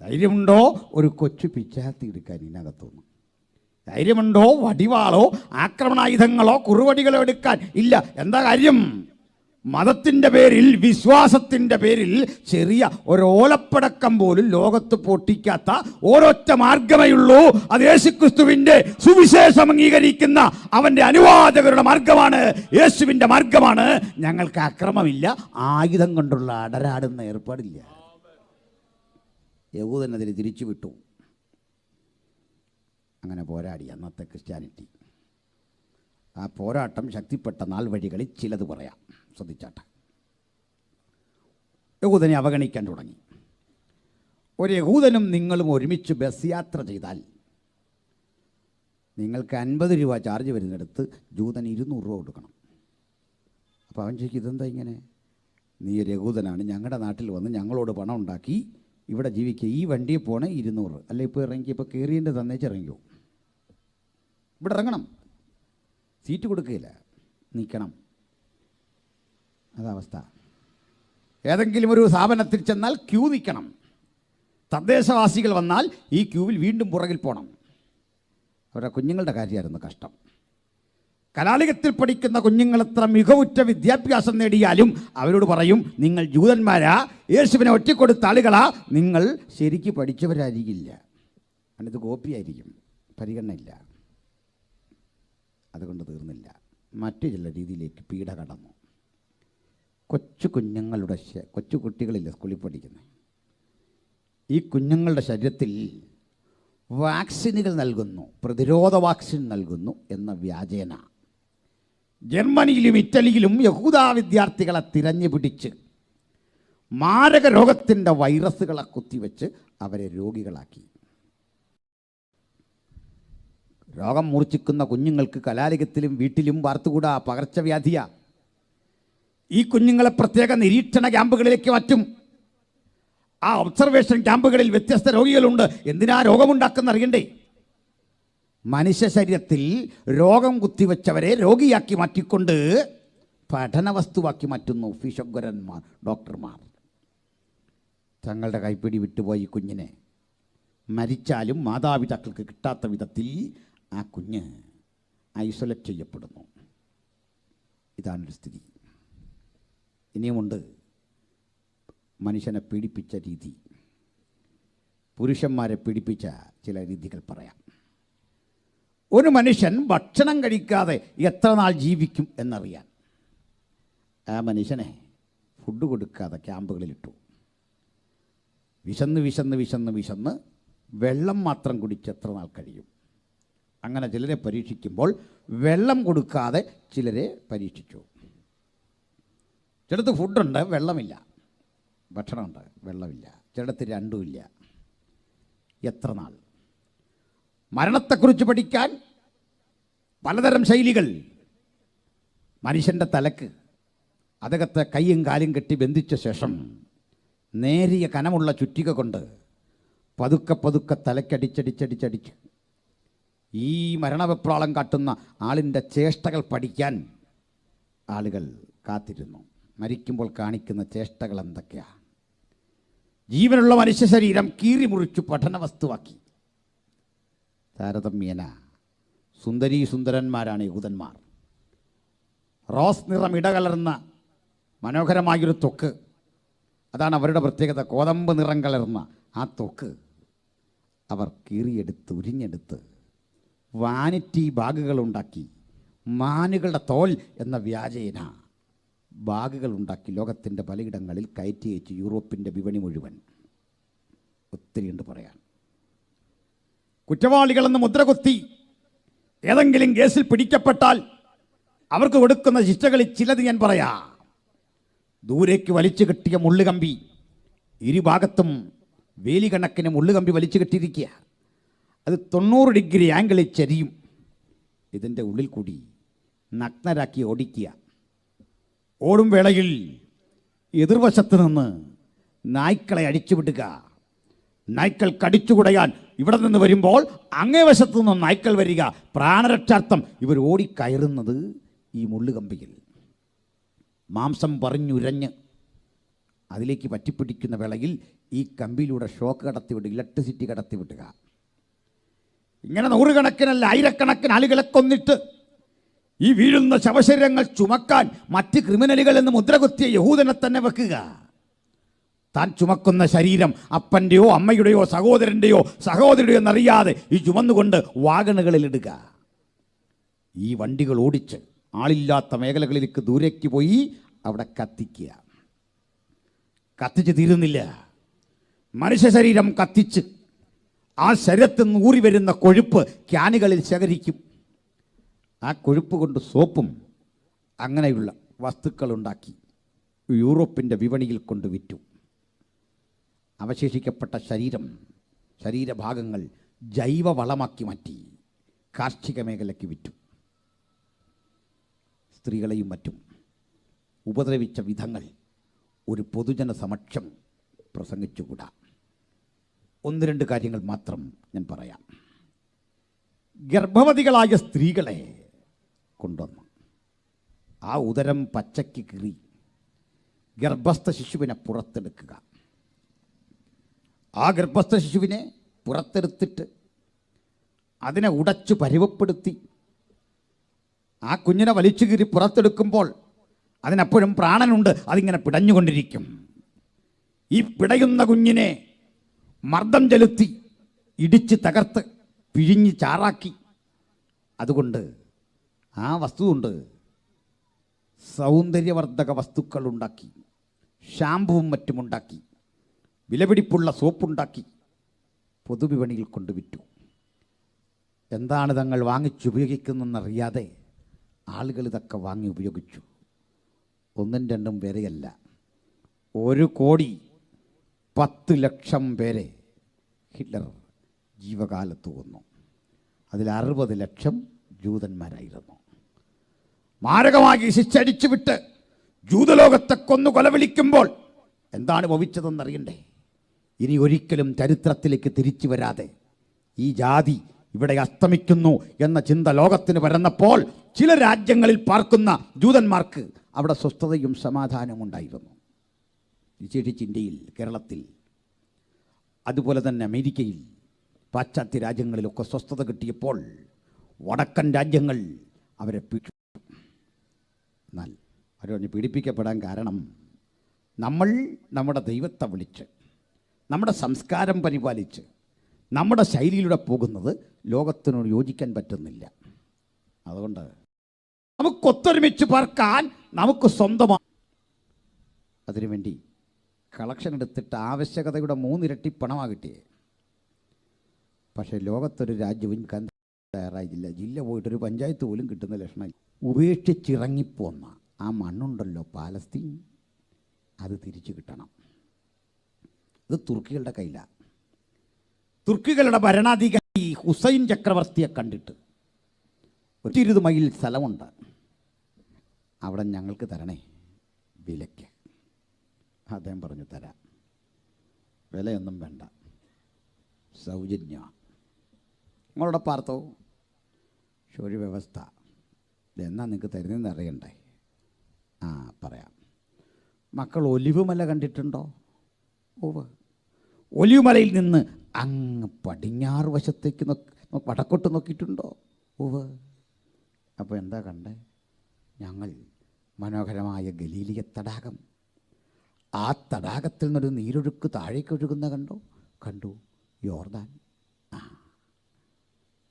ധൈര്യമുണ്ടോ ഒരു കൊച്ചു പിച്ചാത്തി എടുക്കാൻ ഇതിനകത്തുനിന്ന്? ധൈര്യമുണ്ടോ വടിവാളോ ആക്രമണായുധങ്ങളോ കുറുവടികളോ എടുക്കാൻ? ഇല്ല. എന്താ കാര്യം? മതത്തിൻ്റെ പേരിൽ, വിശ്വാസത്തിൻ്റെ പേരിൽ ചെറിയ ഒരോലപ്പടക്കം പോലും ലോകത്ത് പൊട്ടിക്കാത്ത ഒരൊറ്റ മാർഗമേയുള്ളൂ. അത് യേശുക്രിസ്തുവിൻ്റെ സുവിശേഷം അംഗീകരിക്കുന്ന അവൻ്റെ അനുവാദകരുടെ മാർഗമാണ്, യേശുവിൻ്റെ മാർഗമാണ്. ഞങ്ങൾക്ക് അക്രമമില്ല, ആയുധം കൊണ്ടുള്ള അടരാടുന്ന ഏർപ്പാടില്ല. യഹൂദനെതിരെ തിരിച്ചു വിട്ടു. അങ്ങനെ പോരാടി അന്നത്തെ ക്രിസ്ത്യാനിറ്റി. ആ പോരാട്ടം ശക്തിപ്പെട്ട നാൾ വഴികളിൽ ചിലത് പറയാം, ശ്രദ്ധിച്ചാട്ടെ. യഹൂദനെ അവഗണിക്കാൻ തുടങ്ങി. ഒരു യഹൂദനും നിങ്ങളും ഒരുമിച്ച് ബസ് യാത്ര ചെയ്താൽ നിങ്ങൾക്ക് 50 രൂപ ചാർജ് വരുന്നിടത്ത് ജൂതന് 200 രൂപ കൊടുക്കണം. അപ്പോൾ അവൻ ചോദിക്കും, ഇതെന്താ ഇങ്ങനെ? നീ ഒരു യഹൂദനാണ്, ഞങ്ങളുടെ നാട്ടിൽ വന്ന് ഞങ്ങളോട് പണം ഉണ്ടാക്കി ഇവിടെ ജീവിക്കുക, ഈ വണ്ടിയിൽ പോണേ 200, അല്ല ഇപ്പോൾ ഇറങ്ങി, ഇപ്പോൾ കയറിയതിൻ്റെ തന്നേച്ച് ഇറങ്ങിയോ? ഇവിടെ ഇറങ്ങണം, സീറ്റ് കൊടുക്കുകയില്ല, നിൽക്കണം. അതവസ്ഥ. ഏതെങ്കിലും ഒരു സ്ഥാപനത്തിൽ ചെന്നാൽ ക്യൂ നിൽക്കണം. തദ്ദേശവാസികൾ വന്നാൽ ഈ ക്യൂവിൽ വീണ്ടും പുറകിൽ പോകണം. അവരുടെ കുഞ്ഞുങ്ങളുടെ കാര്യമായിരുന്നു കഷ്ടം. കലാലയത്തിൽ പഠിക്കുന്ന കുഞ്ഞുങ്ങൾ എത്ര മികവുറ്റ വിദ്യാഭ്യാസം നേടിയാലും അവരോട് പറയും, നിങ്ങൾ ജൂതന്മാരാ, യേശുവിനെ ഒറ്റിക്കൊടുത്ത ആളുകളാ, നിങ്ങൾ ശരിക്ക് പഠിച്ചവരായിരിക്കില്ല, അതിനത് കോപ്പിയായിരിക്കും, പരിഗണനയില്ല. അതുകൊണ്ട് തീർന്നില്ല, മറ്റു ചില രീതിയിലേക്ക് പീഡ കടന്നു. കൊച്ചു കുട്ടികളില്ല സ്കൂളിൽ പഠിക്കുന്നത്, ഈ കുഞ്ഞുങ്ങളുടെ ശരീരത്തിൽ വാക്സിനുകൾ നൽകുന്നു, പ്രതിരോധ വാക്സിൻ നൽകുന്നു എന്ന വ്യാജേന ജർമ്മനിയിലും ഇറ്റലിയിലും യഹൂദ വിദ്യാർത്ഥികളെ തിരഞ്ഞു പിടിച്ച് മാരക രോഗത്തിൻ്റെ വൈറസുകളെ കുത്തിവെച്ച് അവരെ രോഗികളാക്കി. രോഗം മൂർച്ഛിക്കുന്ന കുഞ്ഞുങ്ങൾക്ക് കലാലയത്തിലും വീട്ടിലും വാർത്തുകൂടാ, പകർച്ചവ്യാധിയാ. ഈ കുഞ്ഞുങ്ങളെ പ്രത്യേക നിരീക്ഷണ ക്യാമ്പുകളിലേക്ക് മാറ്റും. ആ ഒബ്സർവേഷൻ ക്യാമ്പുകളിൽ വ്യത്യസ്ത രോഗികളുണ്ട്. എന്തിനാ രോഗമുണ്ടാക്കുന്ന അറിയണ്ടേ? മനുഷ്യ ശരീരത്തിൽ രോഗം കുത്തിവെച്ചവരെ രോഗിയാക്കി മാറ്റിക്കൊണ്ട് പഠന വസ്തുവാക്കി മാറ്റുന്നു ഫിഷഗ്വരന്മാർ, ഡോക്ടർമാർ. തങ്ങളുടെ കൈപ്പിടി വിട്ടുപോയി കുഞ്ഞിനെ മരിച്ചാലും മാതാപിതാക്കൾക്ക് കിട്ടാത്ത വിധത്തിൽ ആ കുഞ്ഞ് ഐസൊലേറ്റ് ചെയ്യപ്പെടുന്നു. ഇതാണൊരു സ്ഥിതി. ഇനിയുമുണ്ട് മനുഷ്യനെ പീഡിപ്പിച്ച രീതി, പുരുഷന്മാരെ പീഡിപ്പിച്ച ചില രീതികൾ പറയാം. ഒരു മനുഷ്യൻ ഭക്ഷണം കഴിക്കാതെ എത്ര നാൾ ജീവിക്കും എന്നറിയാൻ ആ മനുഷ്യനെ ഫുഡ് കൊടുക്കാതെ ക്യാമ്പുകളിലിട്ടു. വിശന്ന് വെള്ളം മാത്രം കുടിച്ച് എത്ര നാൾ കഴിയും. അങ്ങനെ ചിലരെ പരീക്ഷിക്കുമ്പോൾ വെള്ളം കൊടുക്കാതെ ചിലരെ പരീക്ഷിച്ചു. ചിലടത്ത് ഫുഡുണ്ട്, വെള്ളമില്ല, ഭക്ഷണമുണ്ട്, വെള്ളമില്ല. ചിലടത്ത് രണ്ടുമില്ല. എത്ര നാൾ? മരണത്തെക്കുറിച്ച് പഠിക്കാൻ പലതരം ശൈലികൾ. മനുഷ്യൻ്റെ തലക്ക് അതകത്തെ കൈയും കാലും കെട്ടി ബന്ധിച്ച ശേഷം നേരിയ കനമുള്ള ചുറ്റിക കൊണ്ട് പതുക്കെ തലക്കടിച്ചടിച്ചടിച്ചടിച്ച് ഈ മരണവെപ്രാളം കാട്ടുന്ന ആളിൻ്റെ ചേഷ്ടകൾ പഠിക്കാൻ ആളുകൾ കാത്തിരുന്നു. മരിക്കുമ്പോൾ കാണിക്കുന്ന ചേഷ്ടകൾ എന്തൊക്കെയാണ്? ജീവനുള്ള മനുഷ്യ ശരീരം കീറി മുറിച്ചു പഠന വസ്തുവാക്കി. താരതമ്യേന സുന്ദരന്മാരാണ് യഹൂദന്മാർ. റോസ് നിറം ഇടകലർന്ന മനോഹരമായൊരു ത്വക്ക്, അതാണ് അവരുടെ പ്രത്യേകത. കോതമ്പ് നിറം കലർന്ന ആ ത്വക്ക് അവർ കീറിയെടുത്ത് ഉരിഞ്ഞെടുത്ത് വാനിറ്റി ബാഗുകളുണ്ടാക്കി മാനുകളുടെ തോൽ എന്ന വ്യാജേന ബാഗുകൾ ഉണ്ടാക്കി ലോകത്തിൻ്റെ പലയിടങ്ങളിൽ കയറ്റി അയച്ച് യൂറോപ്പിൻ്റെ വിപണി മുഴുവൻ. ഒത്തിരിയുണ്ട് പറയാൻ. കുറ്റവാളികളെന്ന് മുദ്രകുത്തി ഏതെങ്കിലും കേസിൽ പിടിക്കപ്പെട്ടാൽ അവർക്ക് കൊടുക്കുന്ന ശിക്ഷകളിൽ ചിലത് ഞാൻ പറയാം. ദൂരേക്ക് വലിച്ചു കെട്ടിയ മുള്ളുകമ്പി, ഇരുഭാഗത്തും വേലി കണക്കിന് മുള്ളുകമ്പി വലിച്ചു കെട്ടിയിരിക്കുക. അത് 90 ഡിഗ്രി ആംഗിളിൽ ചരിയും. ഇതിൻ്റെ ഉള്ളിൽ കൂടി നഗ്നരാക്കി ഓടിക്കുക. ഓടും വേളയിൽ എതിർവശത്ത് നിന്ന് നായ്ക്കളെ അടിച്ചുവിടുക. നായ്ക്കൾ കടിച്ചുകുടയാൻ ഇവിടെ നിന്ന് വരുമ്പോൾ അങ്ങേ വശത്തു നിന്നും നായ്ക്കൾ വരിക. പ്രാണരക്ഷാർത്ഥം ഇവർ ഓടിക്കയറുന്നത് ഈ മുള്ളുകമ്പിയിൽ. മാംസം പറഞ്ഞുരഞ്ഞ് അതിലേക്ക് പറ്റിപ്പിടിക്കുന്ന വേളയിൽ ഈ കമ്പിയിലൂടെ ഷോക്ക് കടത്തിവിടുക, ഇലക്ട്രിസിറ്റി കടത്തിവിടുക. ഇങ്ങനെ 100 കണക്കിനല്ല 1000 ആളുകളെ കൊന്നിട്ട് ഈ വീഴുന്ന ശവശരീരങ്ങൾ ചുമക്കാൻ മറ്റ് ക്രിമിനലുകൾ എന്ന് മുദ്രകുത്തിയ യഹൂദനെ തന്നെ വെക്കുക. താൻ ചുമക്കുന്ന ശരീരം അപ്പൻ്റെയോ അമ്മയുടെയോ സഹോദരൻ്റെയോ സഹോദരിയുടെയോ എന്നറിയാതെ ഈ ചുമന്നുകൊണ്ട് വാഗണുകളിലിടുക. ഈ വണ്ടികൾ ഓടിച്ച് ആളില്ലാത്ത മേഖലകളിലേക്ക് ദൂരേക്ക് പോയി അവിടെ കത്തിക്കുക. കത്തിച്ച് തീരുന്നില്ല. മനുഷ്യ ശരീരം കത്തിച്ച് ആ ശരീരത്തിൽ നിന്ന് ഊറി വരുന്ന കൊഴുപ്പ് ക്യാനുകളിൽ ശേഖരിക്കും. ആ കൊഴുപ്പ് കൊണ്ട് സോപ്പും അങ്ങനെയുള്ള വസ്തുക്കളുണ്ടാക്കി യൂറോപ്പിൻ്റെ വിപണിയിൽ കൊണ്ട് വിറ്റു. അവശേഷിക്കപ്പെട്ട ശരീരഭാഗങ്ങൾ ജൈവ വളമാക്കി മാറ്റി കാർഷിക മേഖലയ്ക്ക് വിറ്റു. സ്ത്രീകളെയും മറ്റും ഉപദ്രവിച്ച വിധങ്ങൾ ഒരു പൊതുജന സമക്ഷം പ്രസംഗിച്ചുകൂടാ. 1-2 കാര്യങ്ങൾ മാത്രം ഞാൻ പറയാം. ഗർഭവതികളായ സ്ത്രീകളെ കൊണ്ടുവന്നു ആ ഉദരം പച്ചയ്ക്ക് കീറി ഗർഭസ്ഥ ശിശുവിനെ പുറത്തെടുക്കുക. ആ ഗർഭസ്ഥ ശിശുവിനെ പുറത്തെടുത്തിട്ട് അതിനെ ഉടച്ചു പരുവപ്പെടുത്തി ആ കുഞ്ഞിനെ വലിച്ചു കീറി പുറത്തെടുക്കുമ്പോൾ അതിനെപ്പോഴും പ്രാണനുണ്ട്. അതിങ്ങനെ പിടഞ്ഞുകൊണ്ടിരിക്കും. ഈ പിടയുന്ന കുഞ്ഞിനെ മർദ്ദം ചെലുത്തി ഇടിച്ച് തകർത്ത് പിഴിഞ്ഞ് ചാറാക്കി. അതുകൊണ്ട് ആ വസ്തു കൊണ്ട് സൗന്ദര്യവർദ്ധക വസ്തുക്കളുണ്ടാക്കി, ഷാമ്പുവും മറ്റുമുണ്ടാക്കി, വിലപിടിപ്പുള്ള സോപ്പുണ്ടാക്കി പൊതുവിപണിയിൽ കൊണ്ടുവിറ്റു. എന്താണ് തങ്ങൾ വാങ്ങിച്ചുപയോഗിക്കുന്നതെന്നറിയാതെ ആളുകൾ ഇതൊക്കെ വാങ്ങി ഉപയോഗിച്ചു. 1-2 പേരെയല്ല, 1,10,00,000 പേരെ ഹിറ്റ്ലർ ജീവകാലത്ത് കൊന്നു. അതിൽ 60 ലക്ഷം ജൂതന്മാരായിരുന്നു. മാരകമായി ശിക്ഷടിച്ചു വിട്ട് ജൂതലോകത്തെ കൊന്നു കൊലവിളിക്കുമ്പോൾ എന്താണ് ഭവിച്ചതെന്നറിയണ്ടേ? ഇനി ഒരിക്കലും ചരിത്രത്തിലേക്ക് തിരിച്ചു വരാതെ ഈ ജാതി ഇവിടെ അസ്തമിക്കുന്നു എന്ന ചിന്ത ലോകത്തിന് പരന്നപ്പോൾ ചില രാജ്യങ്ങളിൽ പാർക്കുന്ന ജൂതന്മാർക്ക് അവിടെ സ്വസ്ഥതയും സമാധാനവും ഉണ്ടായിരുന്നു. വിശേഷിച്ച് ഇന്ത്യയിൽ, കേരളത്തിൽ, അതുപോലെ തന്നെ അമേരിക്കയിൽ, പാശ്ചാത്യ രാജ്യങ്ങളിലൊക്കെ സ്വസ്ഥത കിട്ടിയപ്പോൾ വടക്കൻ രാജ്യങ്ങൾ അവരെ പീഡിപ്പിച്ചു. എന്നാൽ അവരൊന്ന് പീഡിപ്പിക്കപ്പെടാൻ കാരണം നമ്മൾ നമ്മുടെ ദൈവത്തെ വിളിച്ച് നമ്മുടെ സംസ്കാരം പരിപാലിച്ച് നമ്മുടെ ശൈലിയിലൂടെ പോകുന്നത് ലോകത്തിനോട് യോജിക്കാൻ പറ്റുന്നില്ല. അതുകൊണ്ട് നമുക്കൊത്തൊരുമിച്ച് പാർക്കാൻ നമുക്ക് സ്വന്തമാണ്. അതിനുവേണ്ടി കളക്ഷൻ എടുത്തിട്ട് ആവശ്യകതയുടെ 3 ഇരട്ടി പണമാണ് കിട്ടിയത്. പക്ഷേ ലോകത്തൊരു രാജ്യവും തയ്യാറായില്ല. ജില്ല പോയിട്ടൊരു പഞ്ചായത്ത് പോലും കിട്ടുന്ന ലക്ഷണം. ഉപേക്ഷിച്ചിറങ്ങിപ്പോന്ന ആ മണ്ണുണ്ടല്ലോ പാലസ്തീൻ, അത് തിരിച്ചു കിട്ടണം. ഇത് തുർക്കികളുടെ കയ്യിലാണ്. തുർക്കികളുടെ ഭരണാധികാരി ഹുസൈൻ ചക്രവർത്തിയെ കണ്ടിട്ട് 120 മൈൽ സ്ഥലമുണ്ട്, അവിടെ ഞങ്ങൾക്ക് തരണേ വിലയ്ക്ക്. അദ്ദേഹം പറഞ്ഞു, തരാം, വിലയൊന്നും വേണ്ട, സൗജന്യമാണ്, നിങ്ങളുടെ പാർത്തോ. പക്ഷെ ഒരു വ്യവസ്ഥ, ഇതെന്നാ നിങ്ങൾക്ക് തരുന്നതെന്ന് അറിയണ്ടേ? പറയാം. മക്കൾ ഒലിവുമല കണ്ടിട്ടുണ്ടോ? ഒലിവുമലയിൽ നിന്ന് അങ്ങ് പടിഞ്ഞാറ് വശത്തേക്ക് വടക്കോട്ട് നോക്കിയിട്ടുണ്ടോ? അപ്പോൾ എന്താ കണ്ടേ? ഞങ്ങൾ മനോഹരമായ ഗലീലിയ തടാകം, ആ തടാകത്തിൽ നിന്നൊരു നീരൊഴുക്ക് താഴേക്ക് ഒഴുകുന്ന കണ്ടു. യോർദാൻ.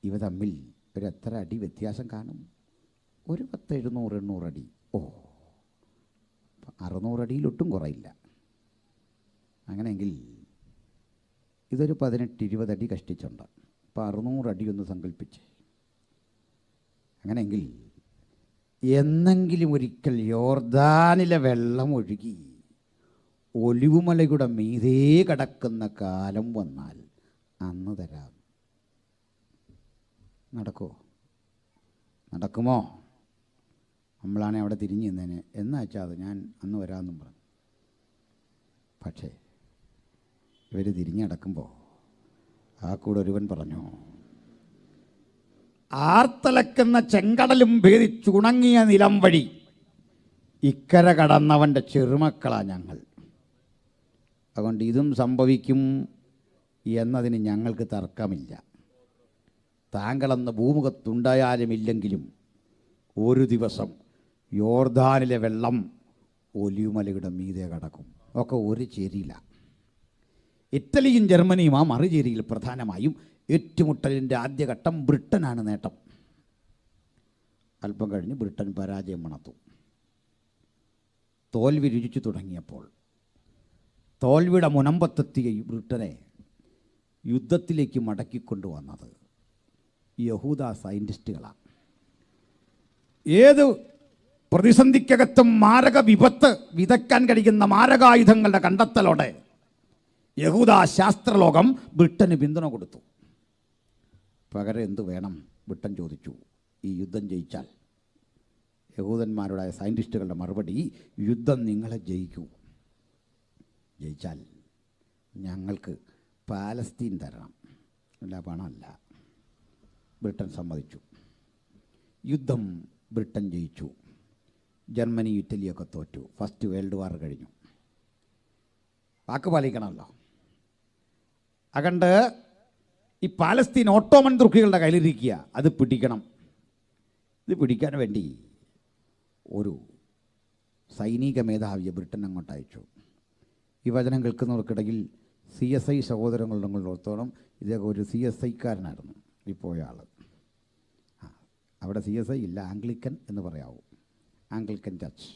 ഇവ തമ്മിൽ ഒരു എത്ര അടി വ്യത്യാസം കാണും? ഒരു 10-700-800 അടി. 600 അടിയിലൊട്ടും കുറയില്ല. അങ്ങനെയെങ്കിൽ ഇതൊരു 18-20 അടി കഷ്ടിച്ചുണ്ട്. അപ്പോൾ 600 അടി ഒന്ന് സങ്കല്പിച്ച്. അങ്ങനെയെങ്കിൽ എന്നെങ്കിലും ഒരിക്കൽ യോർദാനിലെ വെള്ളം ഒഴുകി ഒലിവുമലയുടെ മീതേ കടക്കുന്ന കാലം വന്നാൽ അന്ന് തരാം. നടക്കുമോ? നമ്മളാണെ അവിടെ തിരിഞ്ഞു നിന്നേനെ എന്നാ വെച്ചാൽ അത് ഞാൻ അന്ന് വരാമെന്നും പറഞ്ഞു. പക്ഷേ ഇവർ തിരിഞ്ഞു നടക്കുമ്പോൾ ആ കൂടെ ഒരുവൻ പറഞ്ഞു, ആർത്തലക്കുന്ന ചെങ്കടലും ഭേദിച്ചുണങ്ങിയ നിലം വഴി ഇക്കര കടന്നവൻ്റെ ചെറുമക്കളാ ഞങ്ങൾ. അതുകൊണ്ട് ഇതും സംഭവിക്കും എന്നതിന് ഞങ്ങൾക്ക് തർക്കമില്ല. താങ്കളെന്ന് ഭൂമുഖത്തുണ്ടായാലും ഇല്ലെങ്കിലും ഒരു ദിവസം യോർദാനിലെ വെള്ളം ഒലിവുമലയുടെ മീതെ കടക്കും. ഒക്കെ ഒരു ചേരിയില്ല. ഇറ്റലിയും ജർമ്മനിയും ആ മറുചേരിയിൽ പ്രധാനമായും ഏറ്റുമുട്ടലിൻ്റെ ആദ്യഘട്ടം ബ്രിട്ടനാണ് നേട്ടം. അല്പം കഴിഞ്ഞ് ബ്രിട്ടൻ പരാജയം മണത്തു. തോൽവി രുചിച്ചു തുടങ്ങിയപ്പോൾ തോൽവിയുടെ മുനമ്പത്തെത്തിയ ബ്രിട്ടനെ യുദ്ധത്തിലേക്ക് മടക്കിക്കൊണ്ടുവന്നത് യഹൂദ സയൻറ്റിസ്റ്റുകളാണ്. ഏത് പ്രതിസന്ധിക്കകത്തും മാരക വിപത്ത് വിതയ്ക്കാൻ കഴിയുന്ന മാരകായുധങ്ങളുടെ കണ്ടെത്തലോടെ യഹൂദ ശാസ്ത്രലോകം ബ്രിട്ടന് പിന്തുണ കൊടുത്തു. പകരം എന്തു വേണം? ബ്രിട്ടൻ ചോദിച്ചു. ഈ യുദ്ധം ജയിച്ചാൽ യഹൂദന്മാരുടെ സയൻറ്റിസ്റ്റുകളുടെ മറുപടി, യുദ്ധം നിങ്ങളെ ജയിക്കൂ. ജയിച്ചാൽ ഞങ്ങൾക്ക് പാലസ്തീൻ തരണം. അല്ല, പണമല്ല. ബ്രിട്ടൻ സമ്മതിച്ചു. യുദ്ധം ബ്രിട്ടൻ ജയിച്ചു. ജർമ്മനി ഇറ്റലിയൊക്കെ തോറ്റു. ഫസ്റ്റ് വേൾഡ് വാർ കഴിഞ്ഞു. വാക്ക് പാലിക്കണമല്ലോ. അതുകൊണ്ട് ഈ പാലസ്തീൻ ഓട്ടോമൻ തുർക്കികളുടെ കയ്യിലിരിക്കുക. അത് പിടിക്കണം. ഇത് പിടിക്കാൻ വേണ്ടി ഒരു സൈനിക മേധാവിയെ ബ്രിട്ടൻ അങ്ങോട്ട് അയച്ചു. ഈ വചനം കേൾക്കുന്നവർക്കിടയിൽ CSI സഹോദരങ്ങളുള്ളത്തോളം ഇദ്ദേഹം ഒരു CSIക്കാരനായിരുന്നു ഈ പോയ ആൾ. അവിടെ CSI ഇല്ല, ആംഗ്ലിക്കൻ എന്ന് പറയാവൂ. ആംഗ്ലിക്കൻ ചർച്ച്,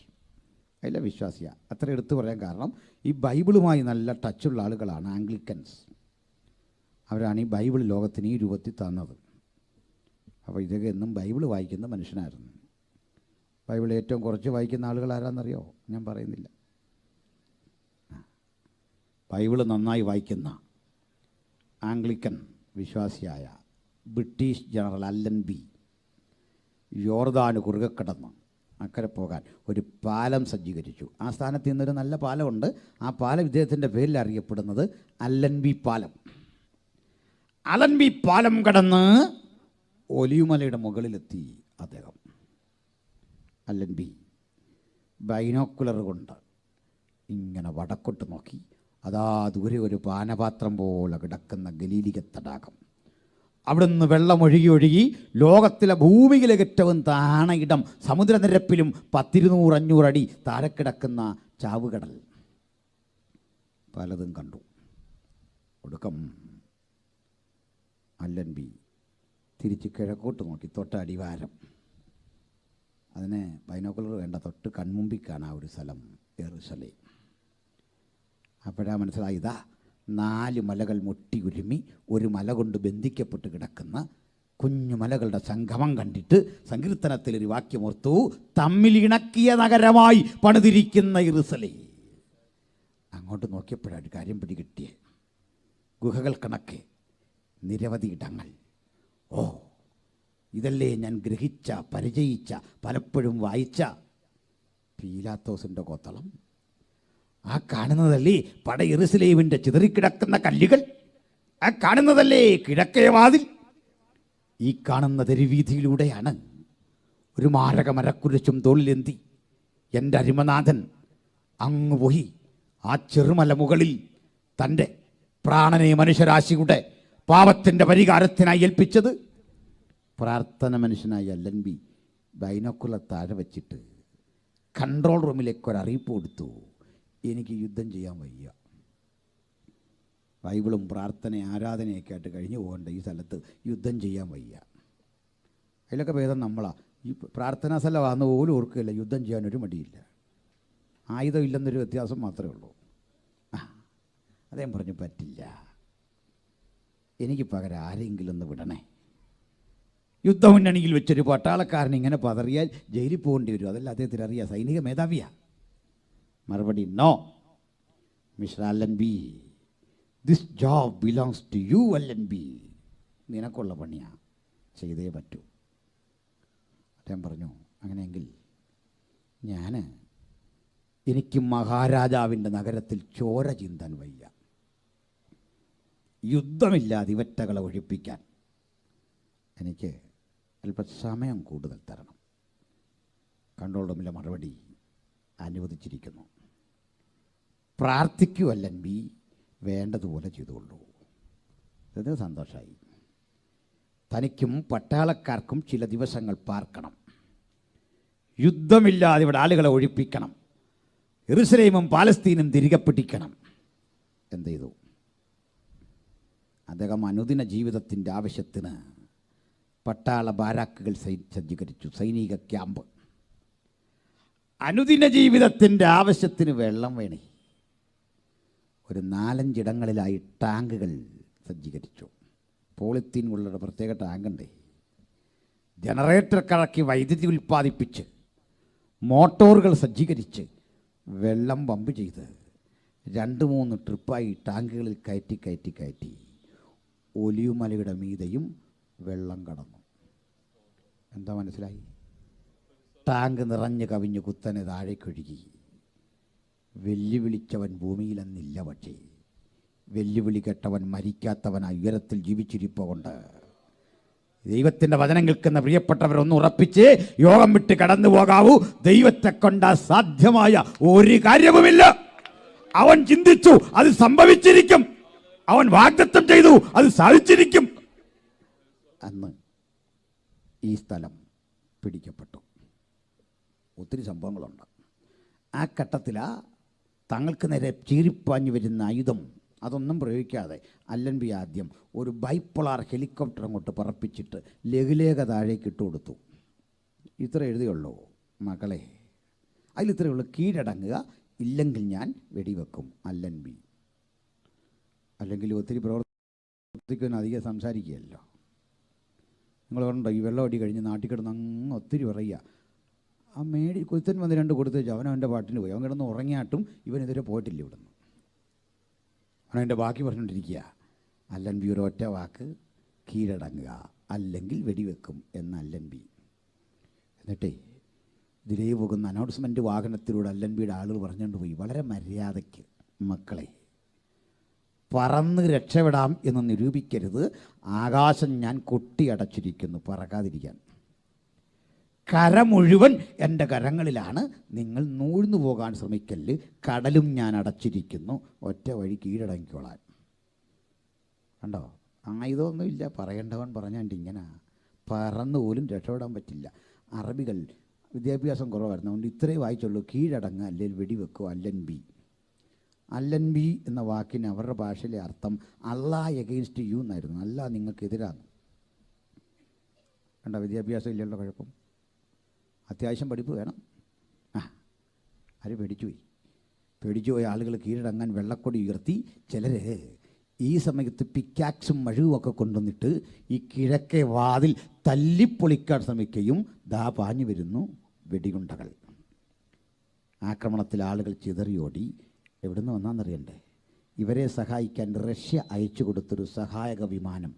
അതിലെ വിശ്വാസിയാണ്. അത്ര എടുത്തു പറയാൻ കാരണം ഈ ബൈബിളുമായി നല്ല ടച്ചുള്ള ആളുകളാണ് ആംഗ്ലിക്കൻസ്. അവരാണ് ഈ ബൈബിൾ ലോകത്തിന് ഈ രൂപത്തിൽ തന്നത്. അപ്പോൾ ഇതൊക്കെ എന്നും ബൈബിൾ വായിക്കുന്ന മനുഷ്യനായിരുന്നു. ബൈബിൾ ഏറ്റവും കുറച്ച് വായിക്കുന്ന ആളുകൾ ആരാന്നറിയോ? ഞാൻ പറയുന്നില്ല. ബൈബിൾ നന്നായി വായിക്കുന്ന ആംഗ്ലിക്കൻ വിശ്വാസിയായ ബ്രിട്ടീഷ് ജനറൽ അല്ലൻബി യോർദാന് കുറുകെ കടന്ന് അക്കരെ പോകാൻ ഒരു പാലം സജ്ജീകരിച്ചു. ആ സ്ഥാനത്ത് നിന്നൊരു നല്ല പാലമുണ്ട്. ആ പാലം ഇദ്ദേഹത്തിൻ്റെ പേരിൽ അറിയപ്പെടുന്നത് അല്ലൻബി പാലം. അലൻബി പാലം കടന്ന് ഒലിവുമലയുടെ മുകളിലെത്തി അദ്ദേഹം. അല്ലൻബി ബൈനോക്കുലർ കൊണ്ട് ഇങ്ങനെ വടക്കോട്ട് നോക്കി. അതാ ദൂരെ ഒരു പാനപാത്രം പോലെ കിടക്കുന്ന ഗലീലിക തടാകം. അവിടെ നിന്ന് വെള്ളം ഒഴുകി ലോകത്തിലെ ഭൂമിയിലെ ഏറ്റവും താണയിടം, സമുദ്രനിരപ്പിലും 10-200-500 അടി താഴെ കിടക്കുന്ന ചാവുകടൽ പലതും കണ്ടു. ഒടുക്കം അല്ലൻബി തിരിച്ച് കിഴക്കോട്ട് നോക്കി. തൊട്ട് അടിവാരം, അതിന് ബൈനോക്കുലർ വേണ്ട, തൊട്ട് കൺമുമ്പിൽ കാണാം ഒരു സ്ഥലം, യെറുശലേം. അപ്പോഴാ മനസ്സിലായി, ഇതാ 4 മലകൾ മുട്ടി ഉരുമി ഒരു മല കൊണ്ട് ബന്ധിക്കപ്പെട്ട് കിടക്കുന്ന കുഞ്ഞു മലകളുടെ സംഗമം കണ്ടിട്ട് സങ്കീർത്തനത്തിലൊരു വാക്യമോർത്തു, തമ്മിൽ ഇണക്കിയ നഗരമായി പണിതിരിക്കുന്ന യെറുശലേം. അങ്ങോട്ട് നോക്കിയപ്പോഴൊരു കാര്യം പിടികിട്ടിയേ. ഗുഹകൾ കണക്കെ നിരവധി ഇടങ്ങൾ. ഓ, ഇതല്ലേ ഞാൻ ഗ്രഹിച്ച, പരിചയിച്ച, പലപ്പോഴും വായിച്ച പീലാത്തോസിൻ്റെ കോത്തളം. ആ കാണുന്നതല്ലേ പട യെറുശലേമിൻ്റെ ചിതറിക്കിടക്കുന്ന കല്ലുകൾ. ആ കാണുന്നതല്ലേ കിഴക്കേ വാതിൽ. ഈ കാണുന്ന തെരുവീതിയിലൂടെയാണ് ഒരു മാരക മരക്കുരിശും തോളിലെന്തി എൻ്റെ അരിമനാഥൻ അങ്ങ് പോയി ആ ചെറുമല മുകളിൽ തൻ്റെ പ്രാണനെ മനുഷ്യരാശിയുടെ പാപത്തിൻ്റെ പരിഹാരത്തിനായി ഏൽപ്പിച്ചത്. പ്രാർത്ഥന മനുഷ്യനായി അല്ലൻബി ബൈനോക്കുലർ താഴെ വച്ചിട്ട് കൺട്രോൾ റൂമിലേക്ക് ഒരറിയിപ്പ് കൊടുത്തു, എനിക്ക് യുദ്ധം ചെയ്യാൻ വയ്യ. ബൈബിളും പ്രാർത്ഥന ആരാധനയൊക്കെ ആയിട്ട് കഴിഞ്ഞു പോകേണ്ട ഈ സ്ഥലത്ത് യുദ്ധം ചെയ്യാൻ വയ്യ. അതിലൊക്കെ ഭേദം നമ്മളാ. ഈ പ്രാർത്ഥനാ സ്ഥലമാണെന്ന് പോലും ഓർക്കുകയില്ല, യുദ്ധം ചെയ്യാനൊരു മടിയില്ല. ആയുധമില്ലെന്നൊരു വ്യത്യാസം മാത്രമേ ഉള്ളൂ. അദ്ദേഹം പറഞ്ഞു, പറ്റില്ല, എനിക്ക് പകരം ആരെങ്കിലും ഒന്ന് വിടണേ. യുദ്ധമുന്നണിയിൽ വെച്ചൊരു പട്ടാളക്കാരൻ ഇങ്ങനെ പതറിയാൽ ജയിലിൽ പോകേണ്ടി വരും. അതല്ല അദ്ദേഹത്തിന് അറിയാം, സൈനിക മേധാവിയാ. മറുപടി, no mister Allenby, this job belongs to you Allenby. നിനക്കുള്ള പണിയാ, ചെയ്തേ പറ്റൂ. അദ്ദേഹം പറഞ്ഞു, അങ്ങനെയെങ്കിൽ എനിക്ക് മഹാരാജാവിൻ്റെ നഗരത്തിൽ ചോര ചിന്താൻ വയ്യ. യുദ്ധമില്ലാതെ ഇവറ്റകളെ ഒഴിപ്പിക്കാൻ എനിക്ക് അല്പം സമയം കൂടുതൽ തരണം. കൺട്രോൾ റൂമിലെ മറുപടി, അനുവദിച്ചിരിക്കുന്നു. പ്രാർത്ഥിക്കൂ അല്ലൻബി, വേണ്ടതുപോലെ ചെയ്തുകൊള്ളൂ. ഇത് സന്തോഷമായി. തനിക്കും പട്ടാളക്കാർക്കും ചില ദിവസങ്ങൾ പാർക്കണം. യുദ്ധമില്ലാതെ ഇവിടെ ആളുകളെ ഒഴിപ്പിക്കണം. യെരുശലേമും പാലസ്തീനും തിരികെ പിടിക്കണം. എന്ത് ചെയ്തു? അദ്ദേഹം അനുദിന ജീവിതത്തിൻ്റെ ആവശ്യത്തിന് പട്ടാള ബാരാക്കുകൾ സജ്ജീകരിച്ചു, സൈനിക ക്യാമ്പ്. അനുദിന ജീവിതത്തിൻ്റെ ആവശ്യത്തിന് വെള്ളം വേണേ. ഒരു 4-5 ഇടങ്ങളിലായി ടാങ്കുകൾ സജ്ജീകരിച്ചു. പോളിത്തീൻ ഉള്ള പ്രത്യേക ടാങ്കുണ്ട്. ജനറേറ്റർ കറക്കി വൈദ്യുതി ഉൽപ്പാദിപ്പിച്ച് മോട്ടോറുകൾ സജ്ജീകരിച്ച് വെള്ളം പമ്പ് ചെയ്ത് 2-3 ട്രിപ്പായി ടാങ്കുകളിൽ കയറ്റി ഒലിവുമലയുടെ മീതെയും വെള്ളം കടന്നു. എന്താ മനസ്സിലായി? ടാങ്ക് നിറഞ്ഞു കവിഞ്ഞ് കുത്തനെ താഴേക്കൊഴുകി. വെല്ലുവിളിച്ചവൻ ഭൂമിയിലെന്നില്ല, പക്ഷേ വെല്ലുവിളി കെട്ടവൻ മരിക്കാത്തവനായി ഉയരത്തിൽ ജീവിച്ചിരിപ്പുകൊണ്ട് ദൈവത്തിൻ്റെ വചനം കേൾക്കുന്ന പ്രിയപ്പെട്ടവരൊന്ന് ഉറപ്പിച്ച് യോഗം വിട്ട് കടന്നു പോകാവൂ. ദൈവത്തെ കൊണ്ട് അസാധ്യമായ ഒരു കാര്യവുമില്ല. അവൻ ചിന്തിച്ചു, അത് സംഭവിച്ചിരിക്കും. അവൻ വാഗ്ദത്തം ചെയ്തു, അത് സാധിച്ചിരിക്കും. അന്ന് ഈ സ്ഥലം പിടിക്കപ്പെട്ടു. ഒത്തിരി സംഭവങ്ങളുണ്ട്. ആ ഘട്ടത്തിലാ തങ്ങൾക്ക് നേരെ ചീറിപ്പാഞ്ഞു വരുന്ന ആയുധം അതൊന്നും പ്രയോഗിക്കാതെ അല്ലൻബി ആദ്യം ഒരു ബൈപ്പോളാർ ഹെലികോപ്റ്റർ അങ്ങോട്ട് പറപ്പിച്ചിട്ട് ലഘുലേഖ താഴേക്ക് ഇട്ട് കൊടുത്തു. ഇത്ര എഴുതിയുള്ളൂ മകളെ, അതിലിത്രയുള്ളൂ, കീഴടങ്ങുക, ഇല്ലെങ്കിൽ ഞാൻ വെടിവെക്കും അല്ലൻബി. അല്ലെങ്കിൽ ഒത്തിരി പ്രവർത്തിക്കാൻ അധികം സംസാരിക്കുകയല്ലോ. നിങ്ങൾ പറഞ്ഞോ, ഈ വെള്ളം അടി കഴിഞ്ഞ് നാട്ടിൽ കിടന്ന് അങ്ങ് ഒത്തിരി പറയുക. ആ കൊരുത്തൻ വന്ന് 2 കൊടുത്തു വെച്ചു. അവനവൻ്റെ പാട്ടിന് പോയി. അവൻ കിടന്ന് ഉറങ്ങിയാട്ടും ഇവനെതിരെ പോയിട്ടില്ല. ഇവിടുന്ന് അവനതിൻ്റെ ബാക്കി പറഞ്ഞുകൊണ്ടിരിക്കുക. അല്ലൻബി ഒരു ഒറ്റ വാക്ക്, കീഴടങ്ങുക, അല്ലെങ്കിൽ വെടിവെക്കും എന്ന അല്ലൻബി. എന്നിട്ടേ ഇതിലേ പോകുന്ന അനൗൺസ്മെൻറ്റ് വാഹനത്തിലൂടെ അല്ലൻബിയുടെ ആളുകൾ പറഞ്ഞുകൊണ്ട് പോയി, വളരെ മര്യാദയ്ക്ക്, മക്കളെ, പറന്ന് രക്ഷപ്പെടാം എന്ന് നിരൂപിക്കരുത്. ആകാശം ഞാൻ കൊട്ടിയടച്ചിരിക്കുന്നു, പറക്കാതിരിക്കാൻ. കര മുഴുവൻ എൻ്റെ കരങ്ങളിലാണ്. നിങ്ങൾ നൂഴ്ന്നു പോകാൻ ശ്രമിക്കല്ല്. കടലും ഞാൻ അടച്ചിരിക്കുന്നു. ഒറ്റ വഴി, കീഴടങ്ങിക്കോളാൻ. കണ്ടോ? ആയുധമൊന്നുമില്ല. പറയേണ്ടവൻ പറഞ്ഞാണ്ട് ഇങ്ങനെ പറന്നു പോലും രക്ഷപ്പെടാൻ പറ്റില്ല. അറബികൾ വിദ്യാഭ്യാസം കുറവായിരുന്നു. അതുകൊണ്ട് ഇത്രേ വായിച്ചുള്ളൂ, കീഴടങ്ങുക, അല്ലെങ്കിൽ വെടിവെക്കുക. അല്ലൻബി. അല്ലൻബി എന്ന വാക്കിന് അവരുടെ ഭാഷയിലെ അർത്ഥം അല്ലാഹ് എഗെയിൻസ്റ്റ് യു എന്നായിരുന്നു. അല്ലാഹ് നിങ്ങൾക്കെതിരാണ്. കണ്ടോ? വിദ്യാഭ്യാസം ഇല്ലല്ലോ, കുഴപ്പം. അത്യാവശ്യം പഠിപ്പ് വേണം. ആര് പേടിച്ചുപോയ ആളുകൾ കീഴടങ്ങാൻ വെള്ളക്കൊടി ഉയർത്തി. ചിലർ ഈ സമയത്ത് പിക്കാക്സും മഴുവുമൊക്കെ കൊണ്ടുവന്നിട്ട് ഈ കിഴക്കേ വാതിൽ തല്ലിപ്പൊളിക്കാൻ ശ്രമിക്കുകയും ദാ പാഞ്ഞു വരുന്നു വെടികുണ്ടകൾ. ആക്രമണത്തിൽ ആളുകൾ ചിതറിയോടി. എവിടുന്ന് വന്നാന്നറിയണ്ടേ? ഇവരെ സഹായിക്കാൻ റഷ്യ അയച്ചു കൊടുത്തൊരു സഹായക വിമാനം,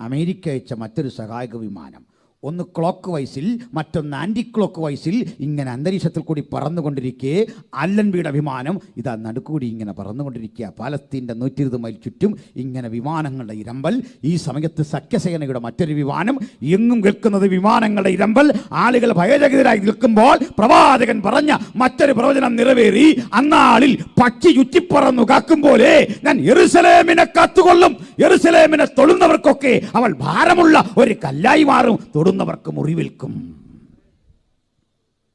അമേരിക്ക അയച്ച മറ്റൊരു സഹായക വിമാനം, ഒന്ന് ക്ലോക്ക് വൈസിൽ മറ്റൊന്ന് ആൻറ്റി ക്ലോക്ക് വൈസിൽ ഇങ്ങനെ അന്തരീക്ഷത്തിൽ കൂടി പറന്നുകൊണ്ടിരിക്കെ അല്ലൻബിയുടെ വിമാനം ഇതാ നടുക്കൂടി ഇങ്ങനെ പറന്നുകൊണ്ടിരിക്കുക. പാലസ്തീൻ്റെ 120 മൈൽ ചുറ്റും ഇങ്ങനെ വിമാനങ്ങളുടെ ഇരമ്പൽ. ഈ സമയത്ത് സഖ്യസേനയുടെ മറ്റൊരു വിമാനം, എങ്ങും കേൾക്കുന്നത് വിമാനങ്ങളുടെ ഇരമ്പൽ. ആളുകൾ ഭയചകിതരായി നിൽക്കുമ്പോൾ പ്രവാചകൻ പറഞ്ഞ മറ്റൊരു പ്രവചനം നിറവേറി. അന്നാളിൽ പക്ഷി ചുറ്റിപ്പറന്നു കാക്കും പോലെ ഞാൻ യെരുശലേമിനെ കാത്തുകൊള്ളും. യെരുശലേമിനെ തൊടുന്നവർക്കൊക്കെ അവൾ ഭാരമുള്ള ഒരു കല്ലായി മാറും, തൊടുന്നവർക്ക് മുറിവേൽക്കും.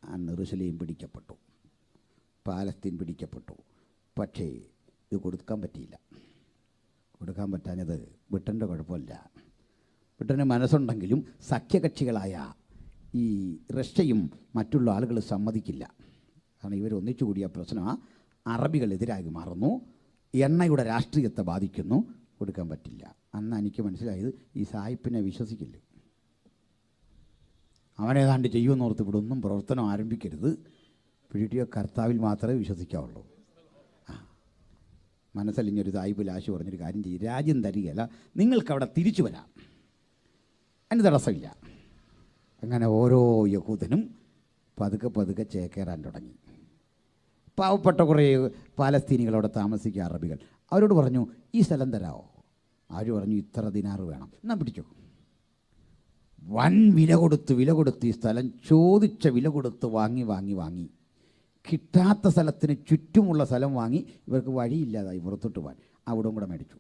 അന്ന് യെരുശലേം പിടിക്കപ്പെട്ടു, പാലസ്തീൻ പിടിക്കപ്പെട്ടു. പക്ഷേ ഇത് കൊടുക്കാൻ പറ്റിയില്ല. കൊടുക്കാൻ പറ്റാഞ്ഞത് ബ്രിട്ടൻ്റെ കുഴപ്പമില്ല. ബ്രിട്ടന് മനസ്സുണ്ടെങ്കിലും സഖ്യകക്ഷികളായ ഈ റഷ്യയും മറ്റുള്ള ആളുകൾ സമ്മതിക്കില്ല. കാരണം ഇവർ ഒന്നിച്ചു കൂടിയ പ്രശ്നമാണ്. അറബികൾ എതിരായി മാറുന്നു, എണ്ണയുടെ രാഷ്ട്രീയത്തെ ബാധിക്കുന്നു, കൊടുക്കാൻ പറ്റില്ല. അന്ന് എനിക്ക് മനസ്സിലായത് ഈ സായിപ്പിനെ വിശ്വസിക്കില്ല, അവനേതാണ്ട് ചെയ്യുമെന്നോർത്ത് ഇവിടെ ഒന്നും പ്രവർത്തനം ആരംഭിക്കരുത്, പിടിയോ കർത്താവിൽ മാത്രമേ വിശ്വസിക്കാവുള്ളൂ. മനസ്സലിഞ്ഞൊരു സായിപ്പ് ലാശ് പറഞ്ഞൊരു കാര്യം ചെയ്യും, രാജ്യം തരികയല്ല, നിങ്ങൾക്കവിടെ തിരിച്ചു വരാം, അതിന് തടസ്സമില്ല. അങ്ങനെ ഓരോ യഹൂദനും പതുക്കെ പതുക്കെ ചേക്കേറാൻ തുടങ്ങി. പാവപ്പെട്ട കുറേ പാലസ്തീനികളവിടെ താമസിക്കുക അറബികൾ. അവരോട് പറഞ്ഞു, ഈ സ്ഥലം തരാമോ? അവർ പറഞ്ഞു, ഇത്ര ദിനാറ് വേണം. എന്നാൽ പിടിച്ചോ. വൻ വില കൊടുത്ത് ഈ സ്ഥലം ചോദിച്ച വില കൊടുത്ത് വാങ്ങി കിട്ടാത്ത സ്ഥലത്തിന് ചുറ്റുമുള്ള സ്ഥലം വാങ്ങി ഇവർക്ക് വഴിയില്ലാതായി പുറത്തോട്ട് പോകാൻ. അവിടം കൂടെ മേടിച്ചു.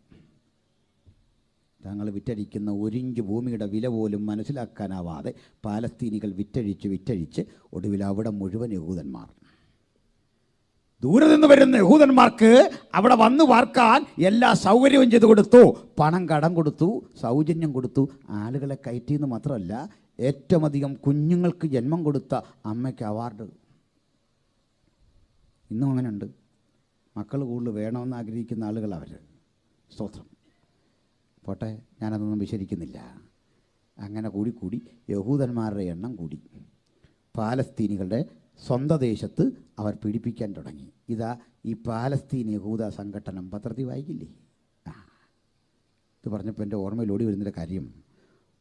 തങ്ങൾ വിറ്റഴിക്കുന്ന ഒരിഞ്ച് ഭൂമിയുടെ വില പോലും മനസ്സിലാക്കാനാവാതെ പാലസ്തീനികൾ വിറ്റഴിച്ച് ഒടുവിൽ അവിടെ മുഴുവൻ യഹൂദന്മാർ. ദൂരെ നിന്ന് വരുന്ന യഹൂദന്മാർക്ക് അവിടെ വന്ന് പാർക്കാൻ എല്ലാ സൗകര്യവും ചെയ്തു കൊടുത്തു. പണം കടം കൊടുത്തു, സൗജന്യം കൊടുത്തു. ആളുകളെ കയറ്റിയെന്ന് മാത്രമല്ല, ഏറ്റവും അധികം കുഞ്ഞുങ്ങൾക്ക് ജന്മം കൊടുത്ത അമ്മയ്ക്ക് അവാർഡ്. ഇന്നും അങ്ങനെയുണ്ട്. മക്കൾ കൂടുതൽ വേണമെന്ന് ആഗ്രഹിക്കുന്ന ആളുകൾ അവർ. സ്തോത്രം. പോട്ടെ, ഞാനതൊന്നും വിശദീകരിക്കുന്നില്ല. അങ്ങനെ കൂടി യഹൂദന്മാരുടെ എണ്ണം കൂടി. പാലസ്തീനികളുടെ സ്വന്തം ദേശത്ത് അവർ പീഡിപ്പിക്കാൻ തുടങ്ങി. ഇതാ ഈ പാലസ്തീൻ യഹൂദ സംഘടനം പത്രത്തിൽ വായിക്കില്ലേ? ഇത് പറഞ്ഞപ്പോൾ എൻ്റെ ഓർമ്മയിൽ ഓടി വരുന്നൊരു കാര്യം,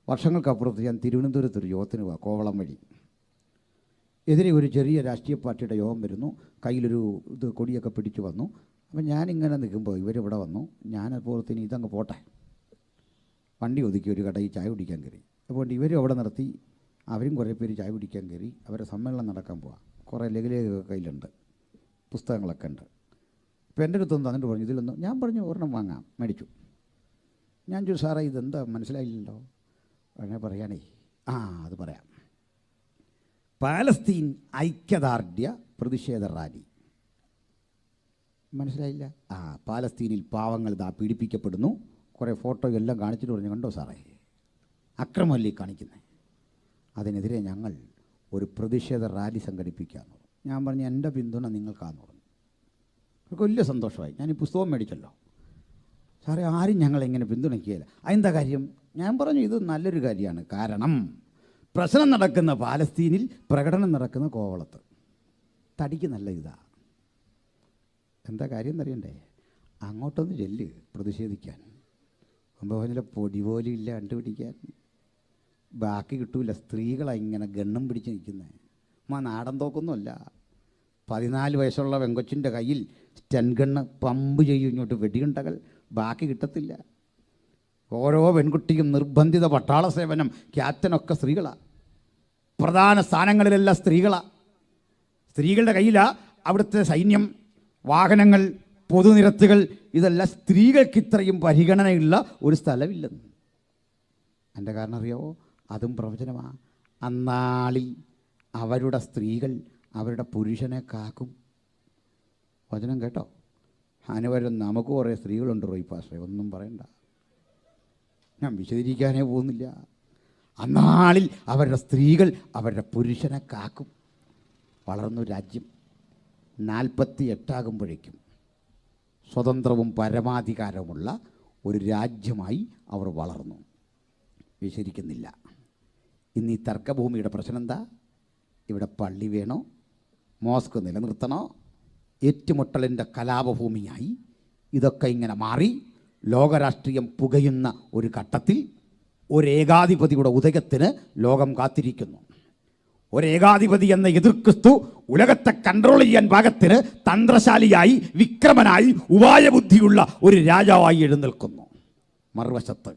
വർഷങ്ങൾക്കപ്പുറത്ത് ഞാൻ തിരുവനന്തപുരത്തൊരു യോഗത്തിന് പോവാ, കോവളം വഴി. എതിരെ ഒരു ചെറിയ രാഷ്ട്രീയ പാർട്ടിയുടെ യോഗം വരുന്നു, കയ്യിലൊരു കൊടിയൊക്കെ പിടിച്ചു വന്നു. അപ്പം ഞാനിങ്ങനെ നിൽക്കുമ്പോൾ ഇവരിവിടെ വന്നു. ഞാനപ്പോഴത്തേന് ഇതങ്ങ് പോട്ടെ, വണ്ടി ഒതുക്കി ഒരു കടയിൽ ചായ കുടിക്കാൻ കയറി. അപ്പോൾ ഇവരും അവിടെ നിർത്തി, അവരും കുറേ പേര് ചായ കുടിക്കാൻ കയറി. അവരുടെ സമ്മേളനം നടക്കാൻ പോവാം. കുറേ ലഘുലേഖ കയ്യിലുണ്ട്, പുസ്തകങ്ങളൊക്കെ ഉണ്ട്. ഇപ്പോൾ എൻ്റെ അടുത്തൊന്ന് തന്നിട്ട് പറഞ്ഞു, ഇതിലൊന്നും. ഞാൻ പറഞ്ഞു ഒരെണ്ണം വാങ്ങാം, മേടിച്ചു. ഞാൻ ചോദിച്ചു, സാറേ ഇതെന്താ മനസ്സിലായില്ലല്ലോ? അങ്ങനെ പറയുകയാണേ, അത് പറയാം. പാലസ്തീൻ ഐക്യദാർഢ്യ പ്രതിഷേധ റാലി. മനസ്സിലായില്ല? പാലസ്തീനിൽ പാവങ്ങൾ ഇതാ പീഡിപ്പിക്കപ്പെടുന്നു. കുറേ ഫോട്ടോ എല്ലാം കാണിച്ചിട്ട് പറഞ്ഞു, കണ്ടോ സാറേ, അക്രമമല്ലേ കാണിക്കുന്നത്? അതിനെതിരെ ഞങ്ങൾ ഒരു പ്രതിഷേധ റാലി സംഘടിപ്പിക്കാമെന്ന് പറഞ്ഞു. ഞാൻ പറഞ്ഞു, എൻ്റെ പിന്തുണ നിങ്ങൾക്കാന്ന് പറഞ്ഞു. അവർക്ക് വലിയ സന്തോഷമായി. ഞാൻ ഈ പുസ്തകം മേടിച്ചല്ലോ. സാറേ, ആരും ഞങ്ങളെങ്ങനെ പിന്തുണയ്ക്കുകയില്ല. അതെന്താ കാര്യം? ഞാൻ പറഞ്ഞു, ഇത് നല്ലൊരു കാര്യമാണ്. കാരണം പ്രശ്നം നടക്കുന്ന പാലസ്തീനിൽ, പ്രകടനം നടക്കുന്ന കോവളത്ത്. തടിക്ക് നല്ല ഇതാ. എന്താ കാര്യം എന്നറിയണ്ടേ? അങ്ങോട്ടൊന്ന് ചെല്ല് പ്രതിഷേധിക്കാൻ. ഒമ്പതിലെ പൊടി പോലും ഇല്ല കണ്ടുപിടിക്കാൻ. ബാക്കി കിട്ടൂല. സ്ത്രീകളാണ് ഇങ്ങനെ ഗണ്ണും പിടിച്ച് നിൽക്കുന്നത്. നാടൻ തോക്കൊന്നുമല്ല. 14 വയസ്സുള്ള വെങ്കൊച്ചിൻ്റെ കയ്യിൽ സ്റ്റൻ ഗണ്ണ് പമ്പ് ചെയ്യും ഇങ്ങോട്ട് വെടിയുണ്ടകൾ. ബാക്കി കിട്ടത്തില്ല. ഓരോ പെൺകുട്ടിയും നിർബന്ധിത പട്ടാള സേവനം. ക്യാപ്റ്റനൊക്കെ സ്ത്രീകളാണ്. പ്രധാന സ്ഥാനങ്ങളിലെല്ലാം സ്ത്രീകളാണ്. സ്ത്രീകളുടെ കയ്യിലാണ് അവിടുത്തെ സൈന്യം, വാഹനങ്ങൾ, പൊതുനിരത്തുകൾ. ഇതെല്ലാം സ്ത്രീകൾക്ക് ഇത്രയും പരിഗണനയുള്ള ഒരു സ്ഥലമില്ലെന്ന്. എൻ്റെ കാരണം അറിയാവോ? അതും പ്രവചനമാണ്. അന്നാളിൽ അവരുടെ സ്ത്രീകൾ അവരുടെ പുരുഷനെ കാക്കും. വചനം കേട്ടോ? അനുവരം നമുക്ക് കുറേ സ്ത്രീകളുണ്ട് റോയ് പാസ്റ്ററെ, ഒന്നും പറയണ്ട, ഞാൻ വിശദീകരിക്കാനേ പോകുന്നില്ല. അന്നാളിൽ അവരുടെ സ്ത്രീകൾ അവരുടെ പുരുഷനെ കാക്കും. വളർന്നു രാജ്യം. 48 സ്വതന്ത്രവും പരമാധികാരവുമുള്ള ഒരു രാജ്യമായി അവർ വളർന്നു. വിശദീകരിക്കുന്നില്ല. ഇന്ന് ഈ തർക്കഭൂമിയുടെ പ്രശ്നം എന്താ? ഇവിടെ പള്ളി വേണോ, മോസ്ക് നിലനിർത്തണോ? ഏറ്റുമുട്ടലിൻ്റെ കലാപഭൂമിയായി ഇതൊക്കെ ഇങ്ങനെ മാറി ലോകരാഷ്ട്രീയം പുകയുന്ന ഒരു ഘട്ടത്തിൽ ഒരേകാധിപതിയുടെ ഉദയത്തിന് ലോകം കാത്തിരിക്കുന്നു. ഒരേകാധിപതി എന്ന എതിർക്രിസ്തു ഉലകത്തെ കൺട്രോൾ ചെയ്യാൻ പാകത്തിന് തന്ത്രശാലിയായി, വിക്രമനായി, ഉപായബുദ്ധിയുള്ള ഒരു രാജാവായി എഴുന്നേൽക്കുന്നു. മറുവശത്ത്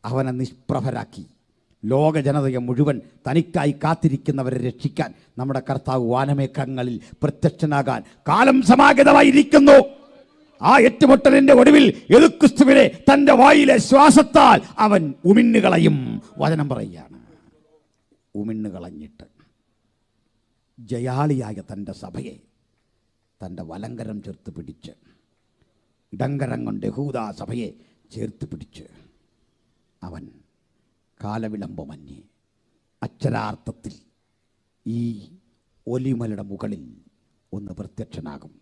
അവനെ നിഷ്പ്രഭരാക്കി ലോക ജനതയെ മുഴുവൻ തനിക്കായി കാത്തിരിക്കുന്നവരെ രക്ഷിക്കാൻ നമ്മുടെ കർത്താവ് വാനമേഘങ്ങളിൽ പ്രത്യക്ഷനാകാൻ കാലം സമാഗതമായിരിക്കുന്നു. ആ ഏറ്റുമുട്ടലിൻ്റെ ഒടുവിൽ യേശുക്രിസ്തുവിനെ തൻ്റെ വായിലെ ശ്വാസത്താൽ അവൻ ഉമിന്നുകളയും. വചനം പറയുകയാണ്. ഉമിന്നുകളഞ്ഞിട്ട് ജയാളിയായ തൻ്റെ സഭയെ തൻ്റെ വലങ്കരം ചേർത്ത് പിടിച്ച്, ഇടങ്കരം കൊണ്ട് യഹൂദാ സഭയെ ചേർത്ത് പിടിച്ച് അവൻ കാലവിളംബമന്യേ അക്ഷരാർത്ഥത്തിൽ ഈ ഒലിമലയുടെ മുകളിൽ ഒന്ന് പ്രത്യക്ഷനാകും.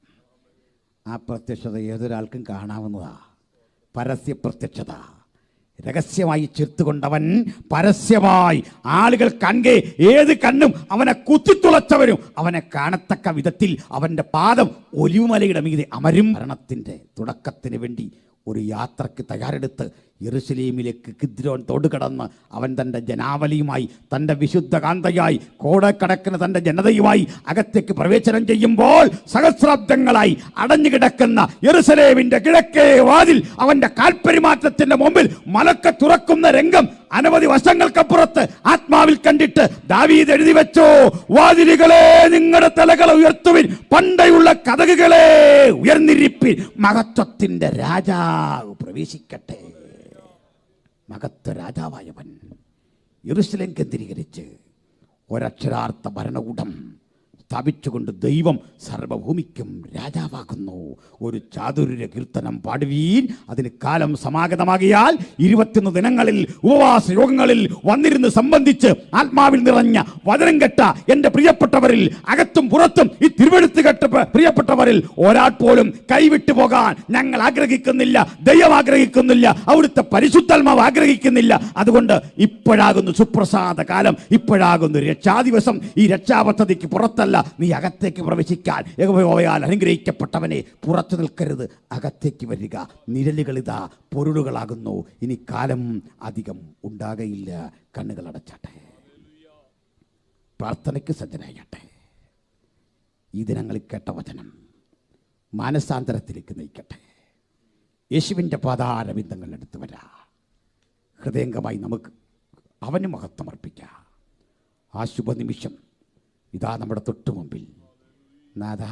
ആ പ്രത്യക്ഷത ഏതൊരാൾക്കും കാണാവുന്നതാ. പരസ്യ പ്രത്യക്ഷത. രഹസ്യമായി ചേർത്തുകൊണ്ടവൻ പരസ്യമായി ആളുകൾ കൺകെ ഏത് കണ്ണും അവനെ കുത്തിത്തുളച്ചവരും അവനെ കാണത്തക്ക വിധത്തിൽ അവൻ്റെ പാദം ഒലിവുമലയുടെ മീതെ അമരും. മരണത്തിൻ്റെ തുടക്കത്തിന് വേണ്ടി ഒരു യാത്രയ്ക്ക് തയ്യാറെടുത്ത് യെരുശലേമിലേക്ക് കിദ്രോൻ തോട് കടന്ന് അവൻ തൻ്റെ ജനാവലിയുമായി തൻ്റെ വിശുദ്ധ കാന്തയായി കോടക്കണക്കിന് തൻ്റെ ജനതയുമായി അകത്തേക്ക് പ്രവേശനം ചെയ്യുമ്പോൾ സഹസ്രാബ്ദങ്ങളായി അടഞ്ഞുകിടക്കുന്ന യെരുശലേമിൻ്റെ കിഴക്കേ വാതിൽ അവൻ്റെ കാൽപെരുമാറ്റത്തിൻ്റെ മുമ്പിൽ മലക്ക് തുറക്കുന്ന രംഗം അനവധി വർഷങ്ങൾക്കപ്പുറത്ത് ആത്മാവിൽ കണ്ടിട്ട് ദാവീദ് എഴുതി വെച്ചോ, വാതിലുകളെ നിങ്ങളുടെ തലകളെ ഉയർത്തുവിൻ, പണ്ടയുള്ള കതകുകളെ ഉയർന്നിരിപ്പിൻ, മഹത്വത്തിന്റെ രാജാവ് പ്രവേശിക്കട്ടെ. മഹത്വ രാജാവായവൻ യെരുശലേം കേന്ദ്രീകരിച്ച് ഒരക്ഷരാർത്ഥ ഭരണകൂടം സ്ഥാപിച്ചുകൊണ്ട് ദൈവം സർവഭൂമിക്കും രാജാവാകുന്നു. ഒരു ചാതുര്യ കീർത്തനം പാടുവീൻ. അതിന് കാലം സമാഗതമാകിയാൽ 21 ദിനങ്ങളിൽ ഉപവാസ യോഗങ്ങളിൽ വന്നിരുന്ന് സംബന്ധിച്ച് ആത്മാവിൽ നിറഞ്ഞ വചനം കേട്ട എൻ്റെ പ്രിയപ്പെട്ടവരിൽ അകത്തും പുറത്തും ഈ തിരുവെഴുത്ത് കേട്ട പ്രിയപ്പെട്ടവരിൽ ഒരാൾ പോലും കൈവിട്ടു പോകാൻ ഞങ്ങൾ ആഗ്രഹിക്കുന്നില്ല. ദൈവം ആഗ്രഹിക്കുന്നില്ല. അവിടുത്തെ പരിശുദ്ധാത്മാവ് ആഗ്രഹിക്കുന്നില്ല. അതുകൊണ്ട് ഇപ്പോഴാകുന്നു സുപ്രസാദ കാലം, ഇപ്പോഴാകുന്നു രക്ഷാദിവസം. ഈ രക്ഷാപദ്ധതിക്ക് പുറത്തല്ല, നീ അകത്തേക്ക് പ്രവേശിക്കാൻ യഹോവയാൽ അനുഗ്രഹിക്കപ്പെട്ടവനെ പുറത്തു നിൽക്കരുത്, അകത്തേക്ക് വരിക. നിഴലുകളിതാ പൊരുളുകളാകുന്നു. ഇനി കാലം അധികം ഉണ്ടാകയില്ല. കണ്ണുകൾ അടച്ചാട്ടെ, പ്രാർത്ഥനയ്ക്ക് സജ്ജനാകട്ടെ. ഈ ദിനങ്ങളിൽ കേട്ട വചനം മാനസാന്തരത്തിലേക്ക് നയിക്കട്ടെ. യേശുവിൻ്റെ പാതാരബിന്ദങ്ങൾ എടുത്തു വരാ. ഹൃദയംഗമായി നമുക്ക് അവന് മഹത്വം അർപ്പിക്കാം. ആ ശുഭനിമിഷം ഇതാ നമ്മുടെ തൊട്ടു മുമ്പിൽ. നാഥാ,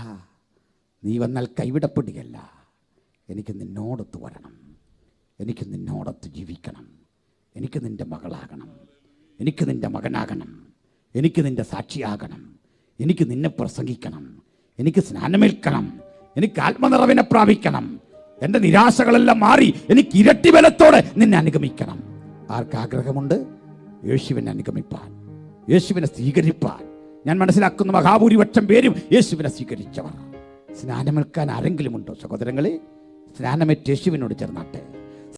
നീ വന്നാൽ കൈവിടപ്പെടുകയല്ല. എനിക്ക് നിന്നോടൊത്ത് വരണം, എനിക്ക് നിന്നോടൊത്ത് ജീവിക്കണം, എനിക്ക് നിൻ്റെ മകളാകണം, എനിക്ക് നിൻ്റെ മകനാകണം, എനിക്ക് നിൻ്റെ സാക്ഷിയാകണം, എനിക്ക് നിന്നെ പ്രസംഗിക്കണം, എനിക്ക് സ്നാനമേൽക്കണം, എനിക്ക് ആത്മനിറവിനെ പ്രാപിക്കണം. എൻ്റെ നിരാശകളെല്ലാം മാറി എനിക്ക് ഇരട്ടി ബലത്തോടെ നിന്നെ അനുഗമിക്കണം. ആർക്കാഗ്രഹമുണ്ട് യേശുവിനെ അനുഗമിപ്പാൻ, യേശുവിനെ സ്വീകരിപ്പാൻ? ഞാൻ മനസ്സിലാക്കുന്ന മഹാഭൂരിപക്ഷം പേരും യേശുവിനെ സ്വീകരിച്ചവർ. സ്നാനമേൽക്കാൻ ആരെങ്കിലും ഉണ്ടോ സഹോദരങ്ങളെ? സ്നാനമേറ്റ് യേശുവിനോട് ചേർന്നാട്ടെ.